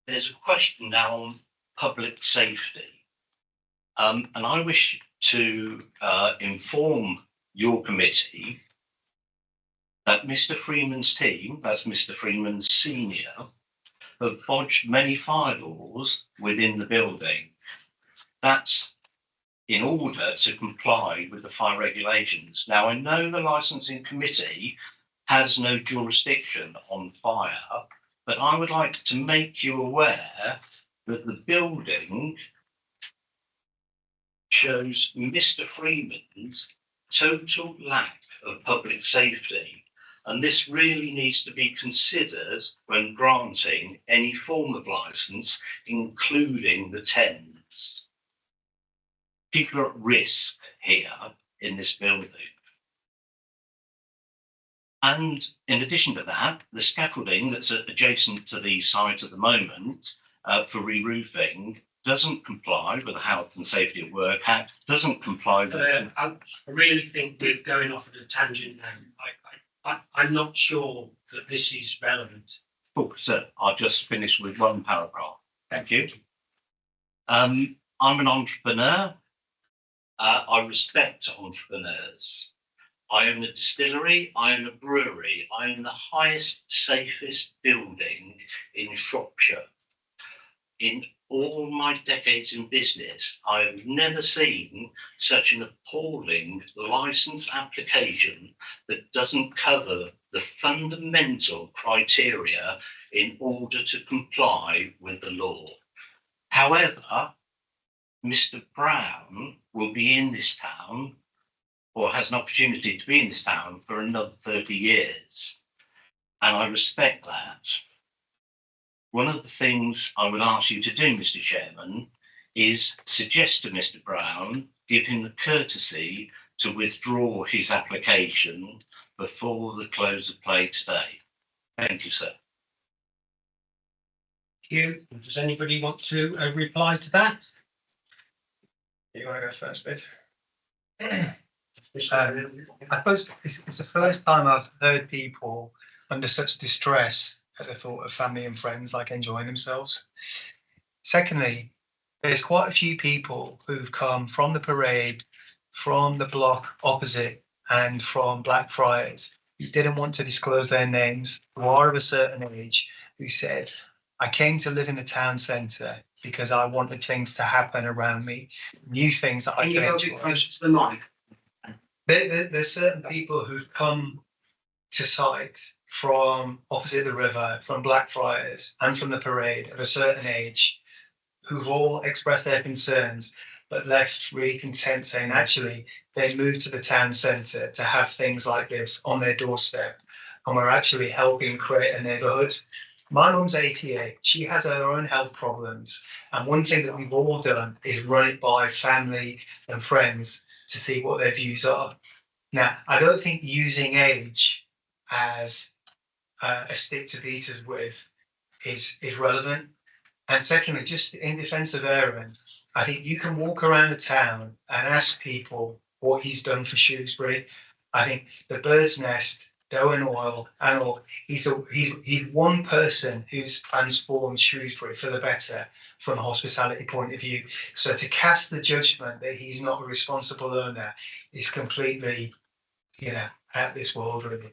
There's a question now on public safety. And I wish to inform your committee that Mr. Freeman's team, that's Mr. Freeman's senior, have bodged many fire doors within the building. That's in order to comply with the fire regulations. Now, I know the licensing committee has no jurisdiction on fire, but I would like to make you aware that the building shows Mr. Freeman's total lack of public safety. And this really needs to be considered when granting any form of licence, including the TENS. People are at risk here in this building. And in addition to that, the scaffolding that's adjacent to the site at the moment for re-roofing doesn't comply with the Health and Safety at Work Act, doesn't comply with... I really think we're going off at a tangent now. I'm not sure that this is relevant. Oh, sir, I'll just finish with one paragraph. Thank you. I'm an entrepreneur. I respect entrepreneurs. I own a distillery, I own a brewery, I own the highest, safest building in Shropshire. In all my decades in business, I have never seen such an appalling licence application that doesn't cover the fundamental criteria in order to comply with the law. However, Mr. Brown will be in this town, or has an opportunity to be in this town, for another 30 years. And I respect that. One of the things I would ask you to do, Mr. Chairman, is suggest to Mr. Brown, give him the courtesy to withdraw his application before the close of play today. Thank you, sir. Thank you. Does anybody want to reply to that? You want to go first, Bid? I suppose it's the first time I've heard people under such distress at the thought of family and friends like enjoying themselves. Secondly, there's quite a few people who've come from the parade, from the block opposite, and from Blackfriars who didn't want to disclose their names, who are of a certain age, who said, I came to live in the town centre because I wanted things to happen around me, new things that I could enjoy. Closer to the mic. There's certain people who've come to site from opposite the river, from Blackfriars and from the parade of a certain age, who've all expressed their concerns, but left really content, saying actually they moved to the town centre to have things like this on their doorstep, and we're actually helping create a neighbourhood. My mum's 88, she has her own health problems, and one thing that we've all done is run it by family and friends to see what their views are. Now, I don't think using age as a stick to beat us with is relevant. And secondly, just in defence of Aaron, I think you can walk around the town and ask people what he's done for Shrewsbury. I think the Bird's Nest, Dough and Oil, and all, he's one person who's transformed Shrewsbury for the better from a hospitality point of view. So to cast the judgment that he's not a responsible owner is completely, out of this world, really.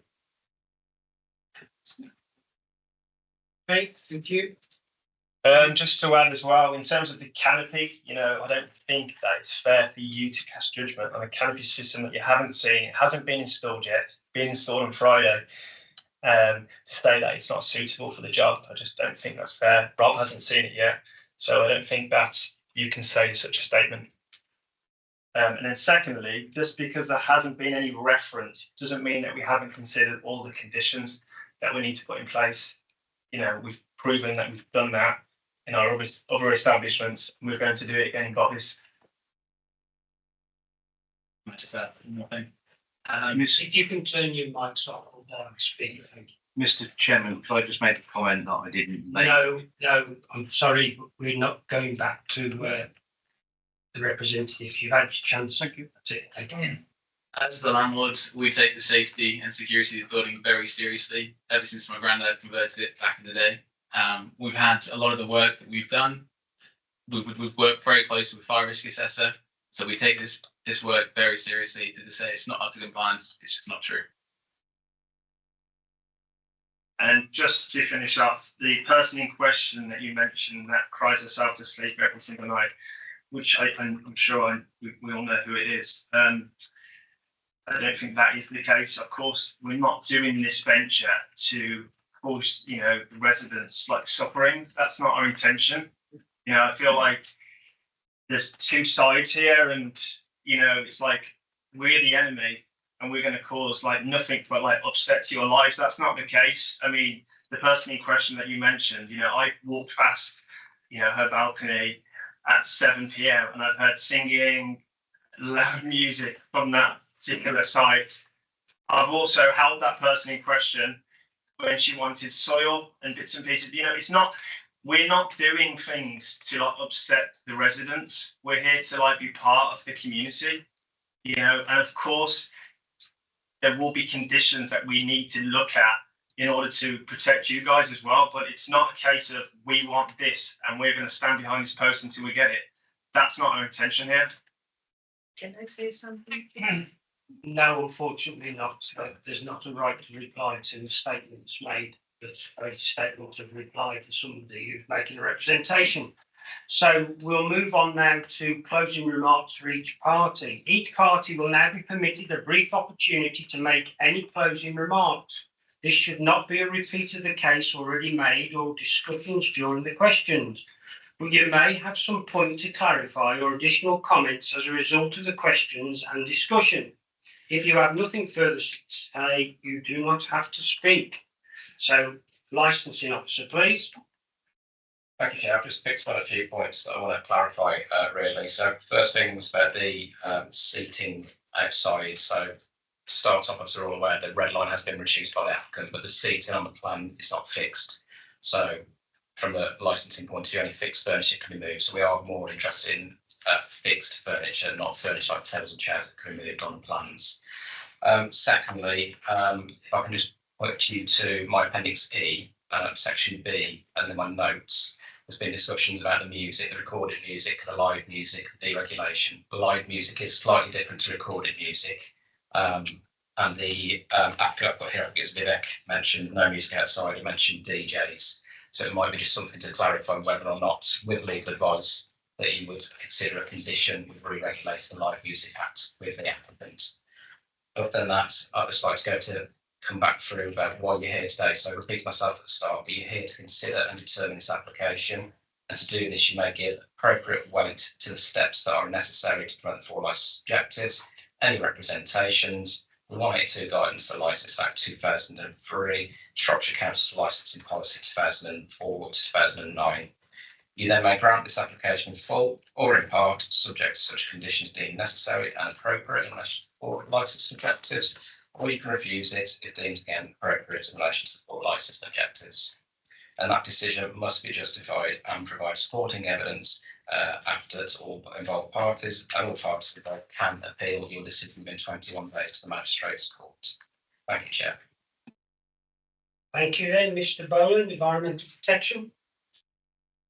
Okay, thank you. Just to add as well, in terms of the canopy, I don't think that it's fair for you to cast judgment on a canopy system that you haven't seen. It hasn't been installed yet. It's been installed on Friday. To say that it's not suitable for the job, I just don't think that's fair. Rob hasn't seen it yet, so I don't think that you can say such a statement. And then secondly, just because there hasn't been any reference doesn't mean that we haven't considered all the conditions that we need to put in place. We've proven that we've done that in our other establishments, and we're going to do it again in Bobby's. Just that, nothing. If you can turn your mics off and speak, thank you. Mr. Chairman, could I just make a comment that I didn't make? No, I'm sorry, we're not going back to the representative. You've had your chance. Thank you. That's it. Thank you. As the landlord, we take the safety and security of the building very seriously. Ever since my granddad converted it back in the day, we've had a lot of the work that we've done. We've worked very closely with fire risk assessor, so we take this work very seriously. To say it's not up to compliance, it's just not true. And just to finish off, the person in question that you mentioned that cries herself to sleep every single night, which I'm sure we all know who it is. I don't think that is the case. Of course, we're not doing this venture to cause, the residents suffering. That's not our intention. I feel like there's two sides here, and it's like we're the enemy and we're going to cause nothing but upset to your lives. That's not the case. I mean, the person in question that you mentioned, I walked past, her balcony at 7 p.m. and I've heard singing, loud music from that particular site. I've also helped that person in question when she wanted soil and bits and pieces. We're not doing things to upset the residents. We're here to be part of the community, and of course there will be conditions that we need to look at in order to protect you guys as well. But it's not a case of we want this and we're going to stand behind this post until we get it. That's not our intention here. Can I say something? No, unfortunately not. There's not a right to reply to statements made. That's a statement of reply to somebody who's making a representation. So we'll move on now to closing remarks for each party. Each party will now be permitted a brief opportunity to make any closing remarks. This should not be a repeat of the case already made or discussions during the questions, but you may have some point to clarify or additional comments as a result of the questions and discussion. If you have nothing further to say, you do not have to speak. So, licensing officer, please. Thank you, Chair. I've just picked up a few points that I want to clarify, really. So, first thing was about the seating outside. So, to start off, as we're all aware, the red line has been reduced by the applicant, but the seating on the plan is not fixed. So, from a licensing point of view, any fixed furniture can be moved. So, we are more interested in fixed furniture, not furniture like tables and chairs that can be moved on the plans. Secondly, if I can just point you to my Appendix E, Section B, and then my notes. There's been discussions about the music, the recorded music, the live music, deregulation. Live music is slightly different to recorded music. And the applicant I've got here, because Vivek mentioned no music outside, he mentioned DJs. So it might be just something to clarify whether or not, with legal advice, that you would consider a condition with re-regulating the Live Music Act with the applicant. Other than that, I'd just like to come back through about why you're here today. So I repeat myself at the start, but you're here to consider and determine this application. And to do this, you may give appropriate weight to the steps that are necessary to promote the 4 licence objectives, any representations, the 182 guidance, the Licence Act 2003, Shropshire Council's licensing policy 2004 to 2009. You then may grant this application in full or in part, subject to such conditions deemed necessary and appropriate in relation to the 4 licence objectives, or you can refuse it if deemed again appropriate in relation to the 4 licence objectives. And that decision must be justified and provide supporting evidence after to all involved parties, and all parties involved can appeal your decision within 21 days to the Magistrates' Court. Thank you, Chair. Thank you then, Mr. Boland, Environmental Protection.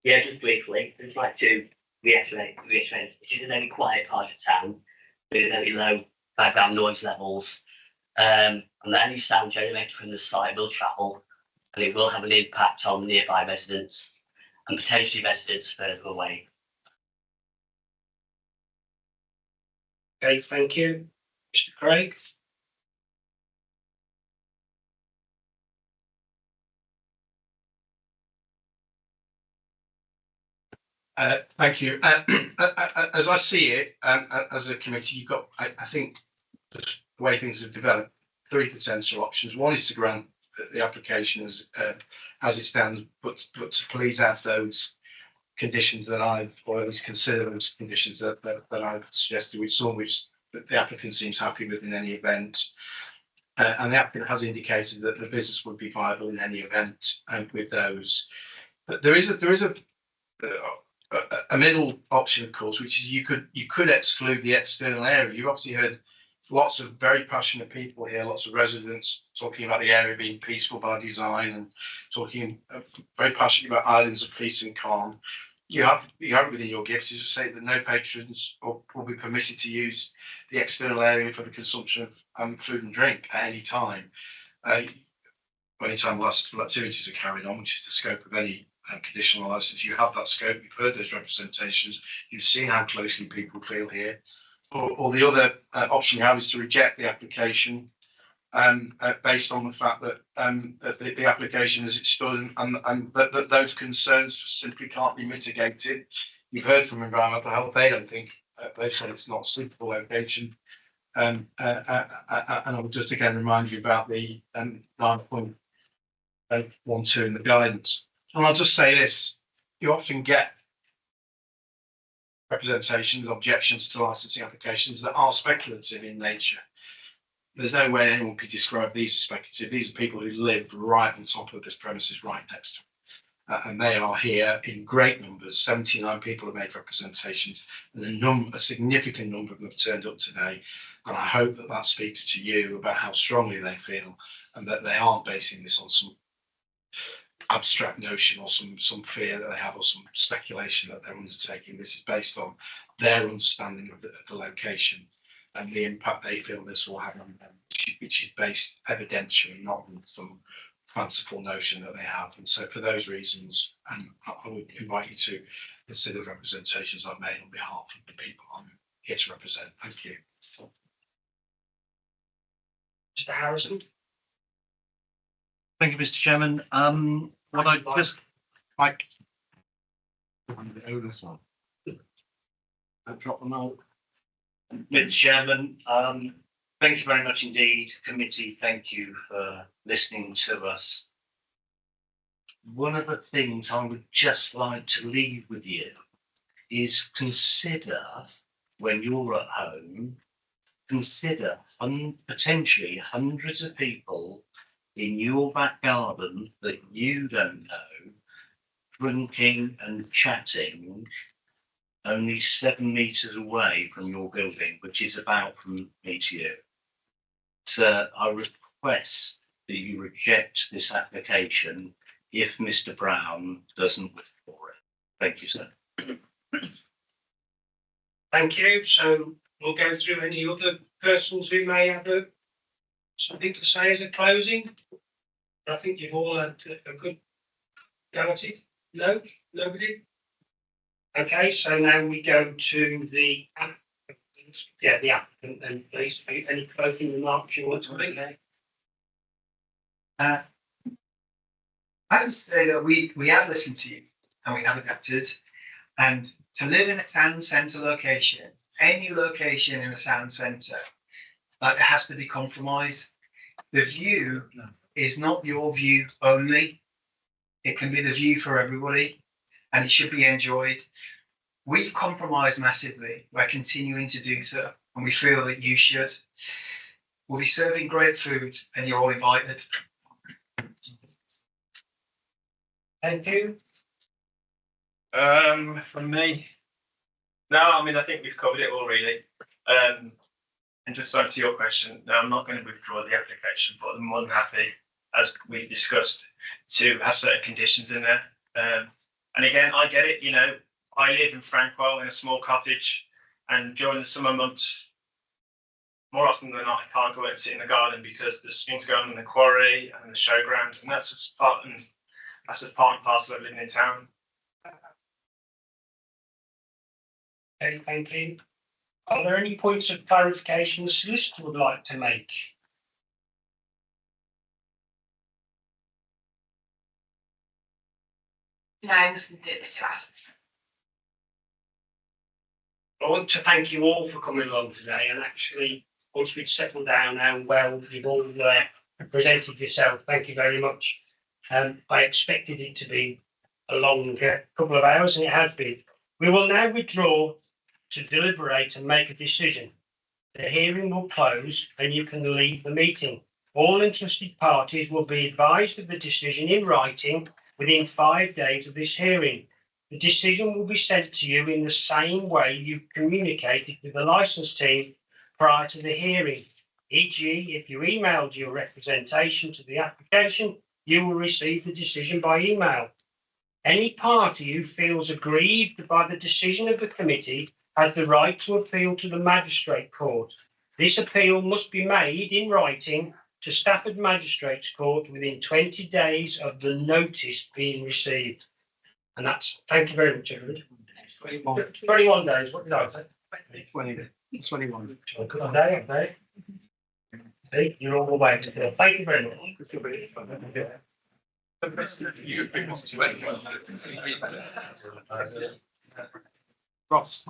Yeah, just briefly, I'd like to reiterate, it is a very quiet part of town with very low background noise levels, and that any sound generated from the site will travel, and it will have an impact on nearby residents and potentially residents further away. Okay, thank you. Mr. Craig. Thank you. As I see it, as a committee, you've got, I think, the way things have developed, 3 potential options. One is to grant the application as it stands, but to please add those conditions that I've, or at least consider those conditions that I've suggested, which the applicant seems happy with in any event. And the applicant has indicated that the business would be viable in any event with those. But there is a middle option, of course, which is you could exclude the external area. You've obviously heard lots of very passionate people here, lots of residents talking about the area being peaceful by design and talking very passionately about islands of peace and calm. You have within your gift is to say that no patrons will be permitted to use the external area for the consumption of food and drink at any time. Anytime licensable activities are carried on, which is the scope of any conditional license, you have that scope. You've heard those representations. You've seen how closely people feel here. Or the other option you have is to reject the application based on the fact that the application as it stood and that those concerns just simply can't be mitigated. You've heard from environmental health; they don't think they've said it's not a suitable location. And I would just again remind you about the 9.12 in the guidance. And I'll just say this: you often get representations, objections to licensing applications that are speculative in nature. There's no way anyone could describe these as speculative. These are people who live right on top of this premises, right next to it. And they are here in great numbers. 79 people have made representations, and a significant number of them have turned up today. And I hope that that speaks to you about how strongly they feel, and that they aren't basing this on some abstract notion or some fear that they have or some speculation that they're undertaking. This is based on their understanding of the location and the impact they feel this will have on them, which is based evidentially, not on some fanciful notion that they have. And so for those reasons, and I would invite you to consider the representations I've made on behalf of the people I'm here to represent. Thank you. Mr. Harrison. Thank you, Mr. Chairman. What I just Mike. This one. I'll drop them out. Mr. Chairman, thank you very much indeed, committee. Thank you for listening to us. One of the things I would just like to leave with you is consider when you're at home, consider potentially hundreds of people in your back garden that you don't know, drinking and chatting only 7 meters away from your building, which is about from me to you. So I request that you reject this application if Mr. Brown doesn't withdraw it. Thank you, sir. Thank you. So we'll go through any other persons who may have something to say as a closing. I think you've all had a good go at it. No, nobody. Okay, so now we go to the applicant. Yeah, the applicant then, please. Any closing remarks you want to make? I would say that we have listened to you and we have adapted. And to live in a town centre location, any location in a town centre, it has to be compromised. The view is not your view only. It can be the view for everybody, and it should be enjoyed. We've compromised massively. We're continuing to do so, and we feel that you should. We'll be serving great food, and you're all invited. Thank you. From me, no, I mean, I think we've covered it all really. And just to answer your question, no, I'm not going to withdraw the application, but I'm more than happy, as we discussed, to have certain conditions in there. And again, I get it, you know, I live in Frankwell in a small cottage, and during the summer months, more often than not, I can't go out and sit in the garden because there's things going on in the quarry and the showground, and that's just part and parcel of living in town. Okay, thank you. Are there any points of clarification the solicitor would like to make? No, nothing to add. I want to thank you all for coming along today, and actually, once we've settled down how well you've all presented yourself, thank you very much. I expected it to be a long couple of hours, and it has been. We will now withdraw to deliberate and make a decision. The hearing will close and you can leave the meeting. All interested parties will be advised of the decision in writing within 5 days of this hearing. The decision will be sent to you in the same way you communicated with the licence team prior to the hearing. E.g., if you emailed your representation to the application, you will receive the decision by email. Any party who feels aggrieved by the decision of the committee has the right to appeal to the Magistrate Court. This appeal must be made in writing to Stafford Magistrates Court within 20 days of the notice being received. And that's, thank you very much, everybody. 21 days, what did I say? 21. Good day, okay. See, you're all the way to there. Thank you very much. Ross.